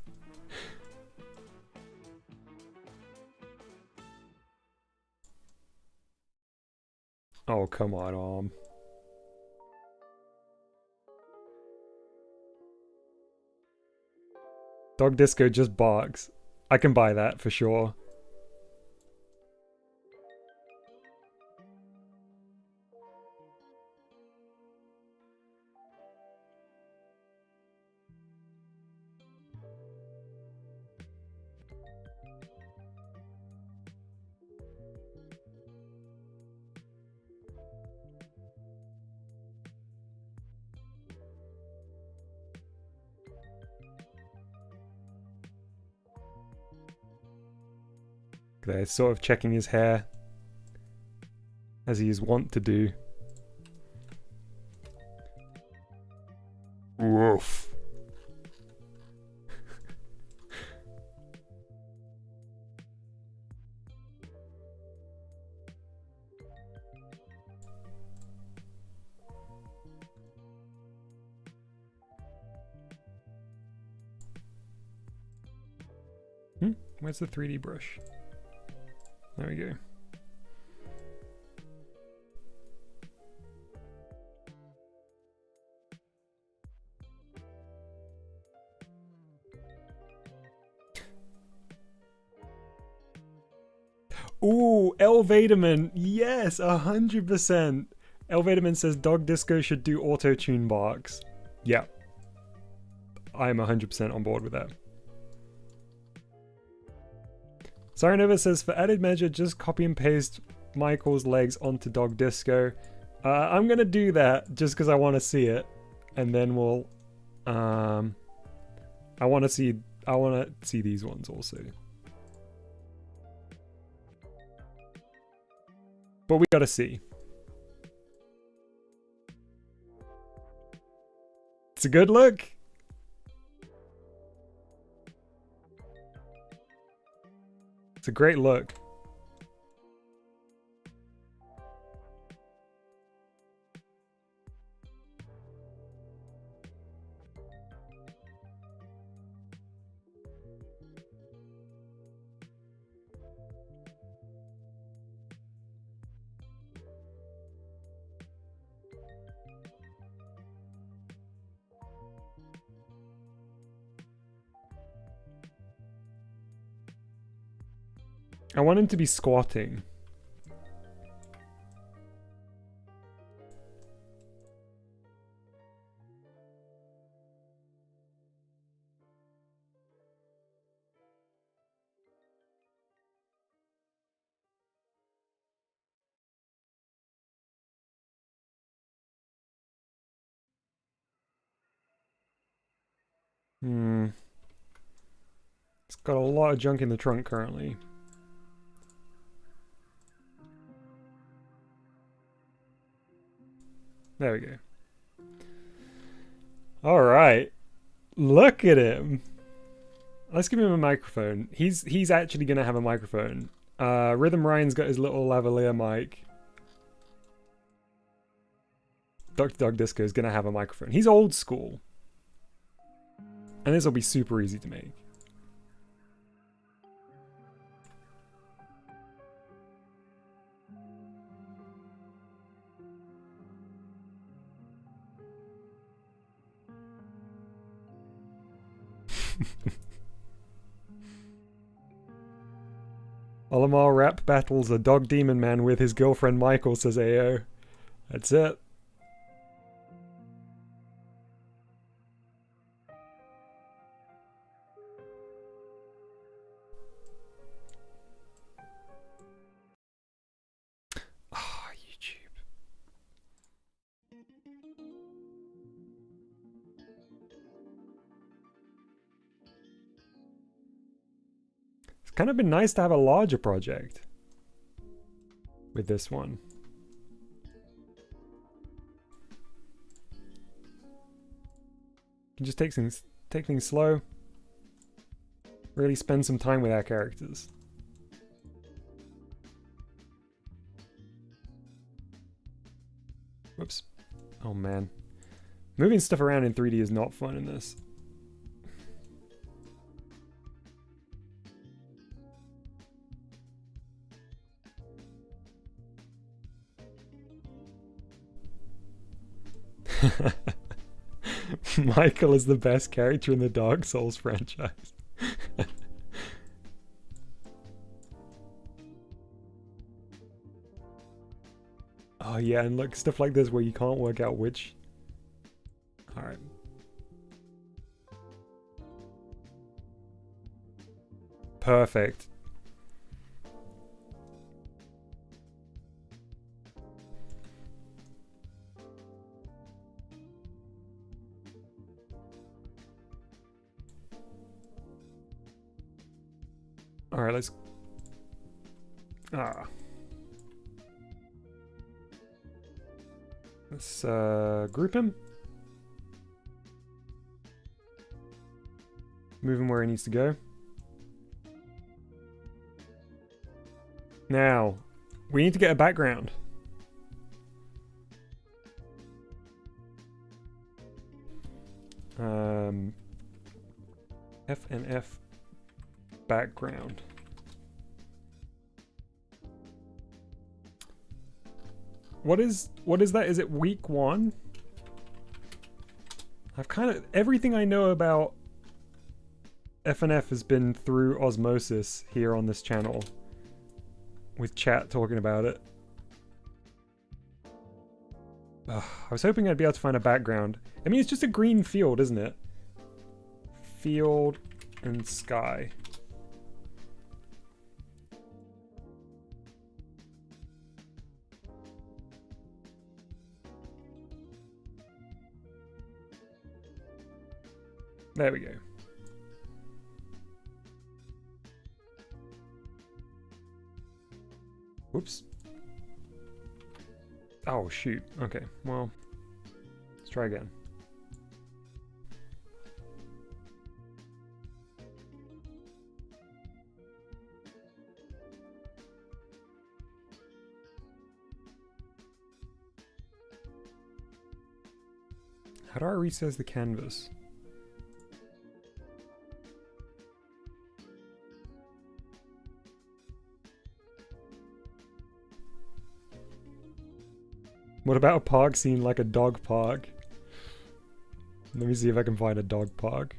Oh, come on, Dog Disco just barks. I can buy that for sure. there, sort of checking his hair, as he is wont to do. Woof. Where's the 3D brush? There we go. Ooh, El Vaderman. Yes, 100%. El Vaderman says Dog Disco should do auto-tune barks. Yeah. I'm 100% on board with that. Sirenova says, for added measure, just copy and paste Michael's legs onto Dog Disco. I'm gonna do that just because I want to see it, and then we'll. I want to see these ones also. But we gotta see. It's a good look. It's a great look. I want him to be squatting. It's got a lot of junk in the trunk currently. There we go. Alright. Look at him. Let's give him a microphone. He's actually gonna have a microphone. Rhythm Ryan's got his little lavalier mic. Dr. Dog Disco is gonna have a microphone. He's old school. And this will be super easy to make. Olimar rap battles a dog demon man with his girlfriend Michael, says AO. That's it. Ah, YouTube. It's kind of been nice to have a larger project with this one. You can just take things slow. Really spend some time with our characters. Whoops. Oh man. Moving stuff around in 3D is not fun in this. Michael is the best character in the Dark Souls franchise. Oh yeah, and look, stuff like this where you can't work out which. Alright. Perfect. Alright, let's Ah. Let's group him. Move him where he needs to go. Now, we need to get a background. FNF background. What is that? Is it week 1? I've kind of everything I know about FNF has been through osmosis here on this channel, with chat talking about it. Ugh, I was hoping I'd be able to find a background. I mean, it's just a green field, isn't it? Field and sky. There we go. Whoops. Oh, shoot. Okay, well, let's try again. How do I resize the canvas? What about a pog scene like a dog pog? Let me see if I can find a dog pog.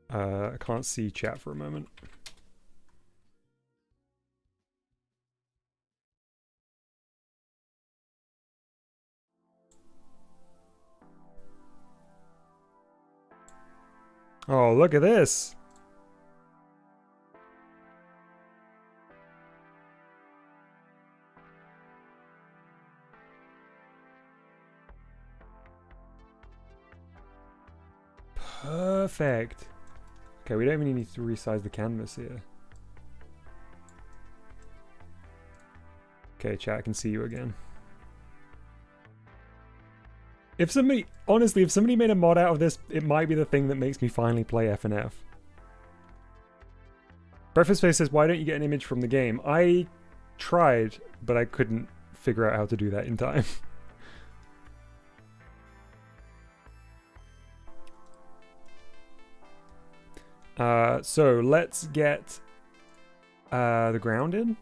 I can't see chat for a moment. Oh, look at this! Perfect. Okay, we don't even need to resize the canvas here. Okay, chat, I can see you again. If somebody, honestly, if somebody made a mod out of this, it might be the thing that makes me finally play FNF. Breakfast Face says, why don't you get an image from the game? I tried, but I couldn't figure out how to do that in time. So let's get the ground in.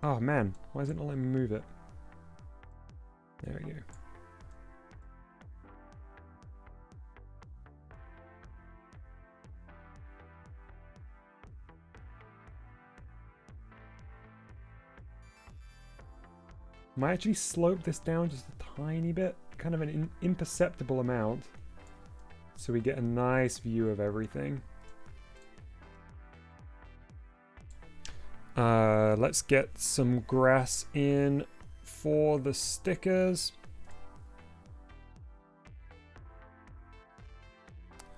Oh man, why isn't it letting me move it? There we go. Might actually slope this down just a tiny bit, kind of an imperceptible amount, so we get a nice view of everything. Let's get some grass in for the stickers.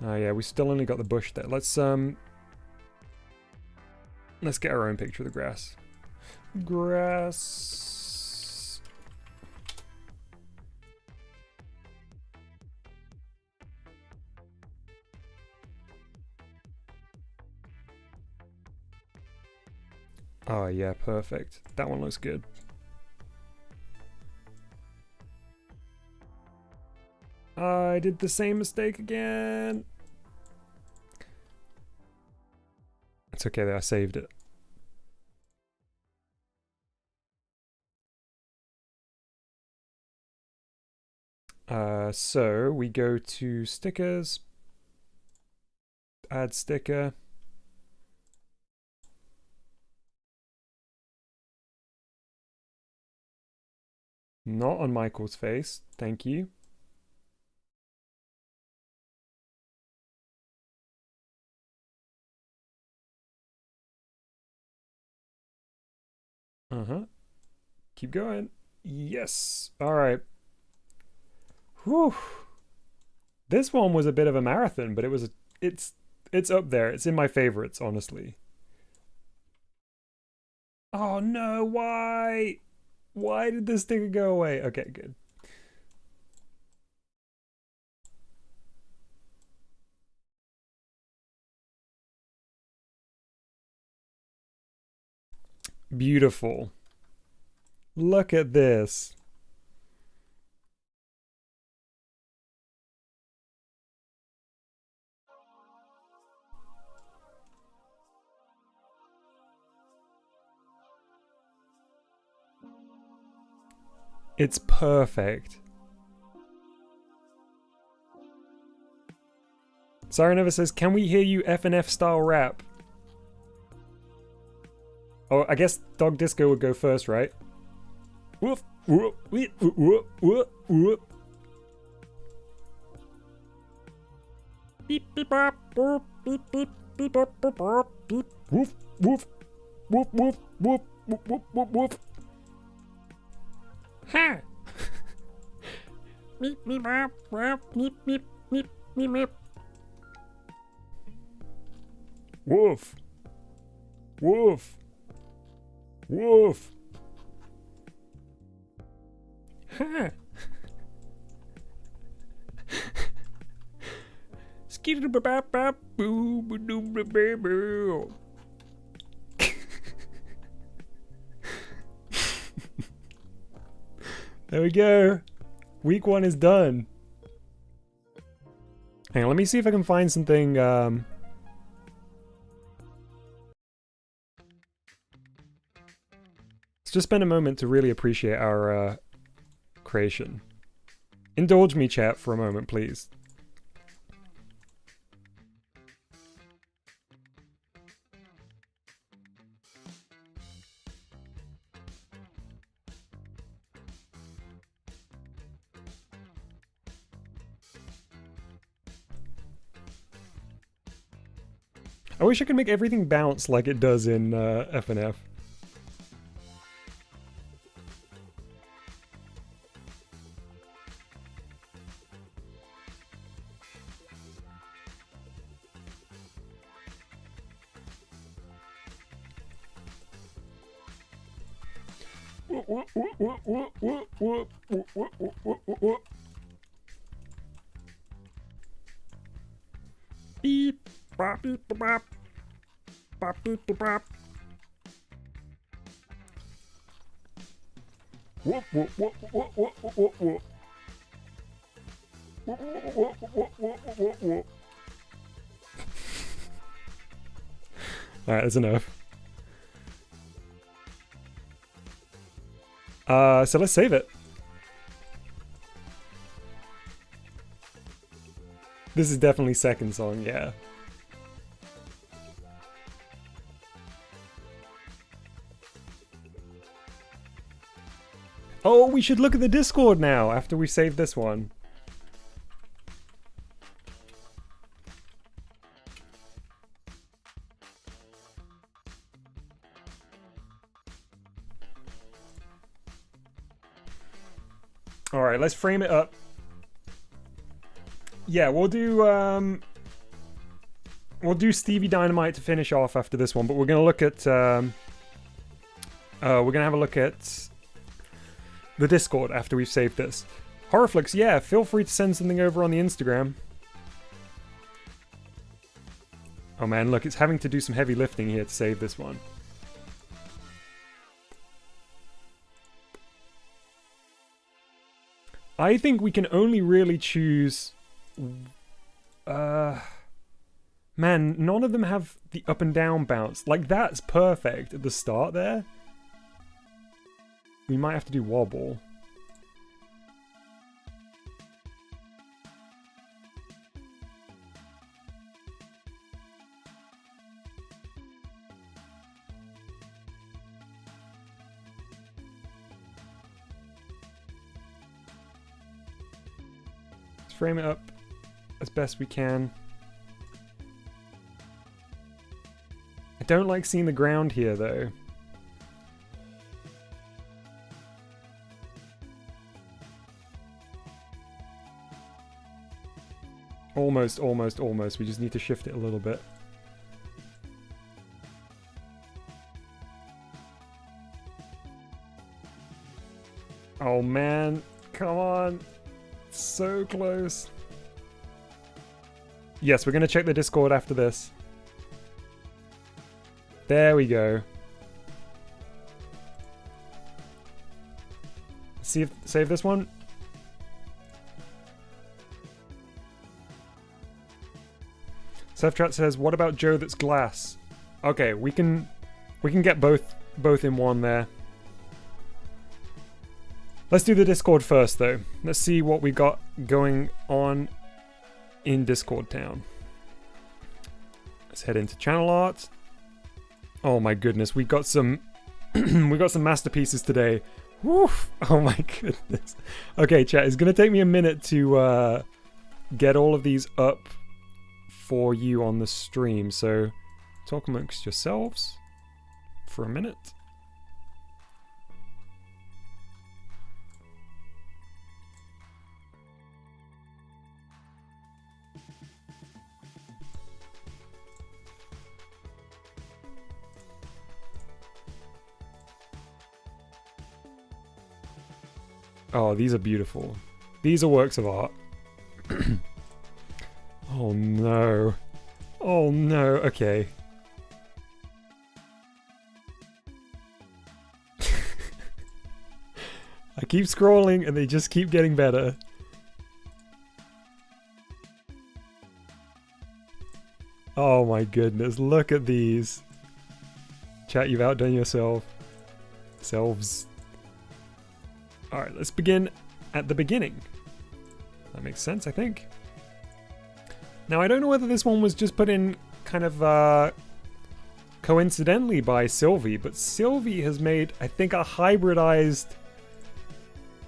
Oh yeah, we still only got the bush there. Let's get our own picture of the grass. Grass. Oh yeah, perfect. That one looks good. I did the same mistake again. It's okay though, I saved it. So we go to stickers, add sticker. Not on Michael's face. Thank you. Uh-huh. Keep going. Yes. All right. Whew. This one was a bit of a marathon, but it's up there. It's in my favorites, honestly. Oh no, why? Why did this thing go away? Okay, good. Beautiful. Look at this. It's perfect. Saranova says, can we hear you F&F style rap? Oh, I guess Dog Disco would go first, right? Woof, woof, woof, woof, woof, woof. Beep, beep, bop, boop, beep, beep, beep, bop, bop, bop, beep. Woof, woof, woof, woof, woof, woof, woof, woof, woof. Ha! Meep, meep, bop, bop, meep, meep, meep, meep, meep. Woof. Woof. Woof. Ha! There we go. Week 1 is done. Hang on, let me see if I can find something. Let's just spend a moment to really appreciate our creation. Indulge me, chat, for a moment, please. I wish I could make everything bounce like it does in F&F. Beep, bop, beep, bop, bop, beep, bop. Whoop, whoop, whoop, whoop, whoop, whoop, whoop. Whoop, whoop, whoop, whoop, whoop, whoop, whoop. Alright, that's enough. So let's save it. This is definitely second song, yeah. Oh, we should look at the Discord now after we save this one. Alright, let's frame it up. Yeah, we'll do Stevie Dynamite to finish off after this one, but we're gonna look at we're gonna have a look at the Discord after we've saved this. Horrorflix, yeah, feel free to send something over on the Instagram. Oh man, look, it's having to do some heavy lifting here to save this one. I think we can only really choose... Man, none of them have the up and down bounce. Like, that's perfect at the start there. We might have to do wobble. Let's frame it up as best we can. I don't like seeing the ground here, though. Almost, almost, almost. We just need to shift it a little bit. Oh man, come on. So close. Yes, we're going to check the Discord after this. There we go. Save this one. Sefchat says, "What about Joe that's glass?" Okay, we can get both in one there. Let's do the Discord first, though. Let's see what we got going on in Discord Town. Let's head into channel art. Oh my goodness, we got some we got some masterpieces today. Woof! Oh my goodness. Okay, chat, it's gonna take me a minute to get all of these up for you on the stream, so talk amongst yourselves for a minute. Oh, these are beautiful. These are works of art. Oh no. Oh no, okay. I keep scrolling and they just keep getting better. Oh my goodness, look at these. Chat, you've outdone yourself. Selves. Alright, let's begin at the beginning. That makes sense, I think. Now, I don't know whether this one was just put in kind of coincidentally by Sylvie, but Sylvie has made, I think, a hybridized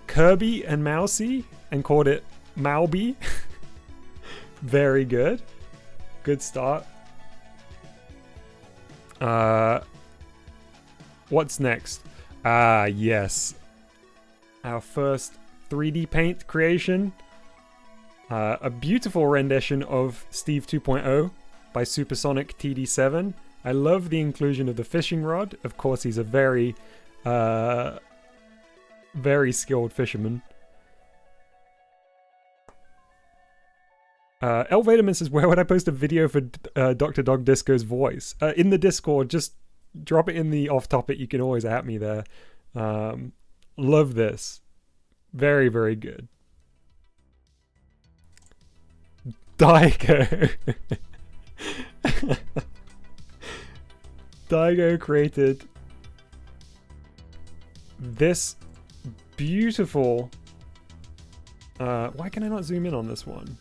Kirby and Mousy and called it Mauby. Very good. Good start. What's next? Ah, yes. Our first 3D paint creation. A beautiful rendition of Steve 2.0 by Supersonic TD7. I love the inclusion of the fishing rod. Of course, he's a very, very skilled fisherman. Elvaderman says, where would I post a video for Dr. Dog Disco's voice? In the Discord, just drop it in the off-topic. You can always at me there. Love this. Very, very good. Daigo. Daigo created this beautiful... why can I not zoom in on this one?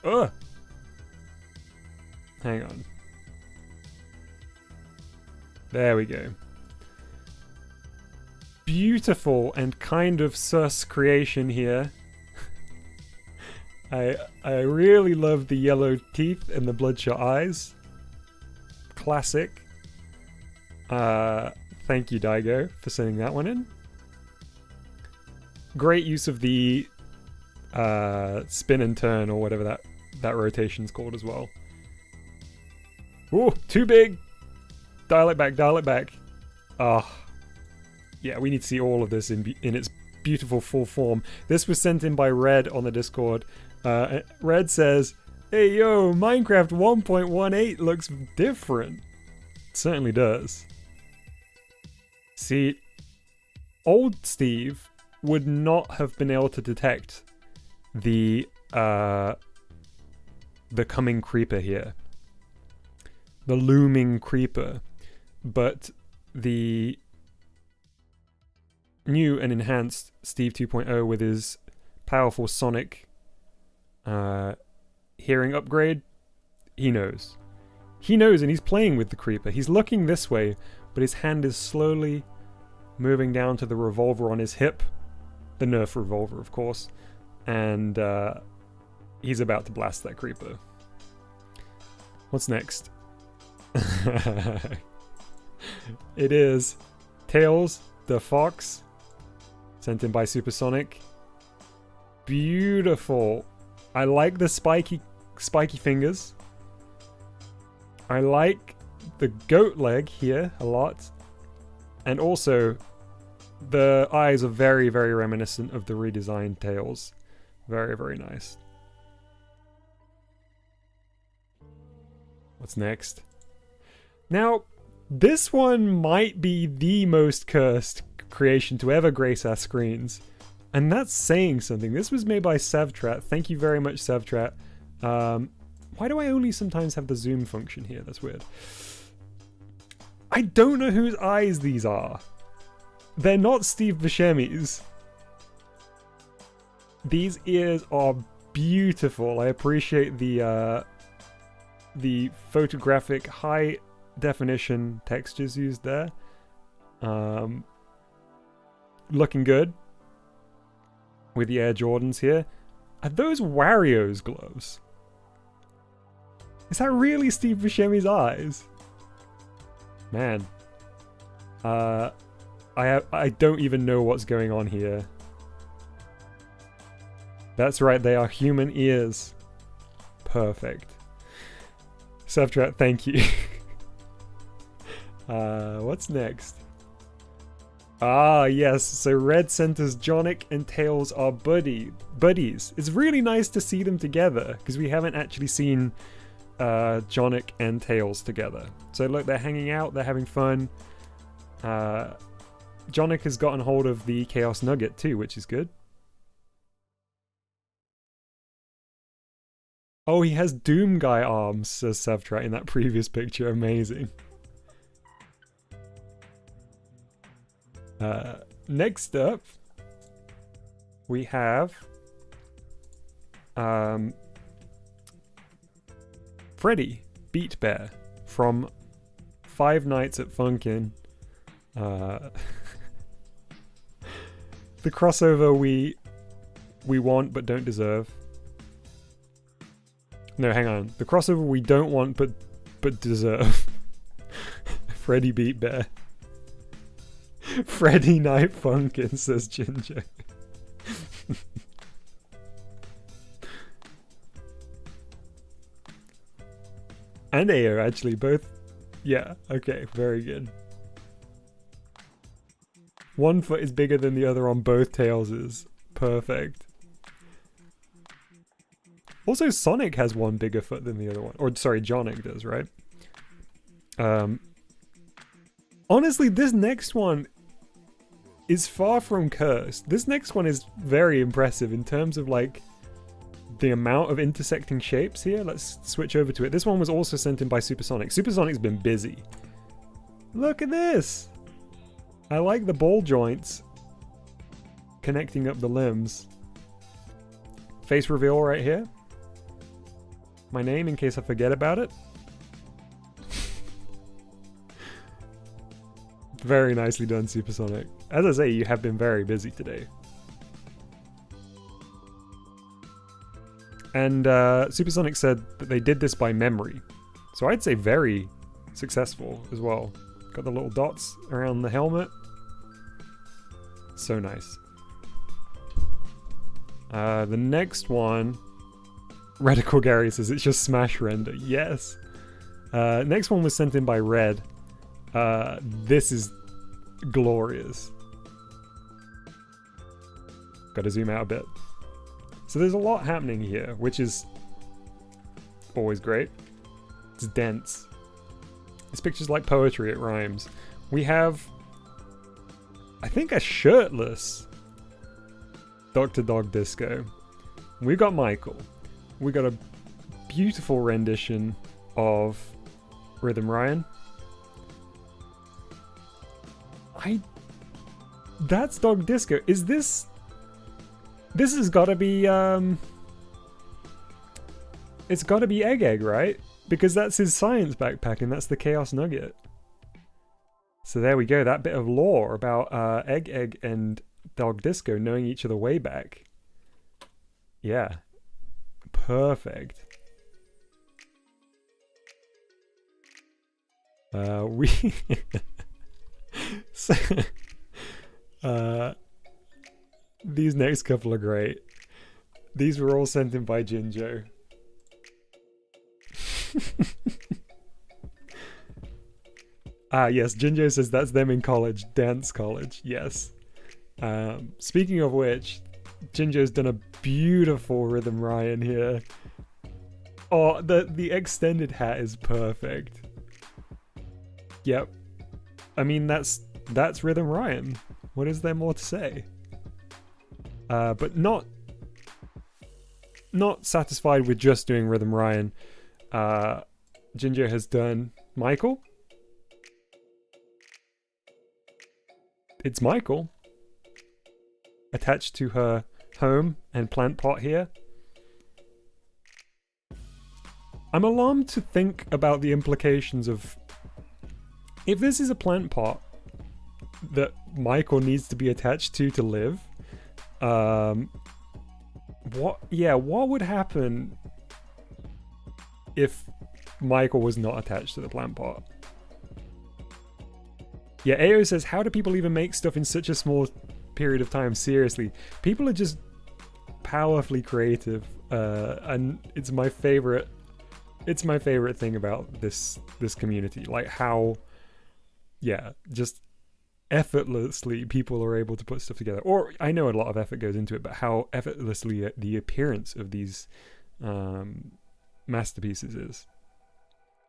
Ugh! Hang on. There we go. Beautiful and kind of sus creation here. I really love the yellow teeth and the bloodshot eyes. Classic. Thank you, Daigo, for sending that one in. Great use of the spin and turn, or whatever that rotation's called as well. Ooh, too big! Dial it back, dial it back. Ah. Yeah, we need to see all of this in its beautiful full form. This was sent in by Red on the Discord. Red says, "Hey yo, Minecraft 1.18 looks different." It certainly does. See, old Steve would not have been able to detect the coming creeper here. The looming creeper. But the new and enhanced Steve 2.0 with his powerful sonic hearing upgrade, he knows. He knows, and he's playing with the creeper. He's looking this way, but his hand is slowly moving down to the revolver on his hip. The Nerf revolver, of course. And he's about to blast that creeper. What's next? It is Tails the Fox, sent in by Supersonic. Beautiful. I like the spiky fingers. I like the goat leg here a lot. And also, the eyes are very, very reminiscent of the redesigned Tails. Very, very nice. What's next? Now, this one might be the most cursed creation to ever grace our screens. And that's saying something. This was made by Sevtrat. Thank you very much, Sevtrat. Why do I only sometimes have the zoom function here? That's weird. I don't know whose eyes these are. They're not Steve Buscemi's. These ears are beautiful. I appreciate the photographic high definition textures used there. Looking good with the Air Jordans here. Are those Wario's gloves? Is that really Steve Buscemi's eyes? Man. I don't even know what's going on here. That's right, they are human ears. Perfect. Sevtrat, thank you. What's next? Ah, yes. So Red Center's Jonic and Tails are buddies. It's really nice to see them together because we haven't actually seen Jonic and Tails together. So look, they're hanging out, they're having fun. Jonic has gotten hold of the Chaos Nugget too, which is good. Oh, he has Doom Guy arms, says Sevtrat in that previous picture. Amazing. Next up, we have Freddy Beat Bear from Five Nights at Funkin'. The crossover we want but don't deserve. No, hang on. The crossover we don't want but deserve. Freddy Beat Bear. Freddy Night Funkin', says Ginger. And Ao, actually, both. Yeah, okay, very good. One foot is bigger than the other on both Tailses. Perfect. Also, Sonic has one bigger foot than the other one. Or, sorry, Jonic does, right? Honestly, this next one is far from cursed. This next one is very impressive in terms of, like, the amount of intersecting shapes here. Let's switch over to it. This one was also sent in by Supersonic. Supersonic's been busy. Look at this! I like the ball joints connecting up the limbs. Face reveal right here. My name in case I forget about it. Very nicely done, Supersonic. As I say, you have been very busy today. And Supersonic said that they did this by memory. So I'd say very successful as well. Got the little dots around the helmet. So nice. The next one... Radical Gary says it's just smash render. Yes. Next one was sent in by Red. This is glorious. Gotta zoom out a bit. So there's a lot happening here, which is always great. It's dense. This picture's like poetry, it rhymes. We have, I think, a shirtless Dr. Dog Disco. We've got Michael. We got a beautiful rendition of Rhythm Ryan. That's Dog Disco. Is this... This has got to be, it's got to be Egg, right? Because that's his science backpack and that's the Chaos Nugget. So there we go. That bit of lore about Egg and Dog Disco knowing each other way back. Yeah. Perfect. We so, these next couple are great. These were all sent in by Jinjo. Yes, Jinjo says that's them in college, dance college. Yes. Speaking of which, Jinjo's done a beautiful Rhythm Ryan here. Oh, the extended hat is perfect. Yep. I mean, that's Rhythm Ryan. What is there more to say? But not satisfied with just doing Rhythm Ryan. Jinjo has done Michael. It's Michael. Attached to her home and plant pot here. I'm alarmed to think about the implications of... If this is a plant pot that Michael needs to be attached to live, what would happen if Michael was not attached to the plant pot? Yeah, AO says, how do people even make stuff in such a small period of time? Seriously, people are just powerfully creative, and it's my favorite thing about this community. Like how, yeah, just effortlessly people are able to put stuff together. Or I know a lot of effort goes into it, but how effortlessly the appearance of these masterpieces is.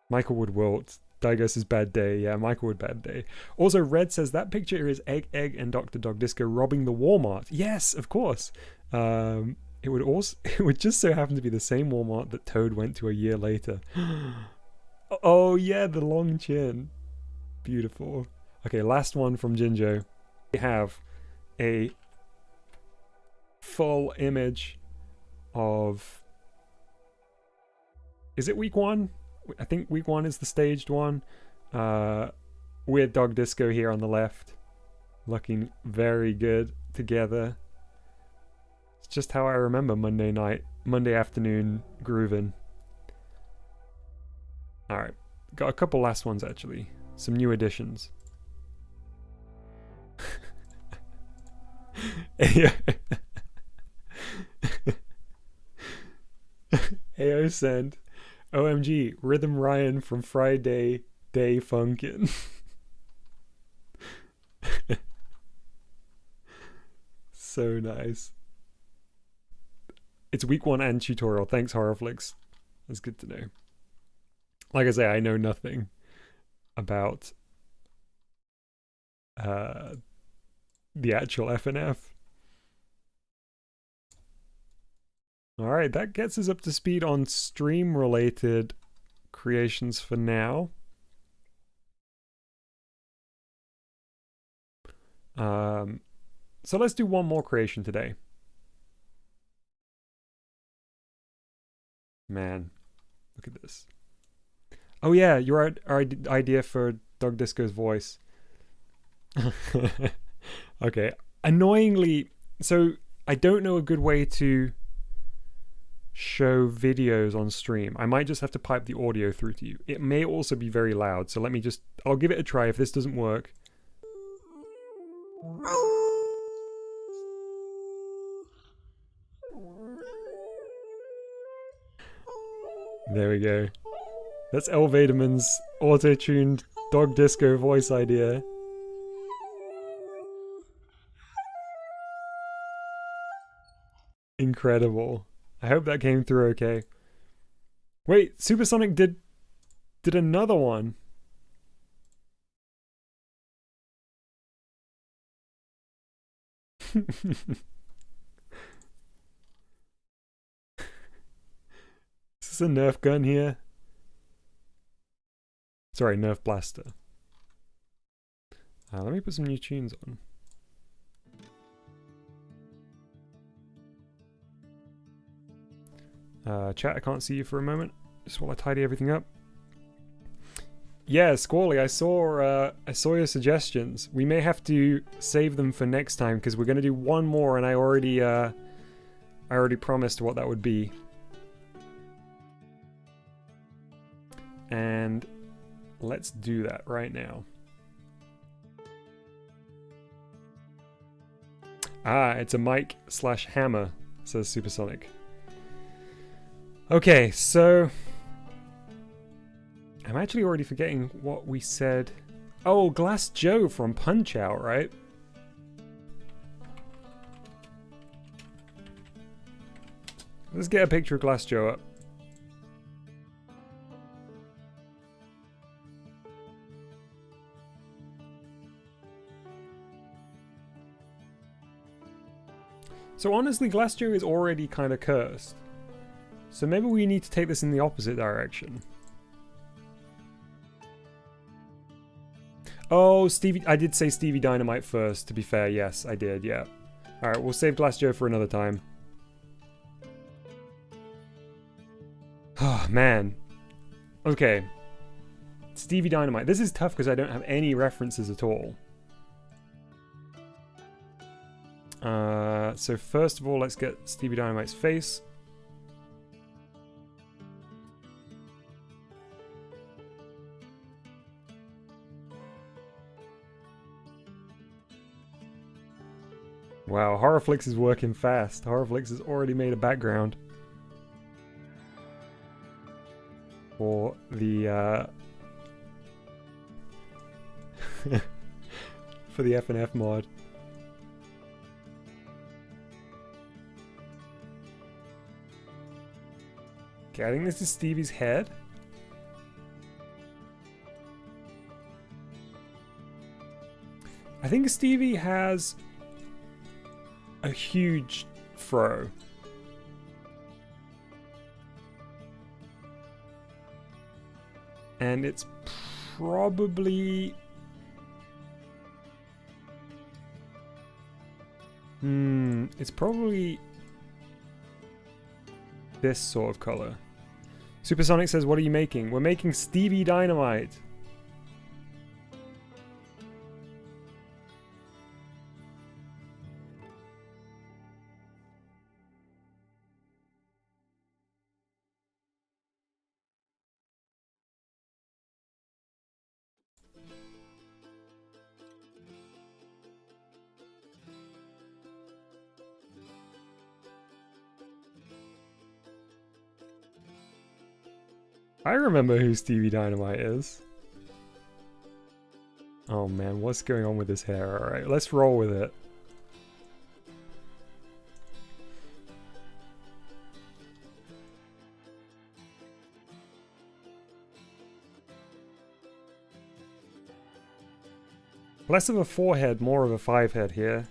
Michael Wood Wilt. Digos is bad day. Yeah, Michael Wood bad day. Also, Red says that picture is Egg and Dr. Dog Disco robbing the Walmart. Yes, of course. It would just so happen to be the same Walmart that Toad went to a year later. Oh yeah, the long chin. Beautiful. Okay, last one from Jinjo. We have a full image of... Is it week 1? I think week 1 is the staged one. Weird Dog Disco here on the left. Looking very good together. It's just how I remember Monday afternoon grooving. Alright, got a couple last ones actually. Some new additions. AO send. OMG, Rhythm Ryan from Friday Day Funkin'. So nice. It's week 1 and tutorial. Thanks, Horrorflix. That's good to know. Like I say, I know nothing about the actual FNF. Alright, that gets us up to speed on stream-related creations for now. So let's do one more creation today. Man, look at this. Oh yeah, your idea for Dog Disco's voice. Okay, annoyingly, so I don't know a good way to show videos on stream. I might just have to pipe the audio through to you. It may also be very loud, so I'll give it a try. If this doesn't work, there we go. That's El Vaderman's auto-tuned Dog Disco voice idea. Incredible. I hope that came through okay. Wait, Supersonic did another one. Is this a Nerf gun here? Sorry, Nerf blaster. Let me put some new tunes on. Chat, I can't see you for a moment. Just while I tidy everything up. Yeah, Squally, I saw your suggestions. We may have to save them for next time because we're gonna do one more, and I I already promised what that would be. And let's do that right now. Ah, it's a mic / hammer, says Supersonic. Okay, so I'm actually already forgetting what we said. Oh, Glass Joe from Punch-Out, right? Let's get a picture of Glass Joe up. So honestly, Glass Joe is already kind of cursed. So maybe we need to take this in the opposite direction. Oh, Stevie... I did say Stevie Dynamite first, to be fair. Yes, I did, yeah. Alright, we'll save Glass Joe for another time. Oh, man. Okay. Stevie Dynamite. This is tough because I don't have any references at all. So first of all, let's get Stevie Dynamite's face. Wow, Horrorflix is working fast. Horrorflix has already made a background for the for the FNF mod. Okay, I think this is Stevie's head. I think Stevie has a huge fro. And it's probably... it's probably this sort of color. Supersonic says, what are you making? We're making Stevie Dynamite. I remember who Stevie Dynamite is. Oh man, what's going on with his hair? Alright, let's roll with it. Less of a 4-head, more of a 5-head here.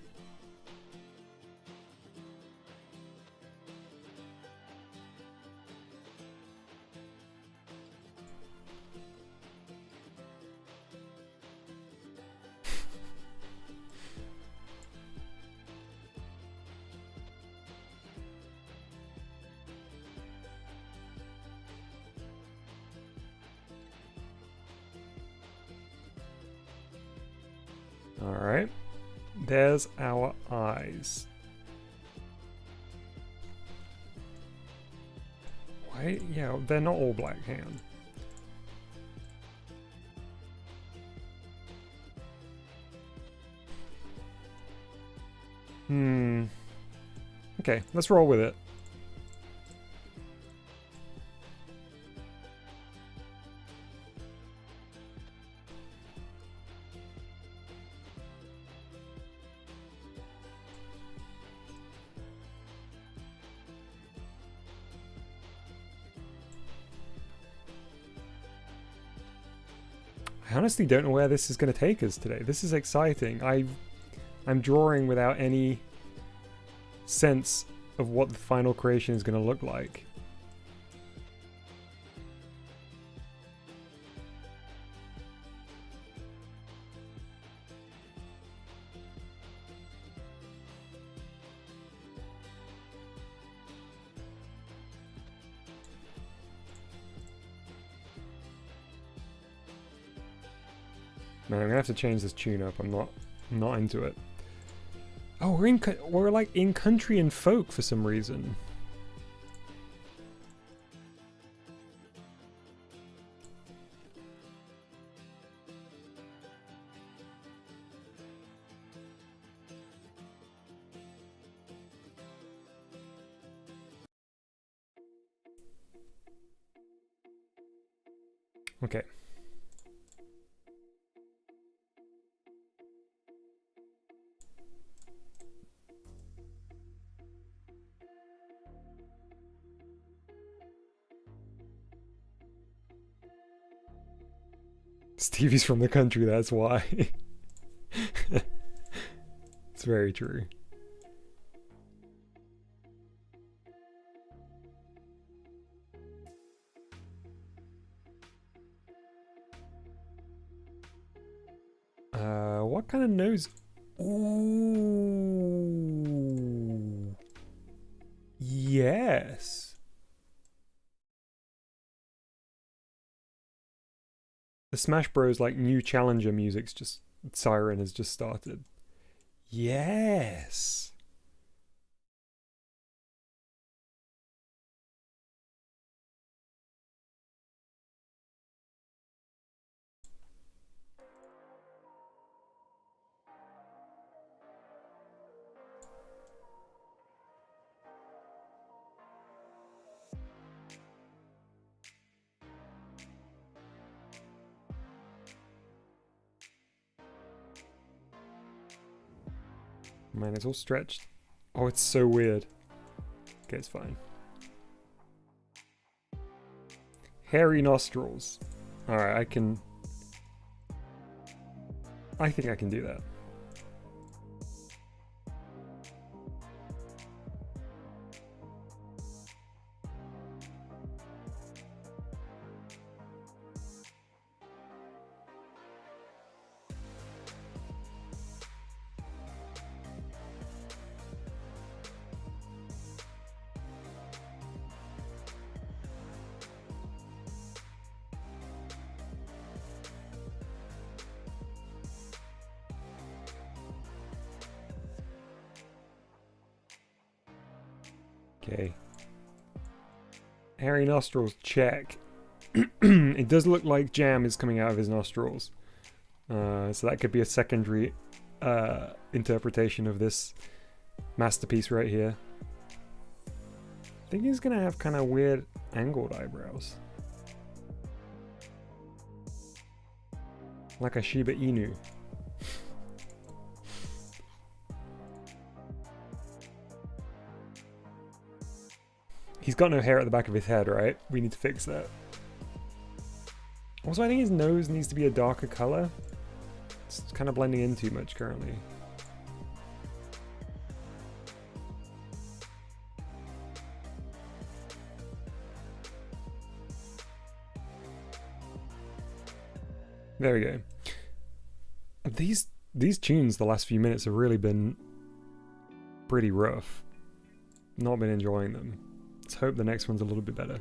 Alright, there's our eyes. Why? Yeah, they're not all black hand. Okay, let's roll with it. I honestly don't know where this is going to take us today. This is exciting. I'm drawing without any sense of what the final creation is going to look like. Man, I'm gonna have to change this tune up. I'm not into it. Oh, we're like in country and folk for some reason. Okay. Stevie's from the country, that's why. It's very true. What kind of nose? Ooh. Yes. The Smash Bros. Like new challenger music's just siren has just started. Yes. Man, it's all stretched. Oh, it's so weird. Okay, it's fine. Hairy nostrils. Alright, I think I can do that. Okay. Hairy nostrils, check. It does look like jam is coming out of his nostrils. So that could be a secondary interpretation of this masterpiece right here. I think he's gonna have kind of weird angled eyebrows. Like a Shiba Inu. He's got no hair at the back of his head, right? We need to fix that. Also, I think his nose needs to be a darker color. It's kind of blending in too much currently. There we go. These tunes the last few minutes have really been pretty rough. Not been enjoying them. Let's hope the next one's a little bit better.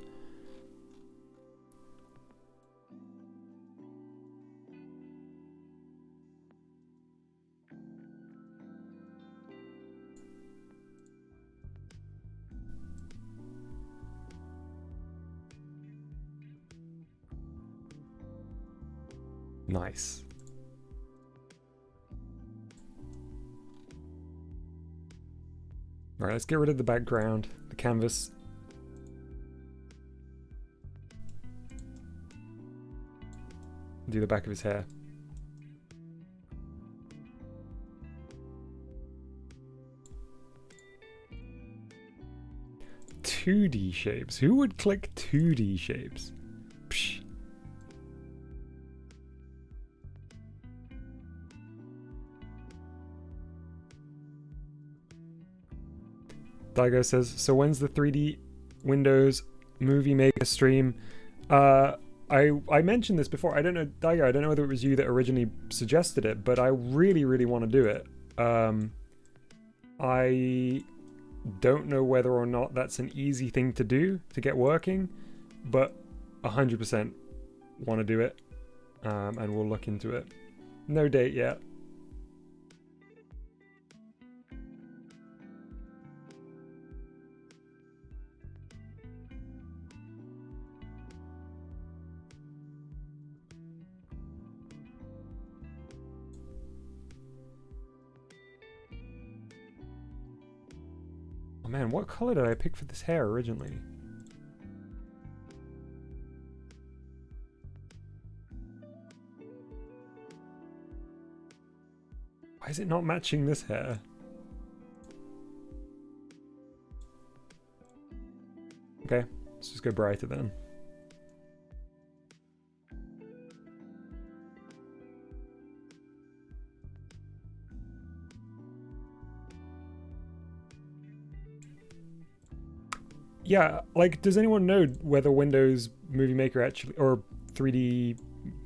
Nice. Alright, let's get rid of the background, the canvas. Do the back of his hair. "2D shapes. Who would click 2D shapes? Psh. Daigo says, so when's the 3D Windows Movie Maker stream? I mentioned this before. I don't know, Daigo, I don't know whether it was you that originally suggested it, but I really, really want to do it. I don't know whether or not that's an easy thing to do to get working, but 100% want to do it, and we'll look into it. No date yet. Oh man, what color did I pick for this hair originally? Why is it not matching this hair? Okay, let's just go brighter then. Yeah, like, does anyone know whether Windows Movie Maker actually, or 3D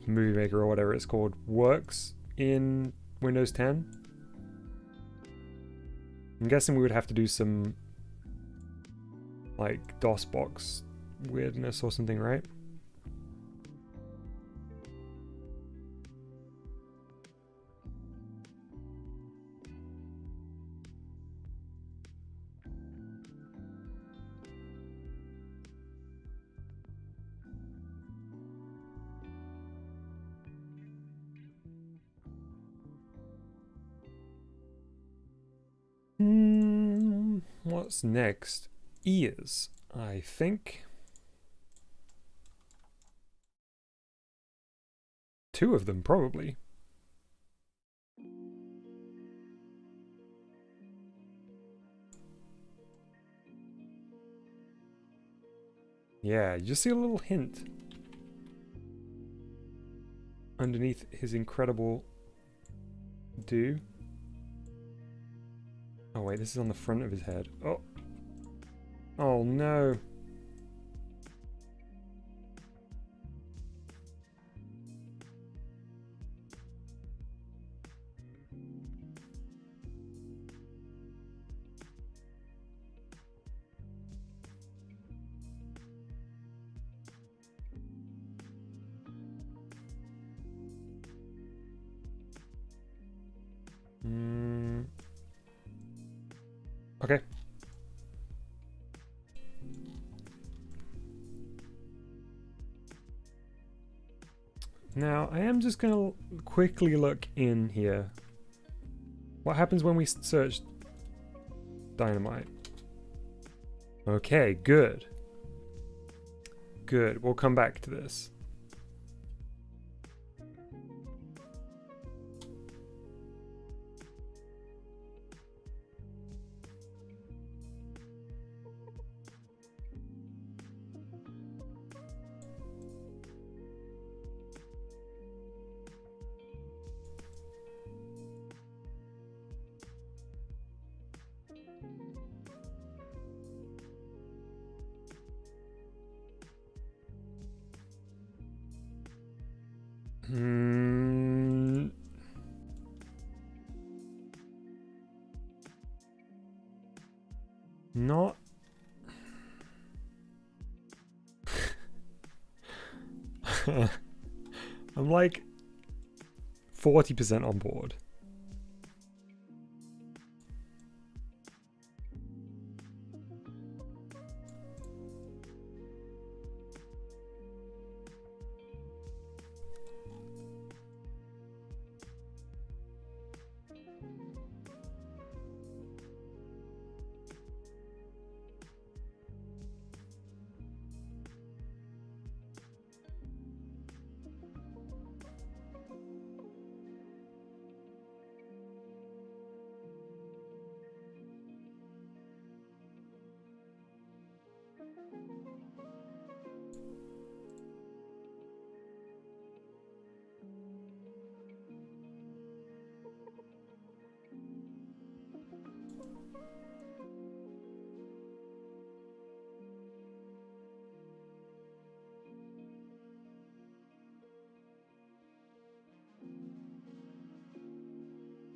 Movie Maker or whatever it's called, works in Windows 10? I'm guessing we would have to do some, like, DOSBox weirdness or something, right? What's next? Ears, I think. 2 of them, probably. Yeah, you just see a little hint underneath his incredible do. Oh wait, this is on the front of his head. Oh. Oh no. Okay. Now, I am just gonna quickly look in here. What happens when we search Dynamite? Okay, good. Good, we'll come back to this. Not. I'm like 40% on board.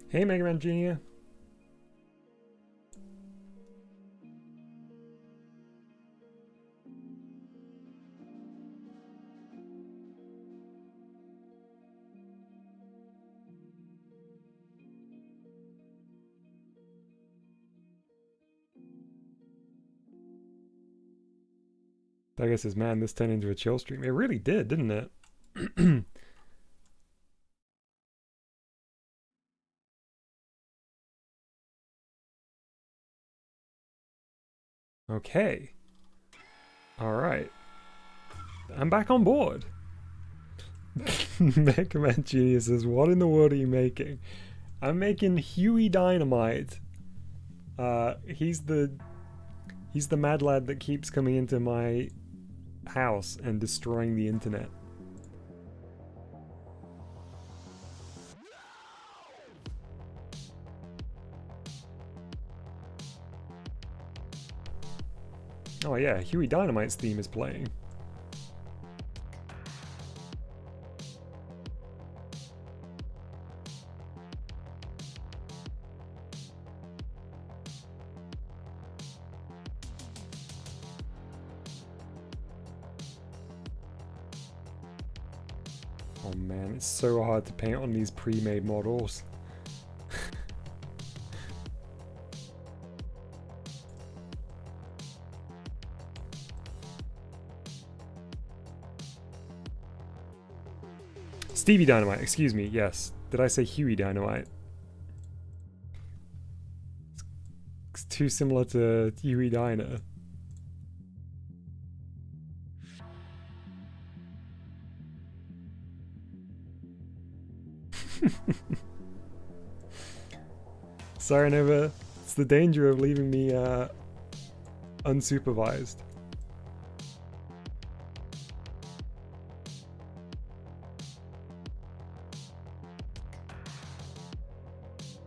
Hey, Mega Man Jr. Sega says, man, this turned into a chill stream. It really did, didn't it? Okay. Alright. I'm back on board. Mega Man Jr. says, what in the world are you making? I'm making Huey Dynamite. He's the mad lad that keeps coming into my house and destroying the internet. Oh yeah, Huey Dynamite's theme is playing. Oh man, it's so hard to paint on these pre-made models. Stevie Dynamite, excuse me, yes. Did I say Huey Dynamite? It's too similar to Huey Dyna. Sorry, Nova. It's the danger of leaving me unsupervised.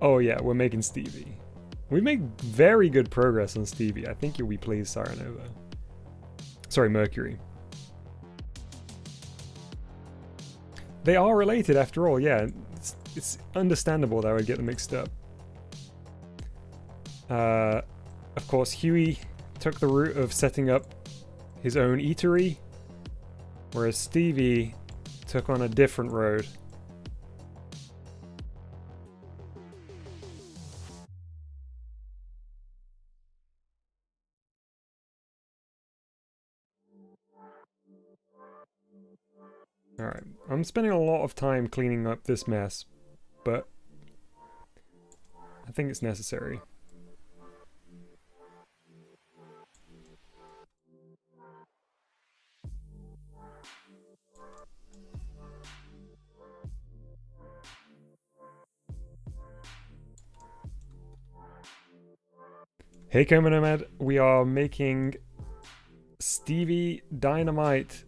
Oh yeah, we're making Stevie. We make very good progress on Stevie. I think you'll be pleased, Saranova. Sorry, Mercury. They are related after all, yeah. It's understandable that I would get them mixed up. Of course, Huey took the route of setting up his own eatery, whereas Stevie took on a different road. Alright, I'm spending a lot of time cleaning up this mess, but I think it's necessary. Hey Coma Nomad, we are making Stevie Dynamite.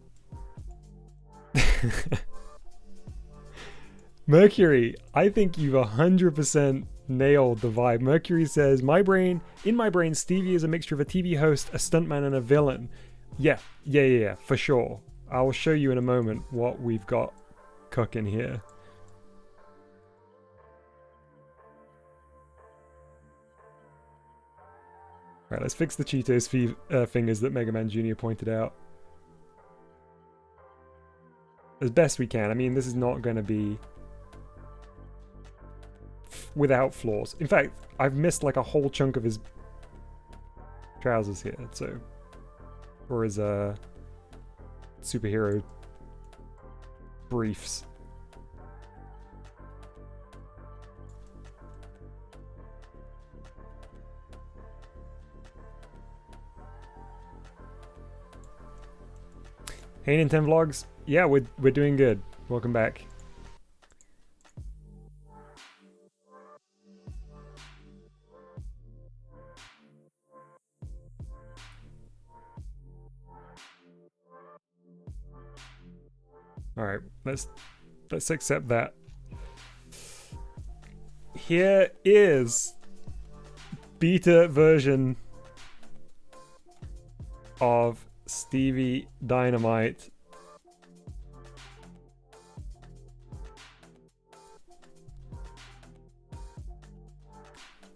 Mercury, I think you've 100% nailed the vibe. Mercury says, in my brain, Stevie is a mixture of a TV host, a stuntman, and a villain. Yeah, for sure. I'll show you in a moment what we've got cooking here. Alright, let's fix the Cheetos fingers that Mega Man Jr. pointed out. As best we can. I mean, this is not going to be without flaws. In fact, I've missed like a whole chunk of his trousers here, so... Or his, superhero briefs. Hey Nintendo Vlogs, yeah, we're doing good. Welcome back. All right, let's accept that. Here is beta version of Stevie Dynamite.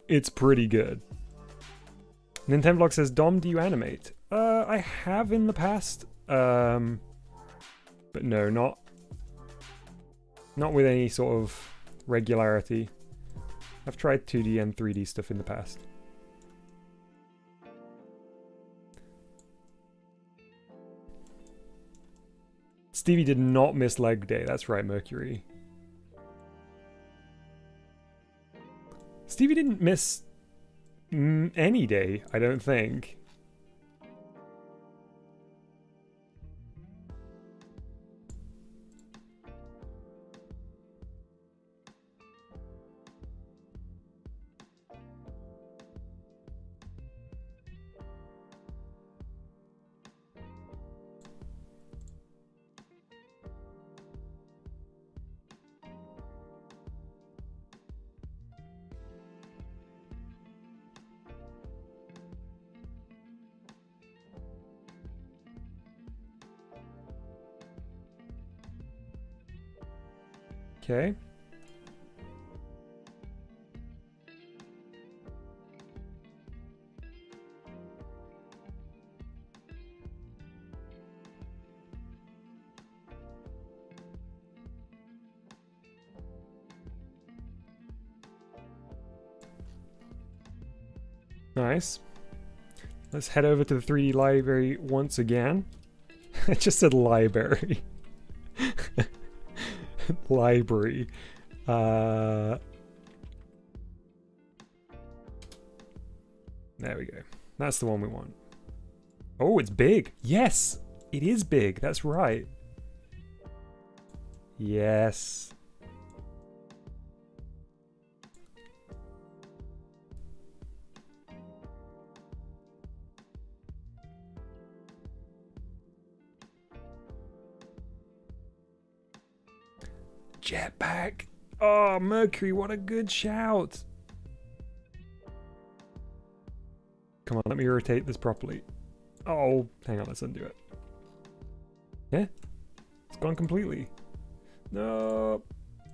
It's pretty good. Nintendo Vlog says, Dom, do you animate? I have in the past. But no, not with any sort of regularity. I've tried 2D and 3D stuff in the past. Stevie did not miss leg day. That's right, Mercury. Stevie didn't miss any day, I don't think. Okay. Nice. Let's head over to the 3D library once again. I just said library. Library. There we go. That's the one we want. Oh, it's big. Yes, it is big. That's right. Yes. Jetpack. Oh, Mercury, what a good shout. Come on, let me rotate this properly. Oh, hang on, let's undo it. Yeah? It's gone completely. No.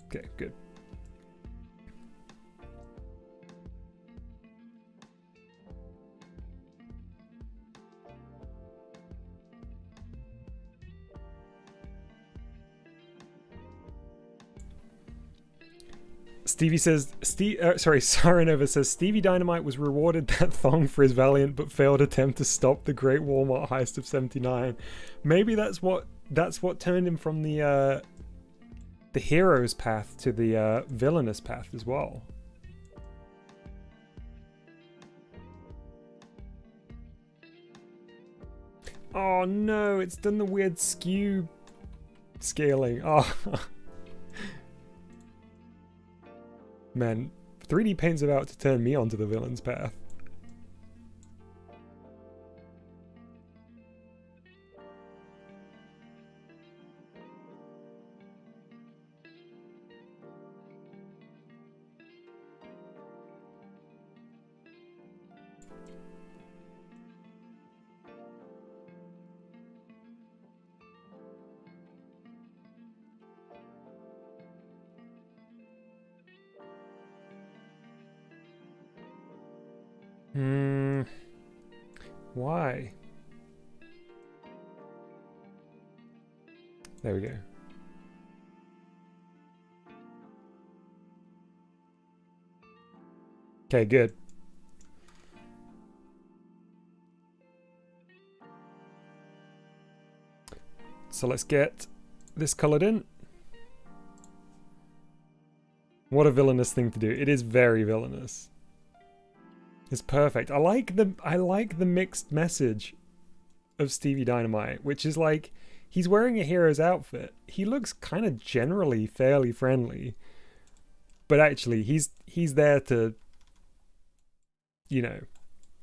Okay, good. Stevie says, Saranova says, Stevie Dynamite was rewarded that thong for his valiant but failed attempt to stop the Great Walmart heist of '79. Maybe that's what turned him from the hero's path to the villainous path as well. Oh no, it's done the weird skew scaling. Oh. Man, 3D Paint's about to turn me onto the villain's path. Why? There we go. Okay, good. So let's get this colored in. What a villainous thing to do. It is very villainous. It's perfect. I like the mixed message of Stevie Dynamite, which is like he's wearing a hero's outfit. He looks kind of generally fairly friendly, but actually he's there to, you know,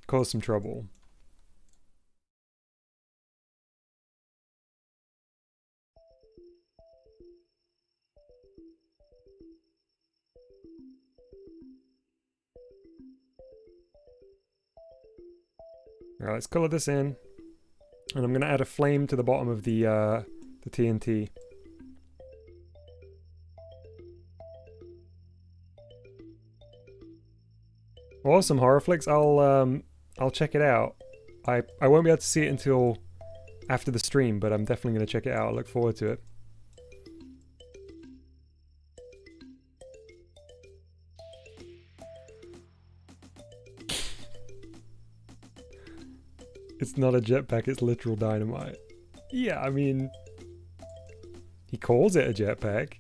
cause some trouble. Alright, let's color this in. And I'm going to add a flame to the bottom of the TNT. Awesome, Horrorflix. I'll check it out. I won't be able to see it until after the stream, but I'm definitely going to check it out. I look forward to it. It's not a jetpack, it's literal dynamite. Yeah, I mean, he calls it a jetpack.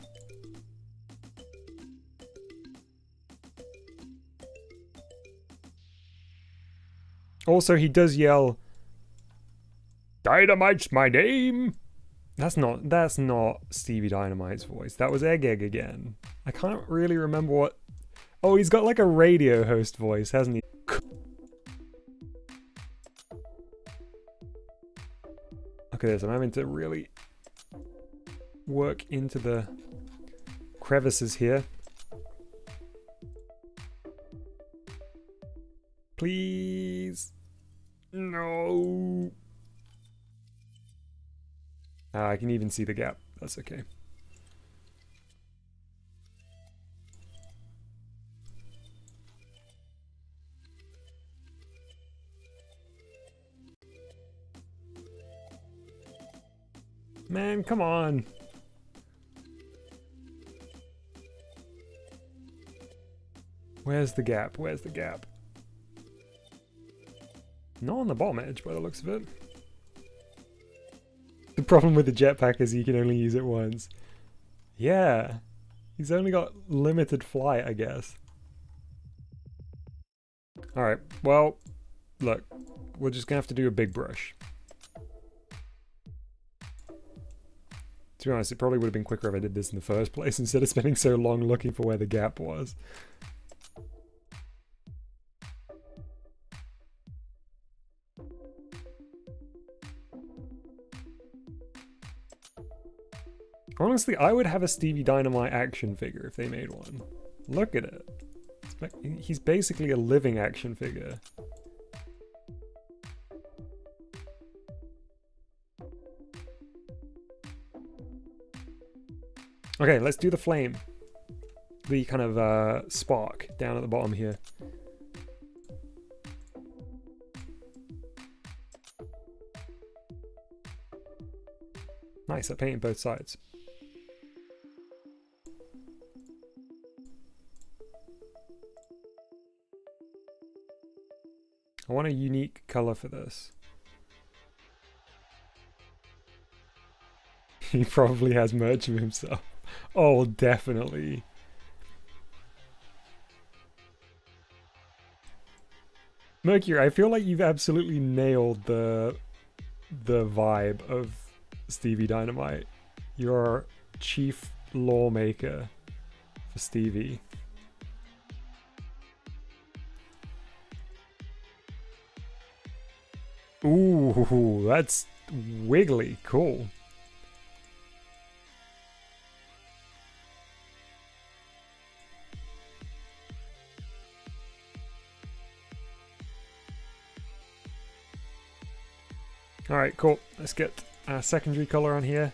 Also, he does yell, "Dynamite's my name!" That's not Stevie Dynamite's voice. That was Egg again. I can't really remember what... Oh, he's got like a radio host voice, hasn't he? Look at this, I'm having to really work into the crevices here. Please. No. I can even see the gap. That's okay. Man, come on. Where's the gap? Where's the gap? Not on the bottom edge by the looks of it. The problem with the jetpack is you can only use it once. Yeah. He's only got limited flight, I guess. Alright, well, look. We're just gonna have to do a big brush. To be honest, it probably would have been quicker if I did this in the first place instead of spending so long looking for where the gap was. Honestly, I would have a Stevie Dynamite action figure if they made one. Look at it. He's basically a living action figure. Okay, let's do the flame. The kind of spark down at the bottom here. Nice, I painted both sides. I want a unique color for this. He probably has merch of himself. Oh, definitely. Mercury, I feel like you've absolutely nailed the vibe of Stevie Dynamite. You're chief lawmaker for Stevie. Ooh, that's wiggly. Cool. Alright, cool. Let's get a secondary color on here.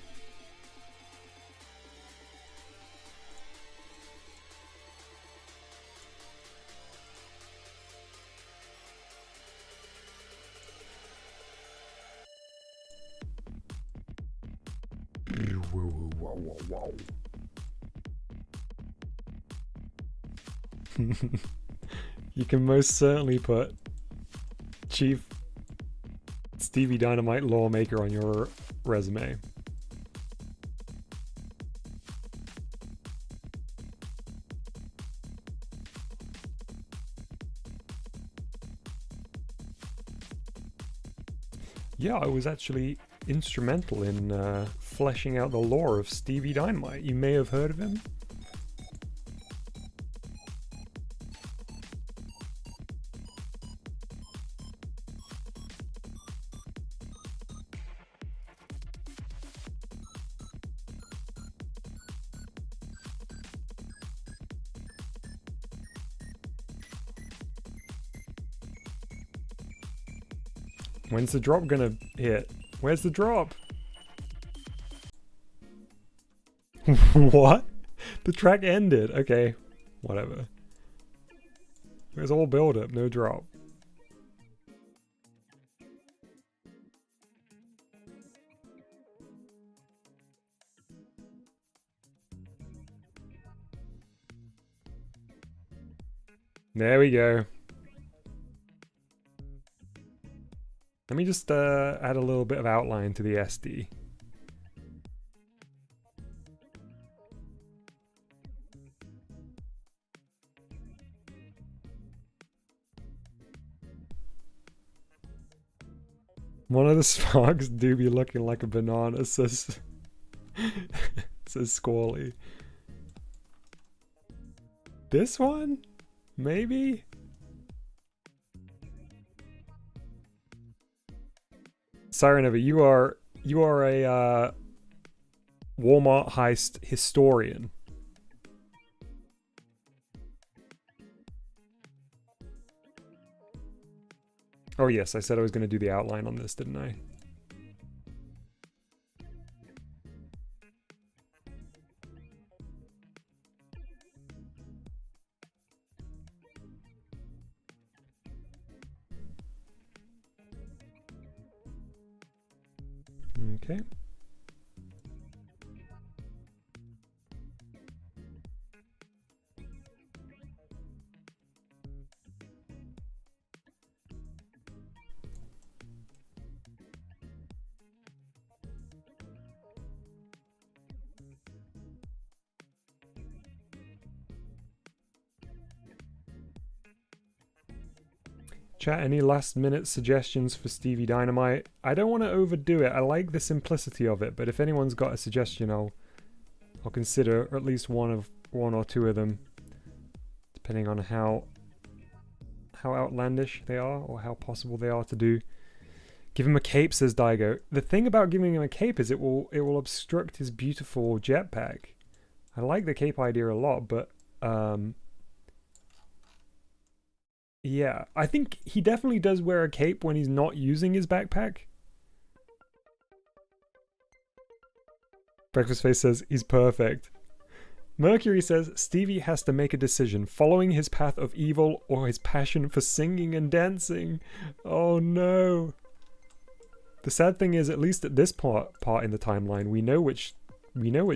You can most certainly put Chief Stevie Dynamite lawmaker on your resume. Yeah, I was actually instrumental in fleshing out the lore of Stevie Dynamite. You may have heard of him. When's the drop gonna hit? Where's the drop? What? The track ended. Okay, whatever. There's all build up, no drop. There we go. Let me just add a little bit of outline to the SD. One of the sparks do be looking like a banana, says says Squally. This one? Maybe? Sirenova, you are a Walmart heist historian. Oh yes, I said I was going to do the outline on this, didn't I? Okay. Chat, any last minute suggestions for Stevie Dynamite? I don't want to overdo it. I like the simplicity of it, but if anyone's got a suggestion, I'll consider at least one or two of them, depending on how outlandish they are or how possible they are to do. Give him a cape, says Daigo. The thing about giving him a cape is it will obstruct his beautiful jetpack. I like the cape idea a lot, but yeah, I think he definitely does wear a cape when he's not using his backpack. Breakfast Face says he's perfect. Mercury says Stevie has to make a decision, following his path of evil or his passion for singing and dancing. Oh no. The sad thing is, at least at this part in the timeline, we know which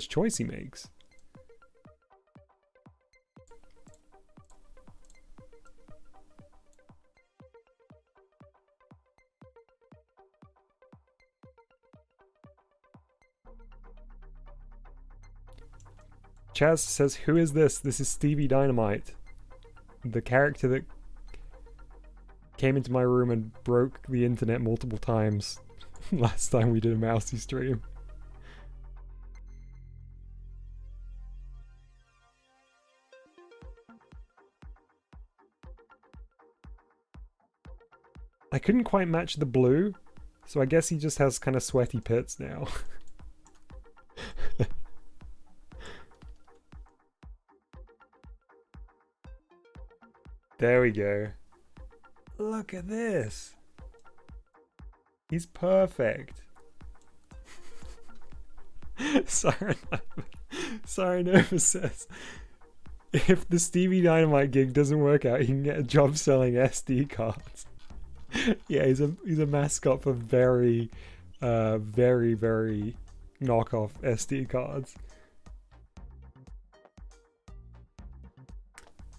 choice he makes. Chaz says, who is this? This is Stevie Dynamite. The character that came into my room and broke the internet multiple times last time we did a Mousy stream. I couldn't quite match the blue, so I guess he just has kind of sweaty pits now. There we go. Look at this. He's perfect. Nova says, if the Stevie Dynamite gig doesn't work out, he can get a job selling SD cards. Yeah, he's a mascot for very knockoff SD cards.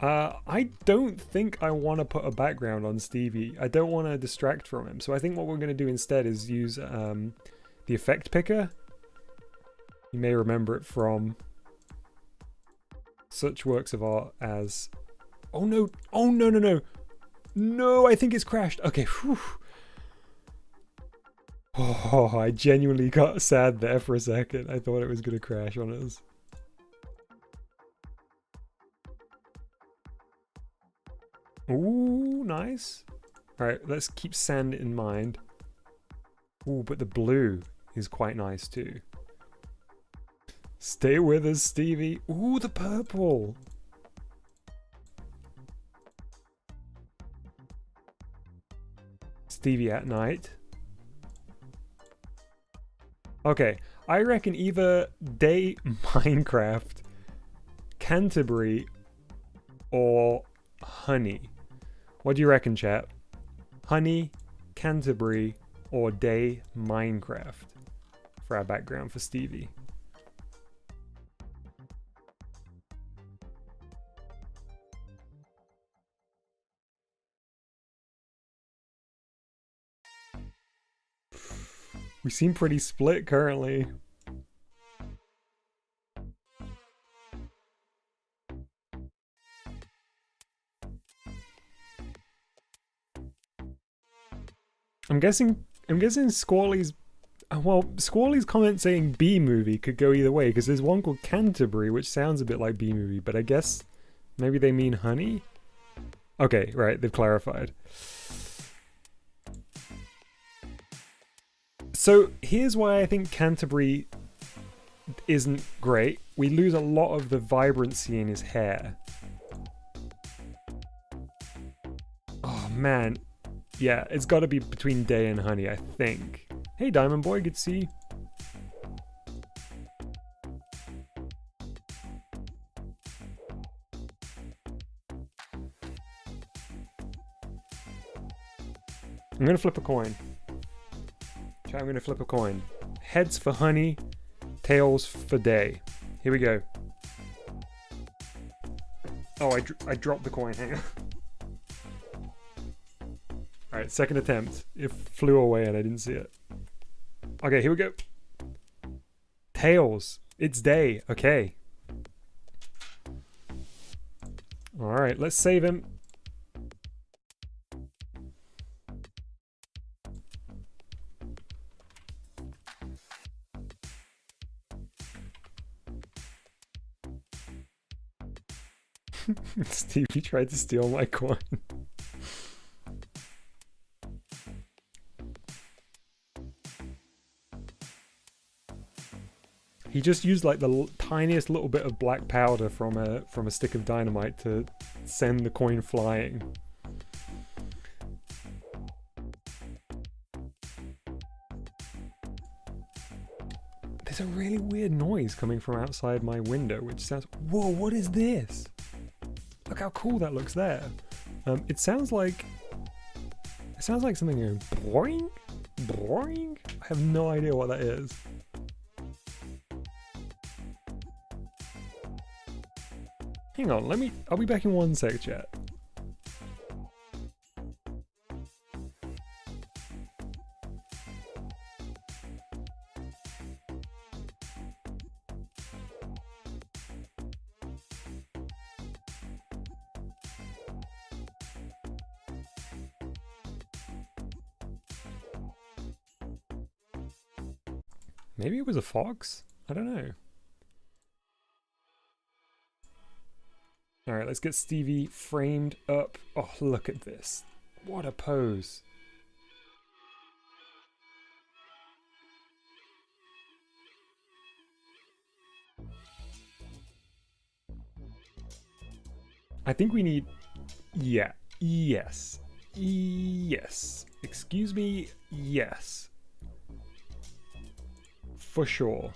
I don't think I want to put a background on Stevie. I don't want to distract from him. So I think what we're going to do instead is use the effect picker. You may remember it from such works of art as... Oh no! Oh no no no! No, I think it's crashed. Okay, whew. Oh, I genuinely got sad there for a second. I thought it was going to crash on us. Ooh, nice. Alright, let's keep sand in mind. Ooh, but the blue is quite nice too. Stay with us, Stevie. Ooh, the purple. Stevie at night. Okay, I reckon either day Minecraft, Canterbury, or honey. What do you reckon, chat? Honey, Canterbury, or day Minecraft for our background for Stevie? We seem pretty split currently. I'm guessing Squally's... Well, Squally's comment saying B-movie could go either way, because there's one called Canterbury, which sounds a bit like B-movie, but I guess maybe they mean honey? Okay, right, they've clarified. So here's why I think Canterbury isn't great. We lose a lot of the vibrancy in his hair. Oh man. Yeah, it's got to be between day and honey, I think. Hey Diamond Boy, good to see you. I'm gonna flip a coin. I'm gonna flip a coin. Heads for honey, tails for day. Here we go. Oh, I dropped the coin. Hang on. Alright, second attempt. It flew away and I didn't see it. Okay, here we go. Tails. It's day. Okay. Alright, let's save him. Stevie tried to steal my coin. He just used like the tiniest little bit of black powder from a stick of dynamite to send the coin flying. There's a really weird noise coming from outside my window, which sounds... Whoa, what is this? Look how cool that looks there. It sounds like something going boing, boing. I have no idea what that is. Hang on, I'll be back in 1 sec, chat. Maybe it was a fox? I don't know. Alright, let's get Stevie framed up. Oh, look at this. What a pose. I think we need... Yeah. Yes. Yes. Excuse me. Yes. For sure.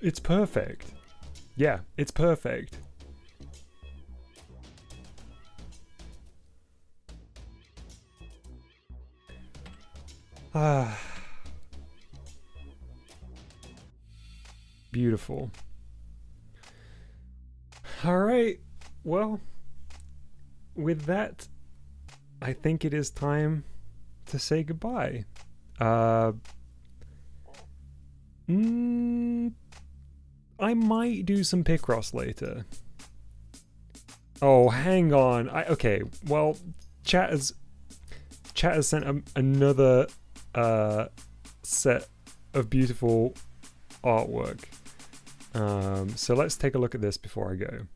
It's perfect. Yeah, it's perfect. Ah. Beautiful. All right. Well, with that, I think it is time to say goodbye. I might do some Picross later. Oh, hang on. Okay. Well, chat has sent another set of beautiful artwork. So let's take a look at this before I go.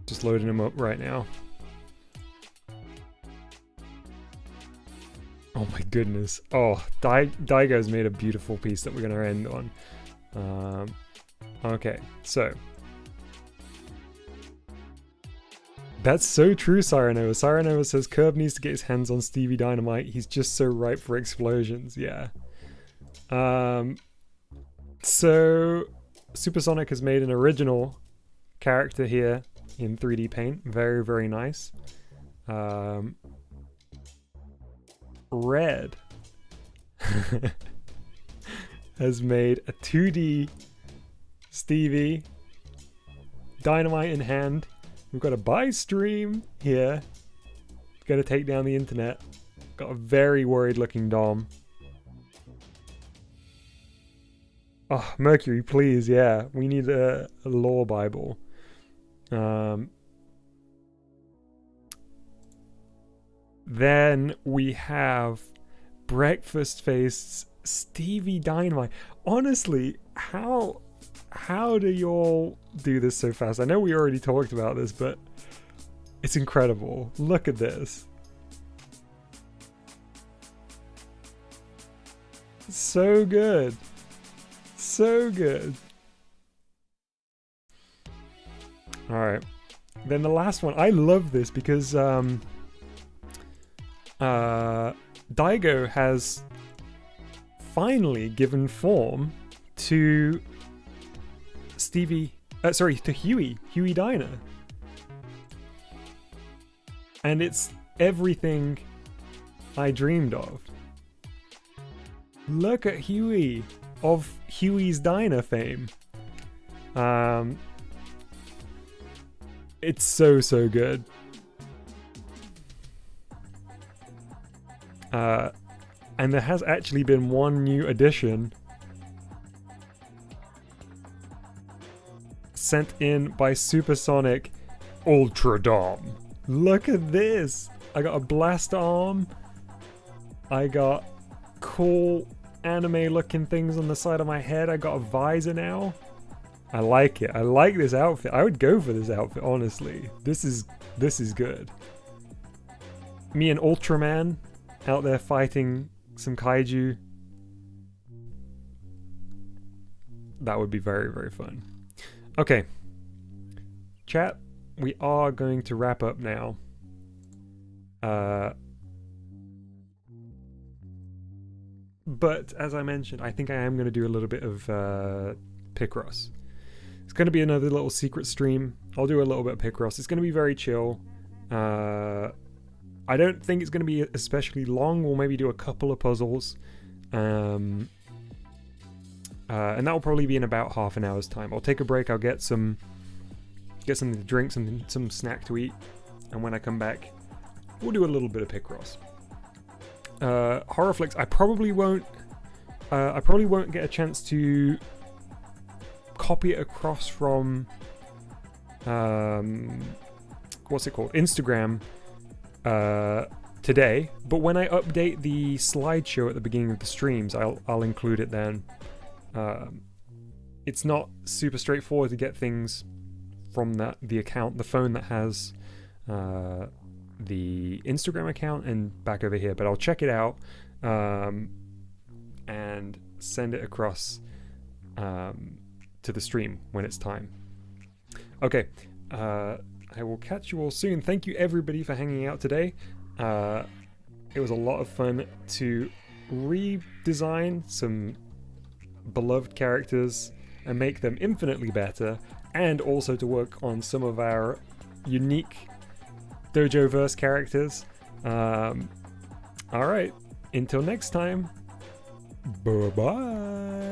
Just loading them up right now. Oh my goodness. Oh, Daigo's made a beautiful piece that we're going to end on. Okay, so. That's so true, Sirenova. Sirenova says Curb needs to get his hands on Stevie Dynamite. He's just so ripe for explosions. Yeah. So, Supersonic has made an original character here in 3D Paint. Very, very nice. Red has made a 2D Stevie Dynamite in hand. We've got a buy stream here. Gonna take down the internet. Got a very worried looking Dom. Oh, Mercury, please, yeah. We need a lore Bible. Then we have Breakfast Face Stevie Dynamite. Honestly, how do y'all do this so fast? I know we already talked about this, but it's incredible. Look at this. So good. So good. Alright. Then the last one. I love this because Daigo has finally given form to to Huey Diner. And it's everything I dreamed of. Look at Huey of Huey's Diner fame. It's so good. And there has actually been one new addition sent in by Supersonic Ultra Dom. Look at this! I got a blast arm. I got cool anime looking things on the side of my head. I got a visor now. I like it. I like this outfit. I would go for this outfit, honestly. This is good. Me and Ultraman out there fighting some kaiju. That would be very, very fun. Okay. Chat, we are going to wrap up now. But as I mentioned, I think I am going to do a little bit of Picross. It's going to be another little secret stream. I'll do a little bit of Picross. It's going to be very chill. I don't think it's going to be especially long. We'll maybe do a couple of puzzles. And that will probably be in about half an hour's time. I'll take a break. I'll get something to drink, some snack to eat. And when I come back, we'll do a little bit of Picross. Horror flicks, I probably won't get a chance to copy it across from what's it called, Instagram today, but when I update the slideshow at the beginning of the streams, I'll include it then. It's not super straightforward to get things from the phone that has the Instagram account and back over here, but I'll check it out and send it across to the stream when it's time. Okay, I will catch you all soon. Thank you everybody for hanging out today. It was a lot of fun to redesign some beloved characters and make them infinitely better, and also to work on some of our unique Dojo-verse characters. Alright, until next time, bye-bye.